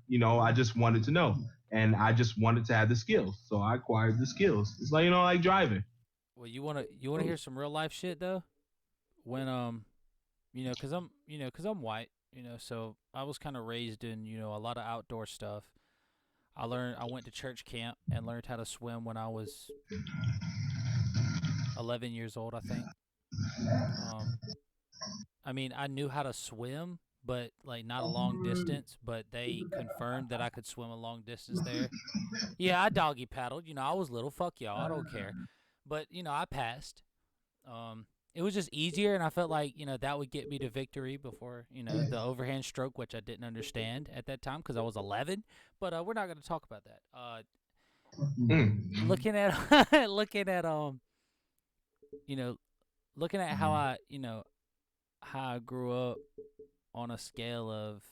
just wanted to know. And I just wanted to have the skills. So I acquired the skills. It's like, like driving. Well, you wanna hear some real life shit though? When cause I'm white, so I was kind of raised in, a lot of outdoor stuff. I went to church camp and learned how to swim when I was 11 years old, I think. Um, I mean, I knew how to swim, but like not a long distance, but they confirmed that I could swim a long distance there. Yeah, I doggy paddled, I was little, fuck y'all, I don't care. But, I passed. It was just easier, and I felt like, that would get me to victory before, the overhand stroke, which I didn't understand at that time because I was 11. But we're not going to talk about that. Looking at, you know, looking at how I grew up on a scale of,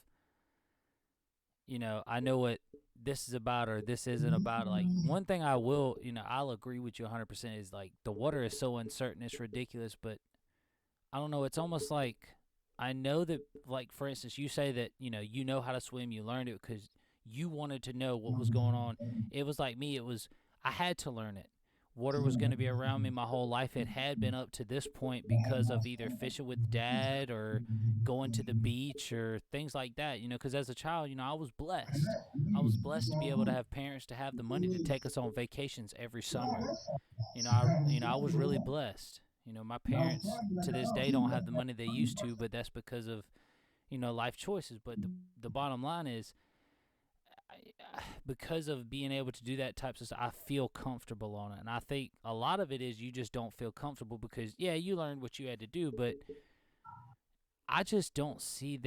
I know what this is about or this isn't about. Like, one thing I'll agree with you 100% is, like, the water is so uncertain, it's ridiculous, but I don't know, it's almost like I know that, like, for instance, you say that, you know how to swim, you learned it because you wanted to know what was going on. It was like me, I had to learn it. Water was going to be around me my whole life. It had been up to this point because of either fishing with dad or going to the beach or things like that, because as a child, I was blessed. I was blessed to be able to have parents to have the money to take us on vacations every summer. I was really blessed. My parents to this day don't have the money they used to, but that's because of, life choices. But the bottom line is, because of being able to do that types of stuff, I feel comfortable on it. And I think a lot of it is you just don't feel comfortable because, yeah, you learned what you had to do, but I just don't see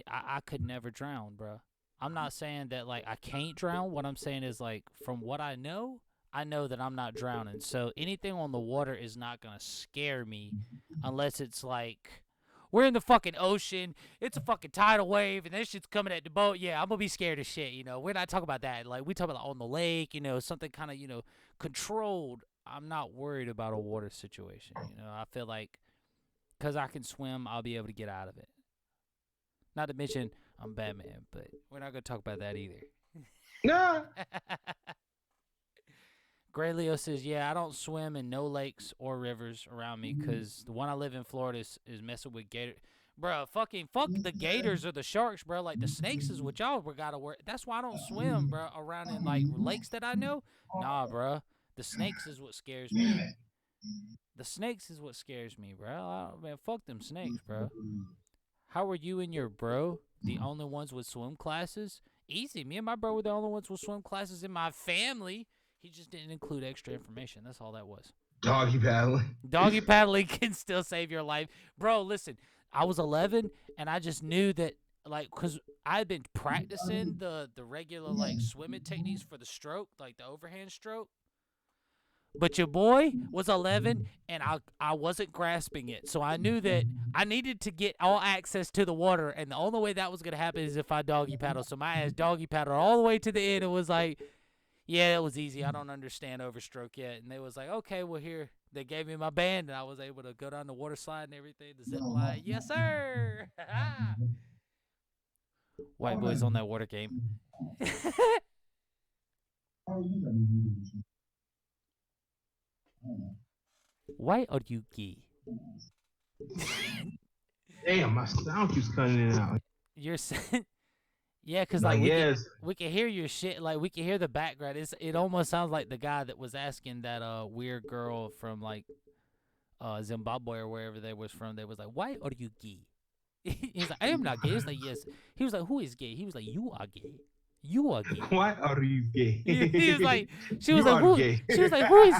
I could never drown, bro. I'm not saying that, like, I can't drown. What I'm saying is, like, from what I know that I'm not drowning. So anything on the water is not going to scare me unless it's like, we're in the fucking ocean, it's a fucking tidal wave, and this shit's coming at the boat. Yeah, I'm going to be scared as shit, We're not talking about that. Like, we talk about on the lake, something kind of, controlled. I'm not worried about a water situation, I feel like because I can swim, I'll be able to get out of it. Not to mention, I'm Batman, but we're not going to talk about that either. Nah. Gray Leo says, yeah, I don't swim in no lakes or rivers around me because the one I live in Florida is messing with gator. Bro, fuck the gators or the sharks, bro. Like, the snakes is what y'all gotta worry. That's why I don't swim, bro, around in, like, lakes that I know. Nah, bro. The snakes is what scares me. The snakes is what scares me, bro. Man, fuck them snakes, bro. How are you and your bro the only ones with swim classes? Easy. Me and my bro were the only ones with swim classes in my family. He just didn't include extra information. That's all that was. Doggy paddling. Doggy paddling can still save your life. Bro, listen, I was 11, and I just knew that, like, because I had been practicing the regular, like, swimming techniques for the stroke, like the overhand stroke. But your boy was 11, and I wasn't grasping it. So I knew that I needed to get all access to the water, and the only way that was going to happen is if I doggy paddle. So my ass doggy paddled all the way to the end. It was like, yeah, it was easy. I don't understand overstroke yet. And they was like, okay, well, here. They gave me my band, and I was able to go down the water slide and everything, the zip line. Yes, sir. White boys on that water game. Why are you gay? Damn, my sound keeps cutting in and out. You're saying... Yeah, because, Like, like, yes. we can hear your shit. Like, we can hear the background. It almost sounds like the guy that was asking that weird girl from, like, Zimbabwe or wherever they was from. They was like, why are you gay? He's like, I am not gay. He was like, yes. He was like, who is gay? He was like, you are gay. You are gay. Why are you gay? He was like, she was You like, are who? gay. She was like, who is?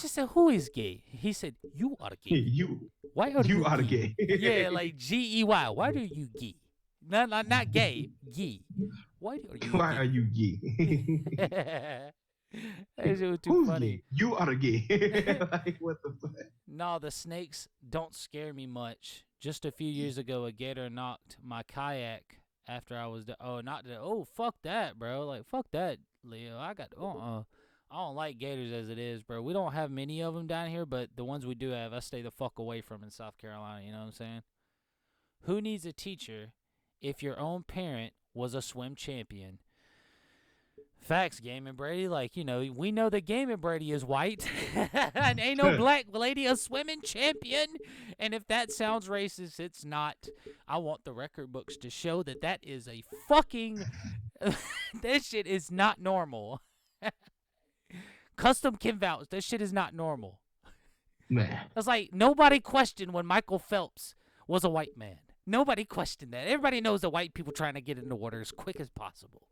She said, who is gay? He said, you are gay. Why are You you are gay? gay. Yeah, like GEY. Why are you gay? Not gay. Gay. Why are you? Why gay? are you gay? That shit was too Who's funny. gay? You are gay. Like, what the fuck? No, the snakes don't scare me much. Just a few years ago, a gator knocked my kayak after I was fuck that, bro. Like, fuck that, Leo. I don't like gators as it is, bro. We don't have many of them down here, but the ones we do have, I stay the fuck away from in South Carolina. You know what I'm saying? Who needs a teacher if your own parent was a swim champion? Facts, Gaming Brady. Like, you know, we know that Gaming Brady is white. And ain't no black lady a swimming champion. And if that sounds racist, it's not. I want the record books to show that that is a fucking. That shit is not normal. Custom can vouch. That shit is not normal. Man. It's like nobody questioned when Michael Phelps was a white man. Nobody questioned that. Everybody knows that white people trying to get in the water as quick as possible.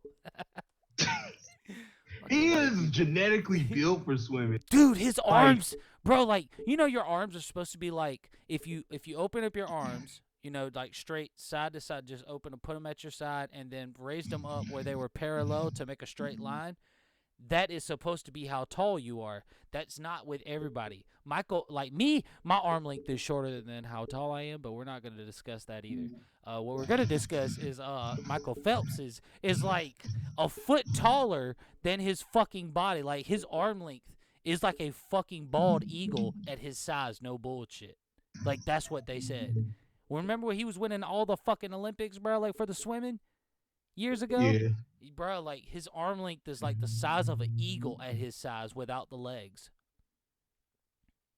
He is genetically built for swimming. Dude, his arms, bro, like, you know your arms are supposed to be like, if you open up your arms, you know, like straight side to side, just open them, put them at your side, and then raise them up where they were parallel to make a straight line. That is supposed to be how tall you are. That's not with everybody. Michael, like me, my arm length is shorter than how tall I am, but we're not going to discuss that either. What we're going to discuss is Michael Phelps is like a foot taller than his fucking body. Like, his arm length is like a fucking bald eagle at his size. No bullshit. Like, that's what they said. Remember when he was winning all the fucking Olympics, bro, like for the swimming years ago? Yeah. Bro, like, his arm length is like the size of an eagle at his size without the legs.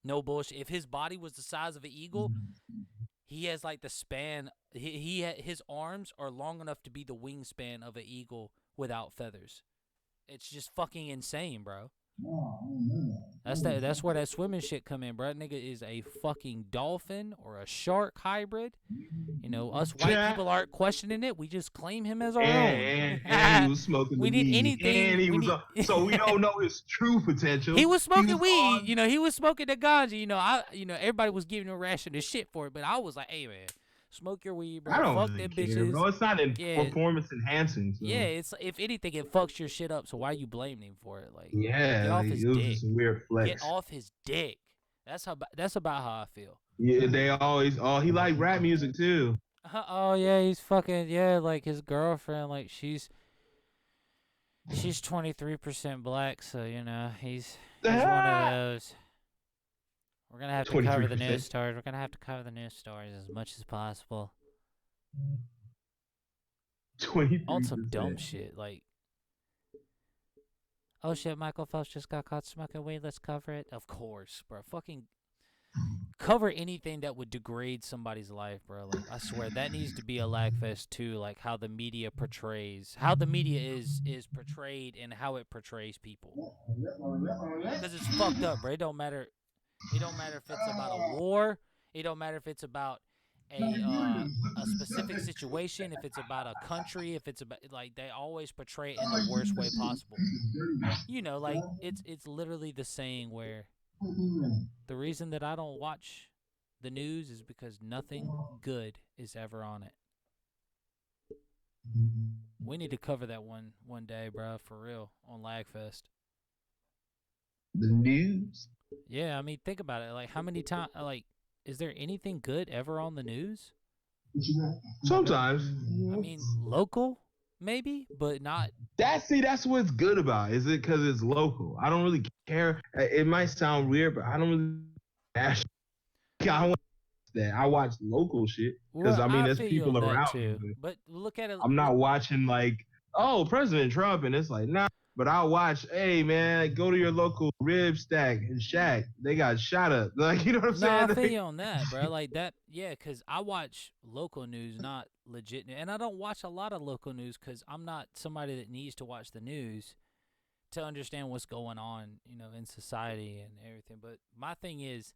No bullshit. If his body was the size of an eagle, he has like the span. His arms are long enough to be the wingspan of an eagle without feathers. It's just fucking insane, bro. That's where that swimming shit come in, bro. That nigga is a fucking dolphin or a shark hybrid. You know, us white people aren't questioning it. We just claim him as our own. And he was smoking We the need weed. anything- And he we was need- so we don't know his true potential. He was smoking was weed, on- you know. He was smoking the ganja, you know. Everybody was giving him a ration of shit for it, but I was like, "Hey, man, smoke your weed, bro. I don't Fuck really them care, bitches." bro. It's not Yeah. performance enhancing. So. Yeah, it's if anything, it fucks your shit up. So why you blaming him for it? Like, Yeah, get off like, his it was dick. just a weird flex. Get off his dick. That's about how I feel. Yeah, they always. Oh, he liked rap music too. Oh yeah, he's fucking like his girlfriend. Like she's 23% black, so you know he's one of those. We're gonna have to cover the 23%. news stories. We're gonna have to cover the news stories as much as possible. 23%. On some dumb shit, like, oh shit, Michael Phelps just got caught smoking weed. Let's cover it. Of course, bro. Fucking cover anything that would degrade somebody's life, bro. Like, I swear that needs to be a Lagfest too. Like how the media portrays, how the media is portrayed, and how it portrays people. Because it's fucked up, bro. It don't matter. It don't matter if it's about a war. It don't matter if it's about a specific situation. If it's about a country. If it's about, like, they always portray it in the worst way possible. You know, like it's literally the saying where the reason that I don't watch the news is because nothing good is ever on it. We need to cover that one day, bro, for real, on Lagfest. The news. Yeah, I mean, think about it. Like, how many times, like, is there anything good ever on the news? Sometimes. I mean, local, maybe, but not. That's what's good about it. Is it because it's local? I don't really care. It might sound weird, but I don't really. I want that. I watch local shit because Well, I mean, there's feel you people on that around. too. me, But look at it. I'm not watching like, oh, President Trump, and it's like, nah. But I'll watch, hey man, go to your local rib stack and shack. They got shot up. Like, you know what I'm No, saying? I feel you on that, bro. Like that, yeah, because I watch local news, not legit news. And I don't watch a lot of local news because I'm not somebody that needs to watch the news to understand what's going on, you know, in society and everything. But my thing is,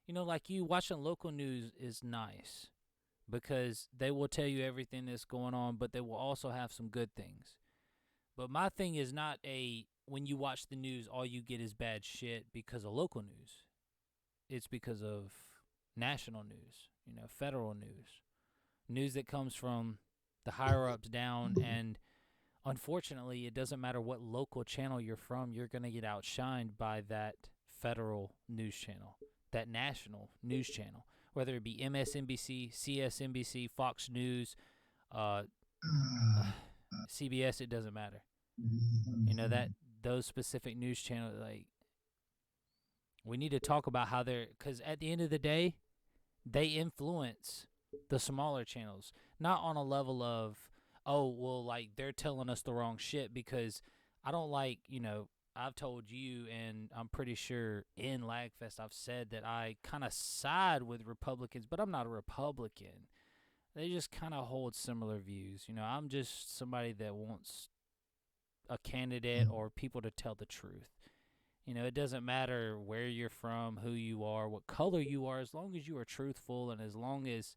you know, like, you watching local news is nice because they will tell you everything that's going on, but they will also have some good things. But my thing is not when you watch the news, all you get is bad shit because of local news. It's because of national news, you know, federal news that comes from the higher ups down. And unfortunately, it doesn't matter what local channel you're from, you're going to get outshined by that federal news channel, that national news channel, whether it be MSNBC, CSNBC, Fox News, CBS, it doesn't matter. You know, that those specific news channels, like, we need to talk about how because at the end of the day, they influence the smaller channels, not on a level of, oh, well, like, they're telling us the wrong shit, because I don't like, I've told you, and I'm pretty sure in Lagfest I've said that I kind of side with Republicans, but I'm not a Republican. They just kind of hold similar views. I'm just somebody that wants a candidate or people to tell the truth. It doesn't matter where you're from, who you are, what color you are, as long as you are truthful and as long as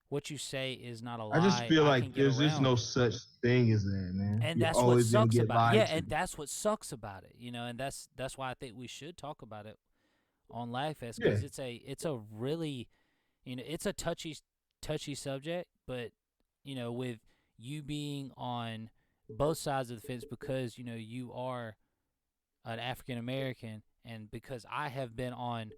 what you say is not a lie. I just feel can like get there's just around no it. such thing as that, man. And You're that's what always gonna sucks get about it. lied Yeah, and to. that's what sucks about it. And that's why I think we should talk about it on Lagfest, Yeah. because it's a really, it's a touchy subject, but with you being on both sides of the fence, because you are an African American, and because I have been on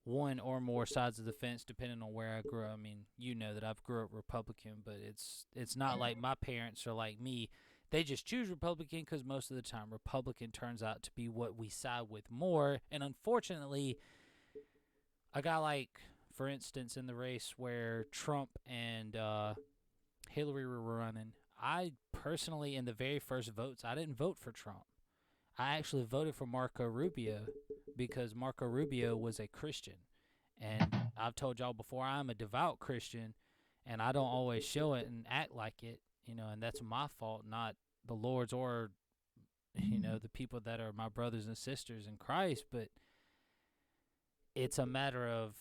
one or more sides of the fence depending on where I grew up. I mean, that I've grew up Republican, but it's not like my parents are like me. They just choose Republican because most of the time Republican turns out to be what we side with more. And unfortunately, a guy like, for instance, in the race where Trump and Hillary were running, I personally, in the very first votes, I didn't vote for Trump. I actually voted for Marco Rubio because Marco Rubio was a Christian. And I've told y'all before, I'm a devout Christian, and I don't always show it and act like it, and that's my fault, not the Lord's or, the people that are my brothers and sisters in Christ. But it's a matter of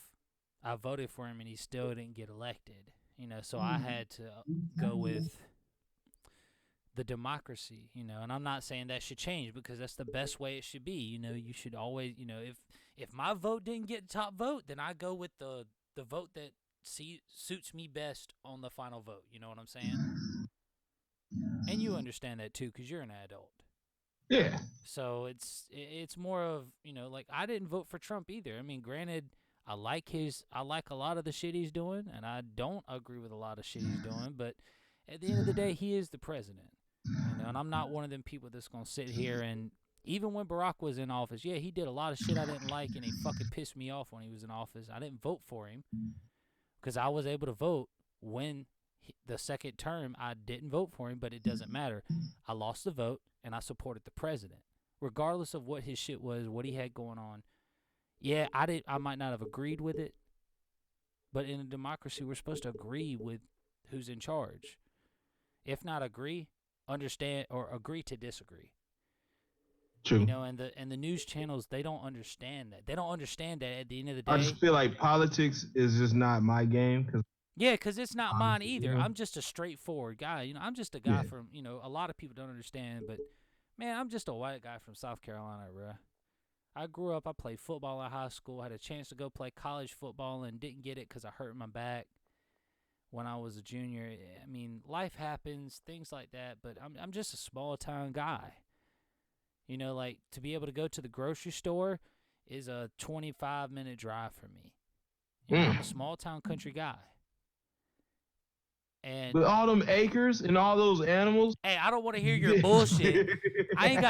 I voted for him and he still didn't get elected, so I had to go with the democracy, and I'm not saying that should change because that's the best way it should be. You should always, if my vote didn't get top vote, then I go with the vote that suits me best on the final vote. You know what I'm saying? And you understand that too because you're an adult. Yeah. So it's more of, like I didn't vote for Trump either. I mean, granted, I like a lot of the shit he's doing, and I don't agree with a lot of shit he's doing, but at the end of the day, he is the president. And I'm not one of them people that's going to sit here and, even when Barack was in office, yeah, he did a lot of shit I didn't like, and he fucking pissed me off when he was in office. I didn't vote for him because I was able to vote when the second term I didn't vote for him, but it doesn't matter. I lost the vote, and I supported the president, regardless of what his shit was, what he had going on. Yeah, I might not have agreed with it, but in a democracy, we're supposed to agree with who's in charge. If not agree, understand, or agree to disagree. True. And the news channels, they don't understand that. They don't understand that at the end of the day. I just feel like politics is just not my game. Yeah, because it's not mine Honestly, either. yeah. I'm just a straightforward guy. I'm just a guy Yeah. from, a lot of people don't understand, but, man, I'm just a white guy from South Carolina, bruh. I grew up, I played football in high school, had a chance to go play college football and didn't get it because I hurt my back when I was a junior. I mean, life happens, things like that, but I'm just a small town guy. Like, to be able to go to the grocery store is a 25-minute drive for me. I'm a small town country guy. And With all them acres and all those animals. hey, I don't want to hear your bullshit. I ain't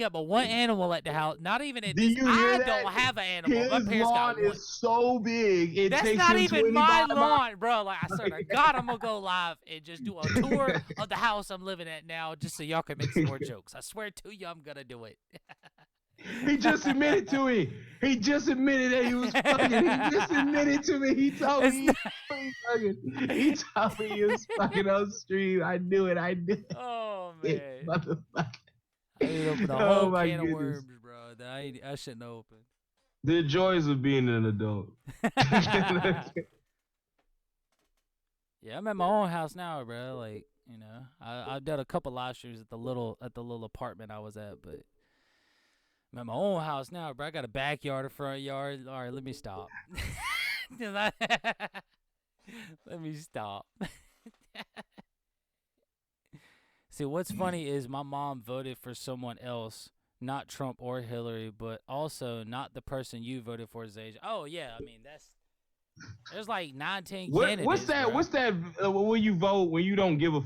got but one animal at the house. Not even at Do this. you hear I that? don't have an animal. My His parents got lawn one. is so big. It That's takes not him even my 25 lawn, bro. Like, I swear to God, I'm gonna go live and just do a tour of the house I'm living at now, just so y'all can make some more jokes. I swear to you, I'm gonna do it. He just admitted to it. He just admitted that he was fucking. He just admitted to me. He told me. He told me he was fucking on the street. I knew it. I knew it. Oh man, Motherfucker. I didn't open a Oh, whole my can of goodness. worms, bro. That I shouldn't have opened. The joys of being an adult. Yeah, I'm at my own house now, bro. Like, I've done a couple live streams at the little apartment I was at, but I'm at my own house now, bro. I got a backyard, a front yard. All right, let me stop. Let me stop. See, what's funny is my mom voted for someone else, not Trump or Hillary, but also not the person you voted for, Zage. Oh yeah, I mean there's like 9, 10 candidates. What's that? Bro. What's that? When you vote when you don't give a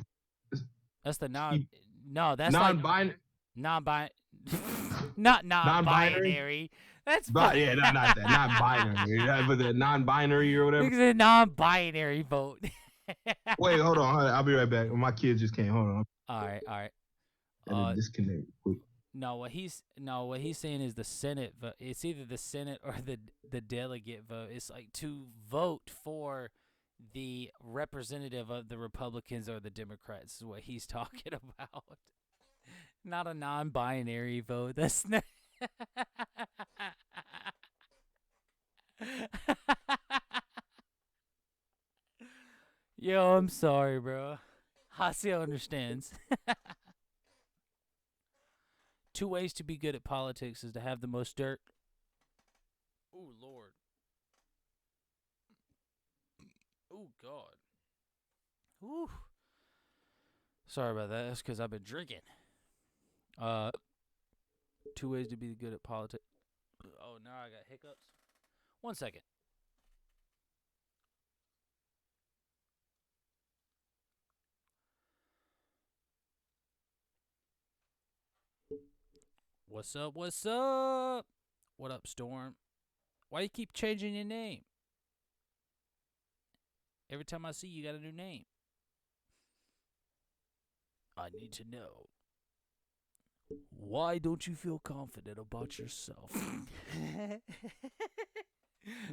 That's the non-binary. not non-binary. That's Yeah, not that. Non-binary. But the non-binary or whatever. It's a non-binary vote. Wait, hold on. I'll be right back. My kids just came. Hold on. All right. Had a disconnect quick. What he's saying is the Senate vote. It's either the Senate or the delegate vote. It's like to vote for the representative of the Republicans or the Democrats is what he's talking about. Not a non-binary vote. That's not. Yo, I'm sorry, bro. Hasio understands. 2 ways to be good at politics is to have the most dirt. Oh, Lord. Oh, God. Ooh. Sorry about that. That's because I've been drinking. 2 ways to be good at politics. Oh, now I got hiccups. 1 second. What's up? What's up? What up, Storm? Why you keep changing your name? Every time I see you, got a new name. I need to know. Why don't you feel confident about yourself?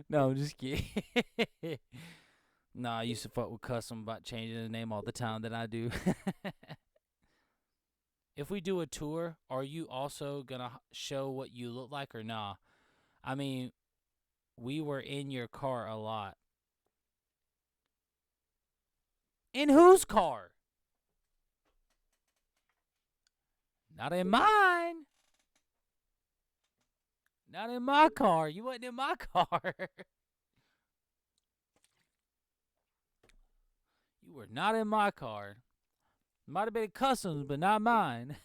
No, I'm just kidding. Nah, I used to fuck with Custom about changing his name all the time that I do. If we do a tour, are you also gonna show what you look like or nah? I mean, we were in your car a lot. In whose car? Not in mine. Not in my car. You wasn't in my car. You were not in my car. Might have been Customs, but not mine.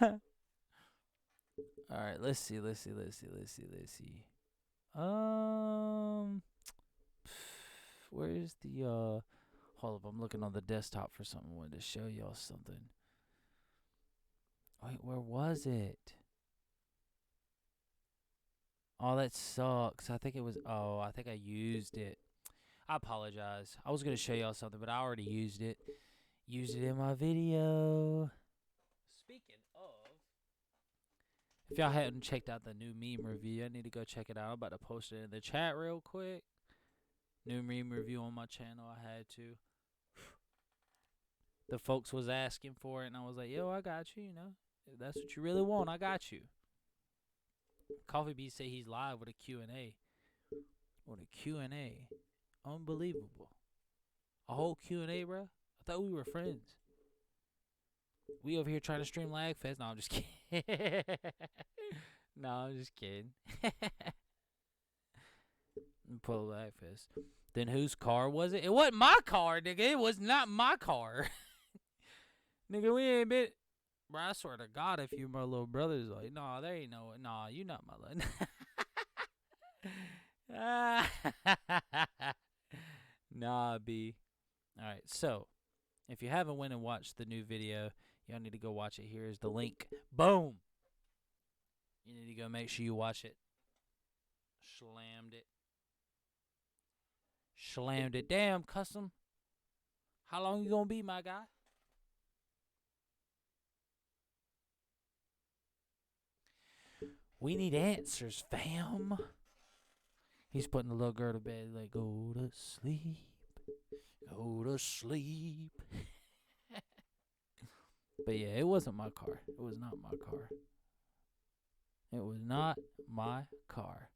All right, let's see. Where's the hold up, I'm looking on the desktop for something. I wanted to show y'all something. Wait, where was it? Oh, that sucks. I think I used it. I apologize. I was going to show y'all something, but I already used it. Used it in my video. Speaking of, if y'all hadn't checked out the new meme review, I need to go check it out. I'm about to post it in the chat real quick. New meme review on my channel. I had to. The folks was asking for it, and I was like, yo, I got you, you know. If that's what you really want, I got you. Coffee Beast say he's live with a Q&A. What a Q&A. Unbelievable. A whole Q&A, bro? I thought we were friends. We over here trying to stream Lagfest. No, I'm just kidding. No, I'm just kidding. Pull Lagfest. Then whose car was it? It wasn't my car, nigga. It was not my car. Nigga, we ain't been... Bro, I swear to God, if you my little brother's like, nah, there ain't no... Nah, you not my little... Nah, B. Alright, so, if you haven't went and watched the new video, y'all need to go watch it. Here's the link. Boom! You need to go make sure you watch it. Slammed it. Slammed it. Damn, Custom. How long you gonna be, my guy? We need answers, fam. He's putting the little girl to bed like, go to sleep. Go to sleep. But yeah, it wasn't my car. It was not my car. It was not my car.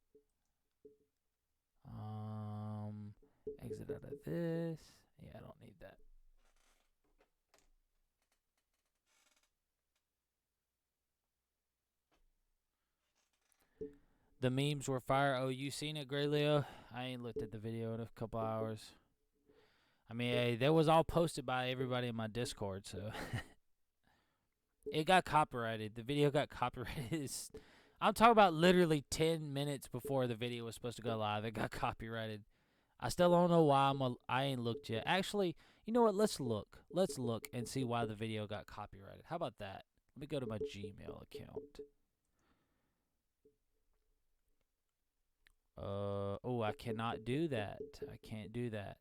Exit out of this. Yeah, I don't need that. The memes were fire. Oh, you seen it, Gray Leo? I ain't looked at the video in a couple hours. I mean, hey, that was all posted by everybody in my Discord, so. It got copyrighted. The video got copyrighted. I'm talking about literally 10 minutes before the video was supposed to go live. It got copyrighted. I still don't know why I ain't looked yet. Actually, you know what? Let's look. Let's look and see why the video got copyrighted. How about that? Let me go to my Gmail account. Oh, I cannot do that. I can't do that.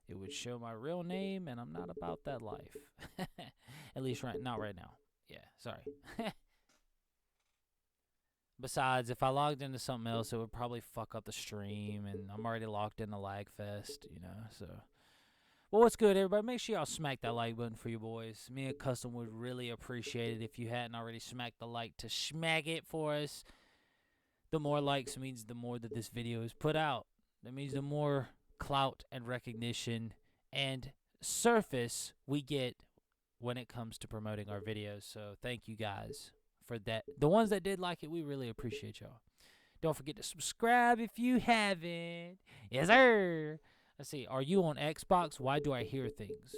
It would show my real name, and I'm not about that life. At least not right now. Yeah, sorry. Besides, if I logged into something else, it would probably fuck up the stream, and I'm already logged into Lagfest, you know, so. Well, what's good, everybody? Make sure y'all smack that like button for you boys. Me and Custom would really appreciate it if you hadn't already smacked the like to smack it for us. The more likes means the more that this video is put out. That means the more clout and recognition and surface we get when it comes to promoting our videos. So thank you guys for that. The ones that did like it, we really appreciate y'all. Don't forget to subscribe if you haven't. Yes, sir. Let's see. Are you on Xbox? Why do I hear things?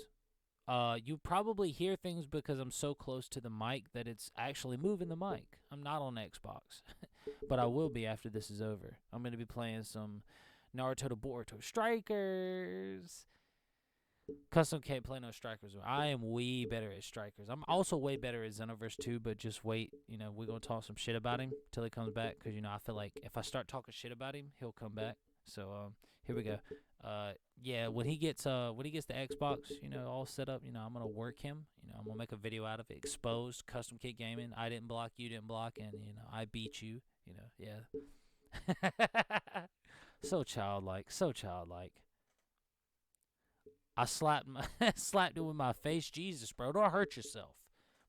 You probably hear things because I'm so close to the mic that it's actually moving the mic. I'm not on Xbox, but I will be after this is over. I'm going to be playing some Naruto to Boruto Strikers. Custom can't play no Strikers. I am way better at Strikers. I'm also way better at Xenoverse 2, but just wait. You know, we're going to talk some shit about him till he comes back because, you know, I feel like if I start talking shit about him, he'll come back. So, here we go. Yeah, when he gets the Xbox, you know, all set up, you know, I'm gonna work him. You know, I'm gonna make a video out of it. Exposed, Custom Kid Gaming. I didn't block, you didn't block, and you know, I beat you. You know, yeah. So childlike, so childlike. I slapped it with my face. Jesus, bro, don't hurt yourself.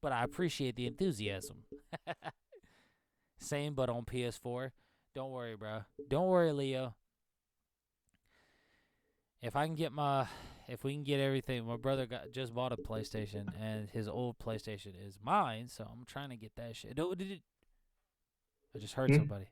But I appreciate the enthusiasm. Same, but on PS4. Don't worry, bro. Don't worry, Leo. If we can get everything, my brother just bought a PlayStation, and his old PlayStation is mine, so I'm trying to get that shit. I just heard somebody.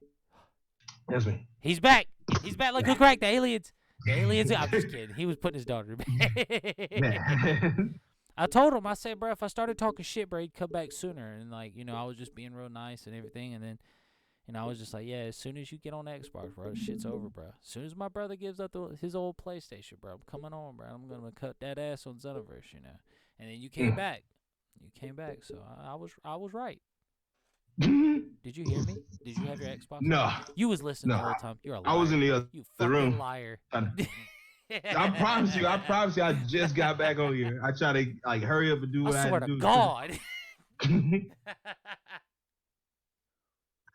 That's me. He's back. He's back like a crack. The aliens. I'm just kidding. He was putting his daughter to bed. Man. I told him, I said, bro, if I started talking shit, bro, he'd come back sooner. And, like, you know, I was just being real nice and everything, and then, you know, I was just like, yeah, as soon as you get on Xbox, bro, shit's over, bro. As soon as my brother gives up his old PlayStation, bro, I'm coming on, bro. I'm going to cut that ass on Xenoverse, you know. And then you came back. You came back, so I was right. Did you hear me? Did you have your Xbox? No. You was listening No, the whole time. You're a liar. I was in the other You fucking room. liar. I promise you, I just got back on here. I try to like hurry up and do what I I swear had to to do. God.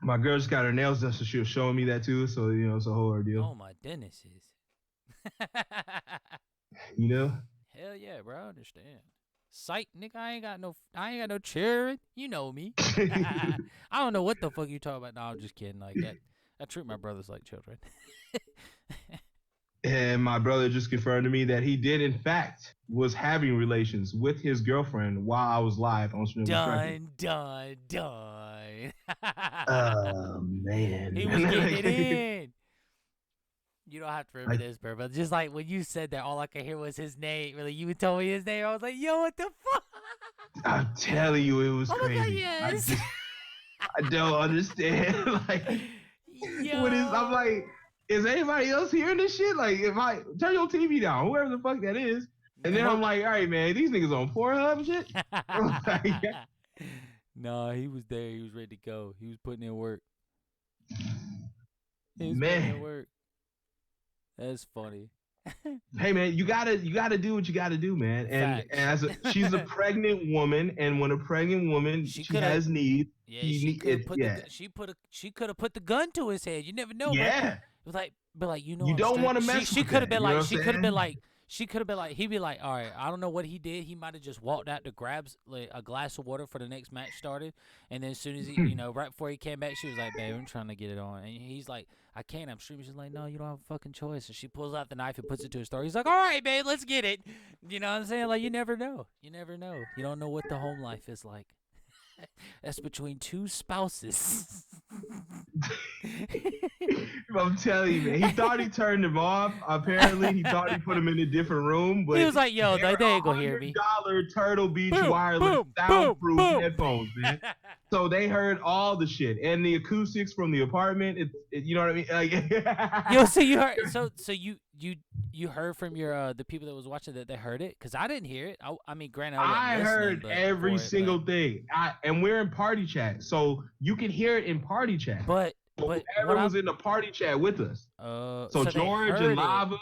My girl just got her nails done, so she was showing me that too. So you know, it's a whole ordeal. Oh my goodness. You know. Hell yeah, bro. I understand. Sight, nigga, I ain't got no children. You know me. I don't know what the fuck you talking about. No, I'm just kidding. Like that. I treat my brothers like children. And my brother just confirmed to me that he did, in fact, was having relations with his girlfriend while I was live on Stream. Done. Oh man. He was getting it in. You don't have to remember this, bro, but just like when you said that, all I could hear was his name. Really, you told me his name. I was like, yo, what the fuck? I'm telling you, it was Oh my God, crazy. yes. I don't understand. Like, Yo. what is? I'm like, is anybody else hearing this shit? Like, if I turn your TV down, whoever the fuck that is, and then I'm like, all right, man, these niggas on Pornhub and shit. No, he was there. He was ready to go. He was putting in work. He was Man. putting in work. That's funny. Hey man, you gotta do what you gotta do, man. And Facts. She's a pregnant woman, and when a pregnant woman she has needs, Yeah, she could have put the gun to his head. You never know. Yeah. Bro. It was like, but like you know, You I'm don't straight. wanna mess She with could have that, been you know like, what she I'm could have been saying? like, she could have been like, he'd be like, all right, I don't know what he did. He might have just walked out to grab like, a glass of water for the next match started, and then as soon as he, you know, right before he came back, she was like, babe, I'm trying to get it on, and he's like, I can't, I'm streaming. She's like, no, you don't have a fucking choice, and she pulls out the knife and puts it to his throat. He's like, all right, babe, let's get it. You know what I'm saying? Like, you never know. You never know. You don't know what the home life is like. That's between two spouses. I'm telling you, man. He thought he turned him off. Apparently, he thought he put him in a different room. But He was like, yo, they ain't gonna hear me. $100 Turtle Beach Boom, wireless boom, soundproof boom. headphones, man. So they heard all the shit and the acoustics from the apartment. You know what I mean? Like, Yo, so you heard? So you heard from your the people that was watching that they heard it? Cause I didn't hear it. I mean, granted, I heard every single thing. thing. And we're in party chat, so you can hear it in party chat. But whoever was in the party chat with us. so So they George heard and it. Lava,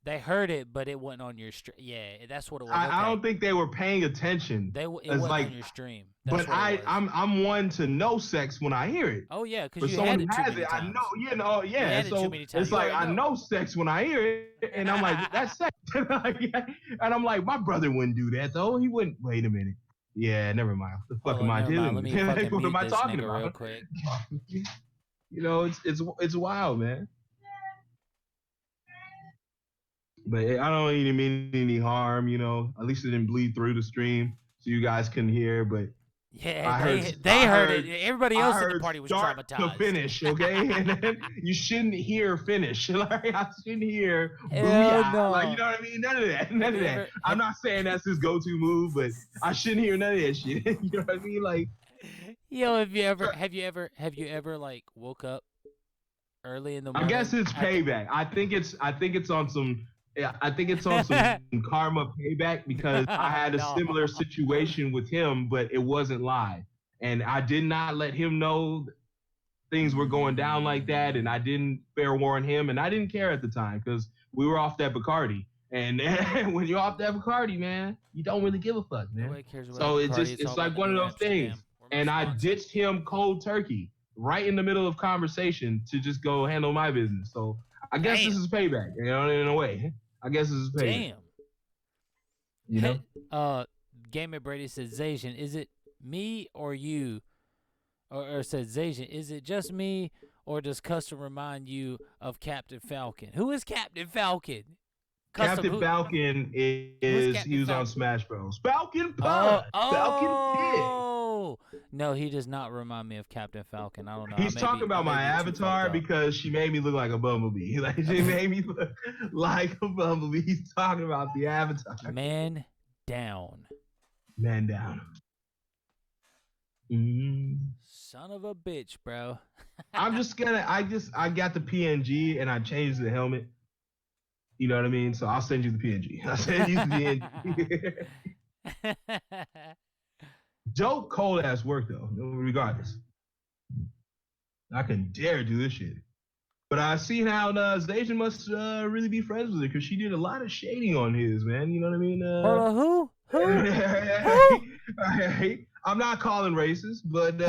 They heard it, but it wasn't on your stream. Yeah, that's what it was. I okay. don't think they were paying attention. It It's wasn't like, on your stream. That's but what it was. I'm one to know sex when I hear it. Oh yeah, For because you someone had who it too has many it, times. I know, you know, You yeah. had it too So many times. it's You like I already know sex when I hear it, and I'm like, that's sex. And I'm like, my brother wouldn't do that though. He wouldn't. Wait a minute. Yeah, never mind. What the fuck Hold am on, I never mind. doing? Let me fucking What mute am I this talking nigga about? real quick. You know, it's wild, man. But I don't even mean any harm, you know. At least it didn't bleed through the stream, so you guys couldn't hear. But Yeah, I they heard heard- it. Everybody I else in the heard party was start to traumatized. finish, okay? And then you shouldn't hear finish. Like, I shouldn't hear Hell booyah. no. Like, you know what I mean? None of that. None of you that. ever- I'm not saying that's his go-to move, but I shouldn't hear none of that shit. You know what I mean? Like, Yo, have you ever like woke up early in the I morning? guess it's after- payback. I think it's on some. Yeah, I think it's on some karma payback because I had a No. similar situation with him, but it wasn't live, and I did not let him know things were going down like that, and I didn't fair warn him, and I didn't care at the time because we were off that Bacardi, and when you're off that Bacardi, man, you don't really give a fuck, man. Nobody cares about So Bacardi, it's just all it's about like the one of New those things. Amsterdam. We're my And I sponsor. ditched him cold turkey right in the middle of conversation to just go handle my business. So I guess this Damn. is payback, you know, in a way. I guess this is payback. Damn. You know? Hey, Gamer Brady said, Zajan, is it me or you? Or said Zajan, is it just me or does Custom remind you of Captain Falcon? Who is Captain Falcon? Captain Falcon is Captain he was Falcon? on Smash Bros. Falcon Oh, Punch. Falcon no, he does not remind me of Captain Falcon. I don't know. Kid. He's talking about my avatar because she made me look like a bumblebee. Like she made me look like a bumblebee. He's talking about the avatar. Man down. Man down. Son of a bitch, bro. I'm just gonna. I got the PNG and I changed the helmet. You know what I mean? So I'll send you the PNG. I'll send you the PNG. Dope cold ass work though. Regardless, I can dare do this shit. But I seen how Zajan must really be friends with her because she did a lot of shading on his, man. You know what I mean? Hold on, who? I'm not calling racist, but you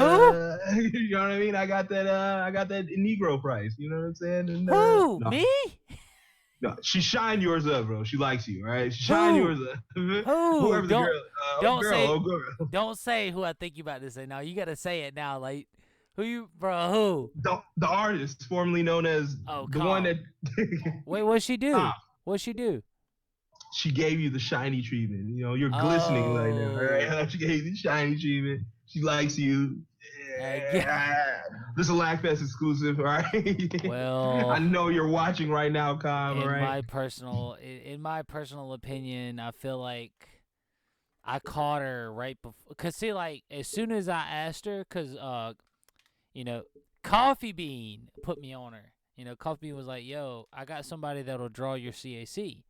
know what I mean. I got that Negro price. You know what I'm saying? And, Who? no, Me? no, she shined yours up, bro. She likes you, right? She shined Who? yours up. Who? Whoever the Don't- girl, don't girl, say- oh girl. Don't say who I think you about to say. Now you gotta say it now. Like who you, bro? Who? The artist formerly known as Oh, the one calm. that Wait, what'd she do? Stop. What'd she do? she gave you the shiny treatment. You know, you're glistening right now. All right, she gave you the shiny treatment. She likes you. This is a LagFest exclusive, all right? Well, I know you're watching right now, Kyle, in all right? in my personal opinion, I feel like I caught her right before. Cause see, like as soon as I asked her, cause you know, Coffee Bean put me on her. You know, Coffee Bean was like, "Yo, I got somebody that'll draw your CAC."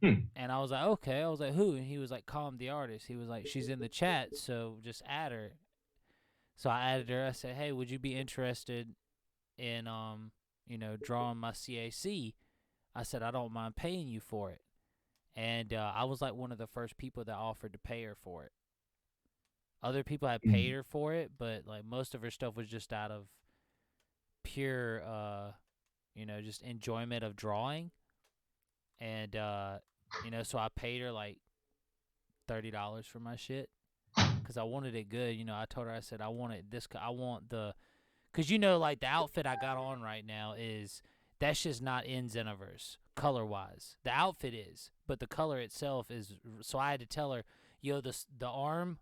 And I was like, okay. I was like, who? And he was like, Calm the artist. He was like, she's in the chat, so just add her. So I added her. I said, hey, would you be interested in, you know, drawing my CAC? I said, I don't mind paying you for it. And I was like one of the first people that offered to pay her for it. Other people had paid her for it, but like most of her stuff was just out of pure, you know, just enjoyment of drawing. And, you know, so I paid her like $30 for my shit because I wanted it good. You know, I told her, I said, I want the, because, you know, like the outfit I got on right now that's just not in Xenoverse color wise. The outfit is, but the color itself is, so I had to tell her, yo, the arm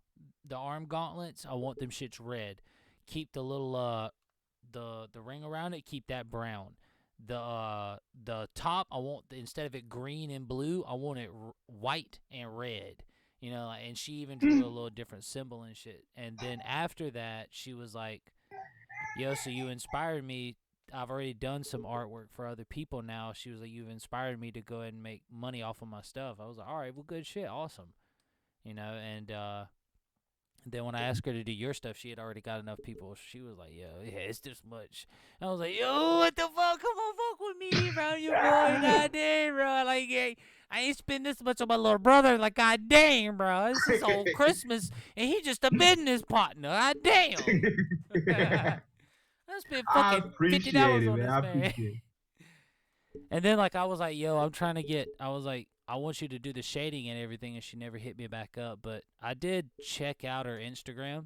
gauntlets, I want them shits red. Keep the little, the ring around it, keep that brown. The top, I want instead of it green and blue, I want it white and red. You know, and she even drew a little different symbol and shit. And then after that, she was like, "Yo, so you inspired me. I've already done some artwork for other people now." She was like, "You've inspired me to go ahead and make money off of my stuff." I was like, "All right, well, good shit, awesome." You know, and then when I asked her to do your stuff, she had already got enough people. She was like, "Yo, yeah, it's this much." And I was like, "Yo, what the fuck? Come on, fuck with me, bro. You boy, goddamn, bro. Like, yeah, I ain't spend this much on my little brother. Like, goddamn, bro. This is old Christmas, and he just a business partner. Goddamn. I spent I fucking appreciate $50 it, on man. this I man. appreciate it. And then, like, I was like, yo, I'm trying to get, I was like, I want you to do the shading and everything, and she never hit me back up. But I did check out her Instagram,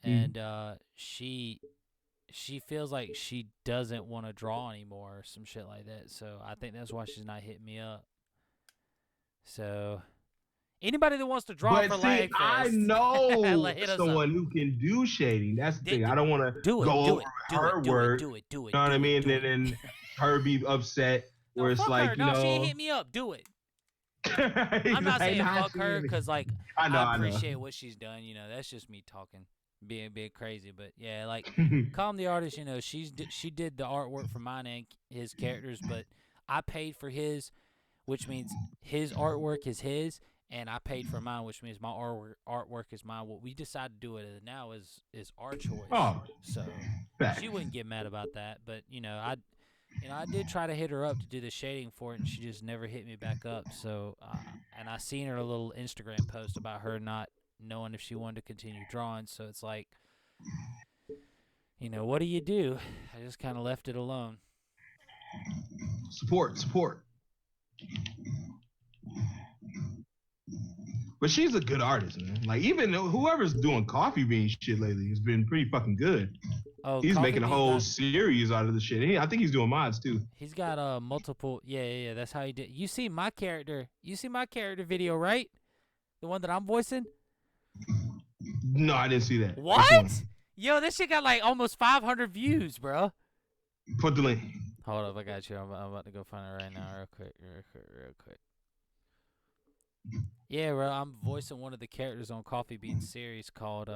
and she feels like she doesn't want to draw anymore or some shit like that. So I think that's why she's not hitting me up. So anybody that wants to draw But for see, Lag I Fest, know hit us someone up. who can do shading. That's the thing. I don't want to Do it, go do over it, do her it, do work. it, do it, do it. You know what I mean? Do it. And then her be upset where No, it's fuck like, her. you No, know. she ain't hit me up. Do it. He's I'm not like, saying "Nah, fuck she her ain't-" because, like, I know. I appreciate what she's done. You know, that's just me talking, being crazy. But yeah, like, Calm the Artist, you know, she did the artwork for mine and his characters, but I paid for his, which means his artwork is his, and I paid for mine, which means my artwork is mine. What we decide to do it now is our choice. Oh, So facts. she wouldn't get mad about that. But I did try to hit her up to do the shading for it, and she just never hit me back up. So and I seen her little Instagram post about her not knowing if she wanted to continue drawing. So it's like, what do you do? I just kind of left it alone. Support. But she's a good artist, man. Like, even whoever's doing Coffee Bean shit lately has been pretty fucking good. Oh, He's Coffee making a Bean whole got- series out of the shit. I think he's doing mods too. He's got multiple. Yeah. That's how he did. You see my character video, right? The one that I'm voicing. No, I didn't see that. What? Yo, this shit got like almost 500 views, bro. Put the link. Hold up, I got you. I'm about to go find it right now, real quick. Yeah, bro, I'm voicing one of the characters on Coffee Bean series called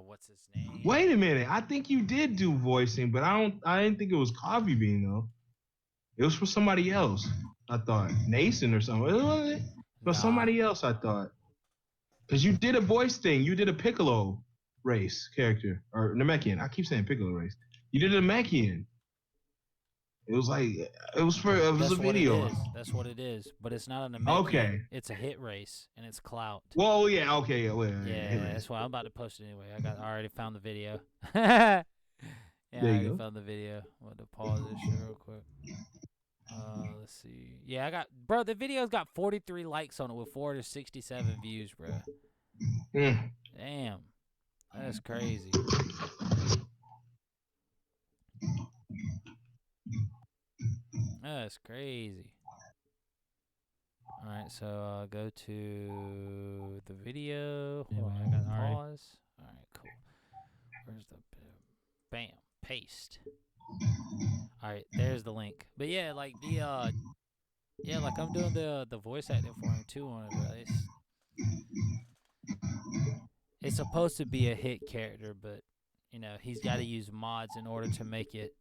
what's his name? Wait a minute. I think you did do voicing, but I didn't think it was Coffee Bean though. It was for somebody else. I thought Nason or something. Was it? For somebody else, I thought. Cause you did a voice thing. You did a Piccolo race character or Namekian. I keep saying Piccolo race. You did a Namekian. It was a video. That's what it is. But it's not a Namekian. Okay. It's a hit race and it's clout. Well, yeah, okay, Yeah, that's why I'm about to post it anyway. I already found the video. Yeah, There I you already go. found the video. I'm going to pause this shit real quick. Let's see. Yeah, the video's got 43 likes on it with 467 views, bro. Mm. Damn. That's crazy. That's crazy. Alright, so go to the video. Hold on, I got pause. Alright, cool. Where's the bam? Paste. Alright, there's the link. But yeah, like like I'm doing the voice acting for him too on it, bro. It's supposed to be a hit character, but he's got to use mods in order to make it,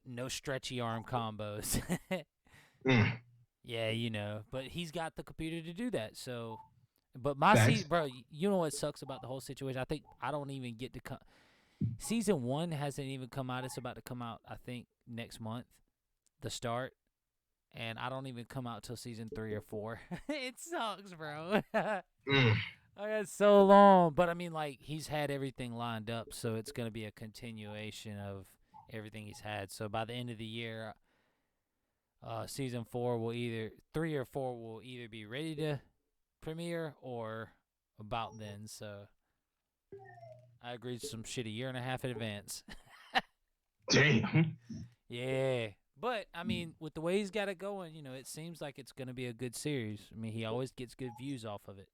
no stretchy arm combos. Mm. Yeah, but he's got the computer to do that. So, but my Facts. bro, you know what sucks about the whole situation? I think I don't even get to come. Season 1 hasn't even come out. It's about to come out, I think, next month, the start. And I don't even come out till season 3 or 4. It sucks, bro. Mm. I got so long. But I mean, like, he's had everything lined up, so it's going to be a continuation of everything he's had. So by the end of the year, season 4 will 3 or 4 will either be ready to premiere or about then. So I agreed to some shit a year and a half in advance. Damn. Yeah. But, I mean, with the way he's got it going, it seems like it's going to be a good series. I mean, he always gets good views off of it.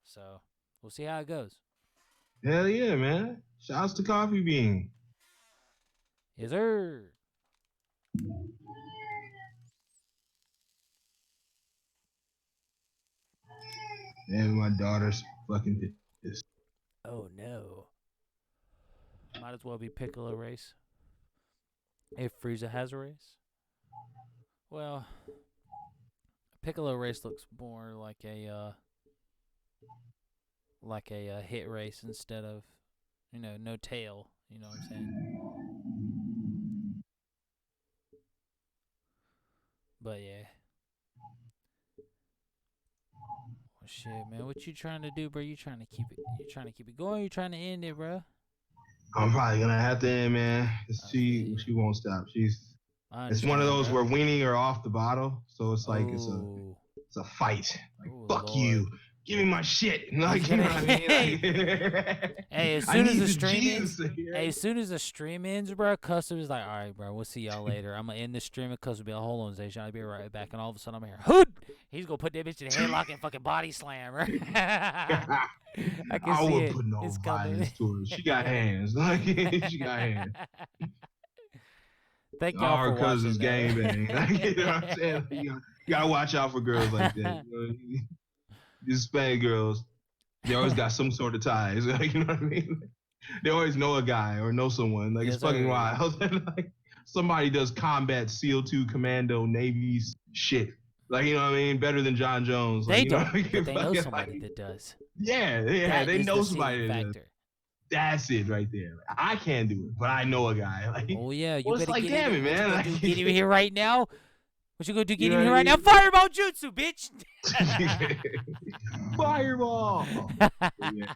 So, we'll see how it goes. Hell yeah, man. Shouts to Coffee Bean. Yes, sir. And my daughter's fucking pissed. Oh, no. Might as well be Piccolo race. If Frieza has a race. Well, Piccolo race looks more like a hit race instead of, no tail. You know what I'm saying? But yeah. Well, shit, man. What you trying to do, bro? You trying to keep it going? You trying to end it, bro? I'm probably gonna have to end, man. I She feel you. she won't stop. I It's one of understand, those bro. we're weaning her off the bottle, so it's like Ooh. it's a fight. Like Ooh, fuck Lord. you, give me my shit. Like you know what I mean? Like, Hey, as I soon as need the the stream Jesus ends, here. hey, as soon as the stream ends, bro, Custom is like, all right, bro, we'll see y'all later. I'm gonna end the stream, and Custom will be like, hold on, Zayshawn, I'll be right back. And all of a sudden, I'm here, hood. He's gonna put that bitch in the headlock and fucking body slam her. I can I see would it. put no It's coming. violence to her. She got hands. Like she got hands. Thank y'all for Our cousin's watching. gang bang. Like, you know what I'm saying? Like, you gotta watch out for girls like that. You know, these Hispanic girls, they always got some sort of ties. Like, you know what I mean? They always know a guy or know someone. Like Yes, it's fucking sir. wild. Like somebody does combat SEAL 2 Commando Navy shit. Like you know what I mean? Better than John Jones. Like, They you know don't, what I mean? but they know Fucking, somebody like, that does. yeah, That they is know the somebody sealing that does. factor. That's it right there. I can't do it, but I know a guy. Like, Oh yeah, you well, it's better like, get damn him. it, What you man. gonna do? Like, Get him here right now? What you gonna do? Get You him know here what I right now? mean? Fireball jutsu, bitch! Fireball. Yeah,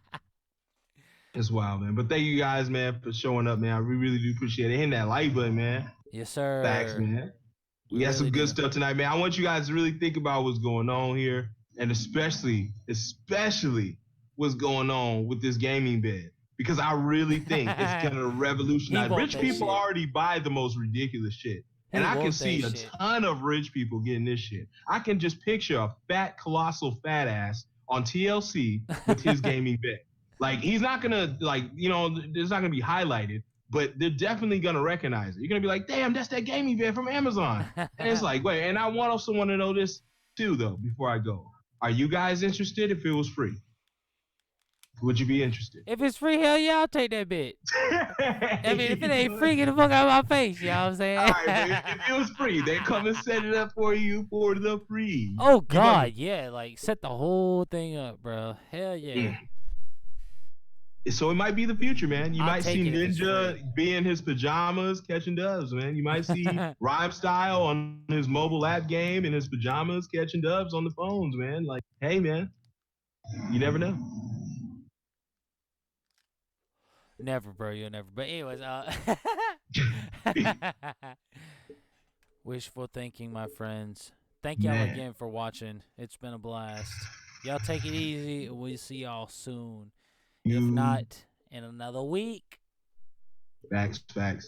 it's wild, man. But thank you guys, man, for showing up, man. I really do appreciate it. Hitting that like button, man. Yes, sir. Facts, man. We got some really good do. stuff tonight, man. I want you guys to really think about what's going on here, and especially what's going on with this gaming bed. Because I really think it's gonna revolutionize. want Rich that people shit. already buy the most ridiculous shit. And He I can want see that a shit. ton of rich people getting this shit. I can just picture a fat, colossal fat ass on TLC with his gaming bed. Like he's not gonna it's not gonna be highlighted, but they're definitely gonna recognize it. You're gonna be like, damn, that's that gaming bed from Amazon. And it's like, wait, and I want someone to know this too, though, before I go. Are you guys interested if it was free? Would you be interested? If it's free, hell yeah, I'll take that bit. I mean, if it ain't free, get the fuck out of my face. You know what I'm saying? All right, man, if it was free, they come and set it up for you for the free. Oh You might God, yeah, like set the whole thing up, bro. Hell yeah. So it might be the future, man. You I'll might take see it if it's Ninja free. be in his pajamas catching doves, man. You might see Rhyme Style on his mobile app game in his pajamas catching doves on the phones, man. Like, hey, man, you never know. Never, bro. You'll never. But anyways, wishful thinking, my friends. Thank y'all Man. again for watching. It's been a blast. Y'all take it easy. We'll see y'all soon. If not, in another week. Facts.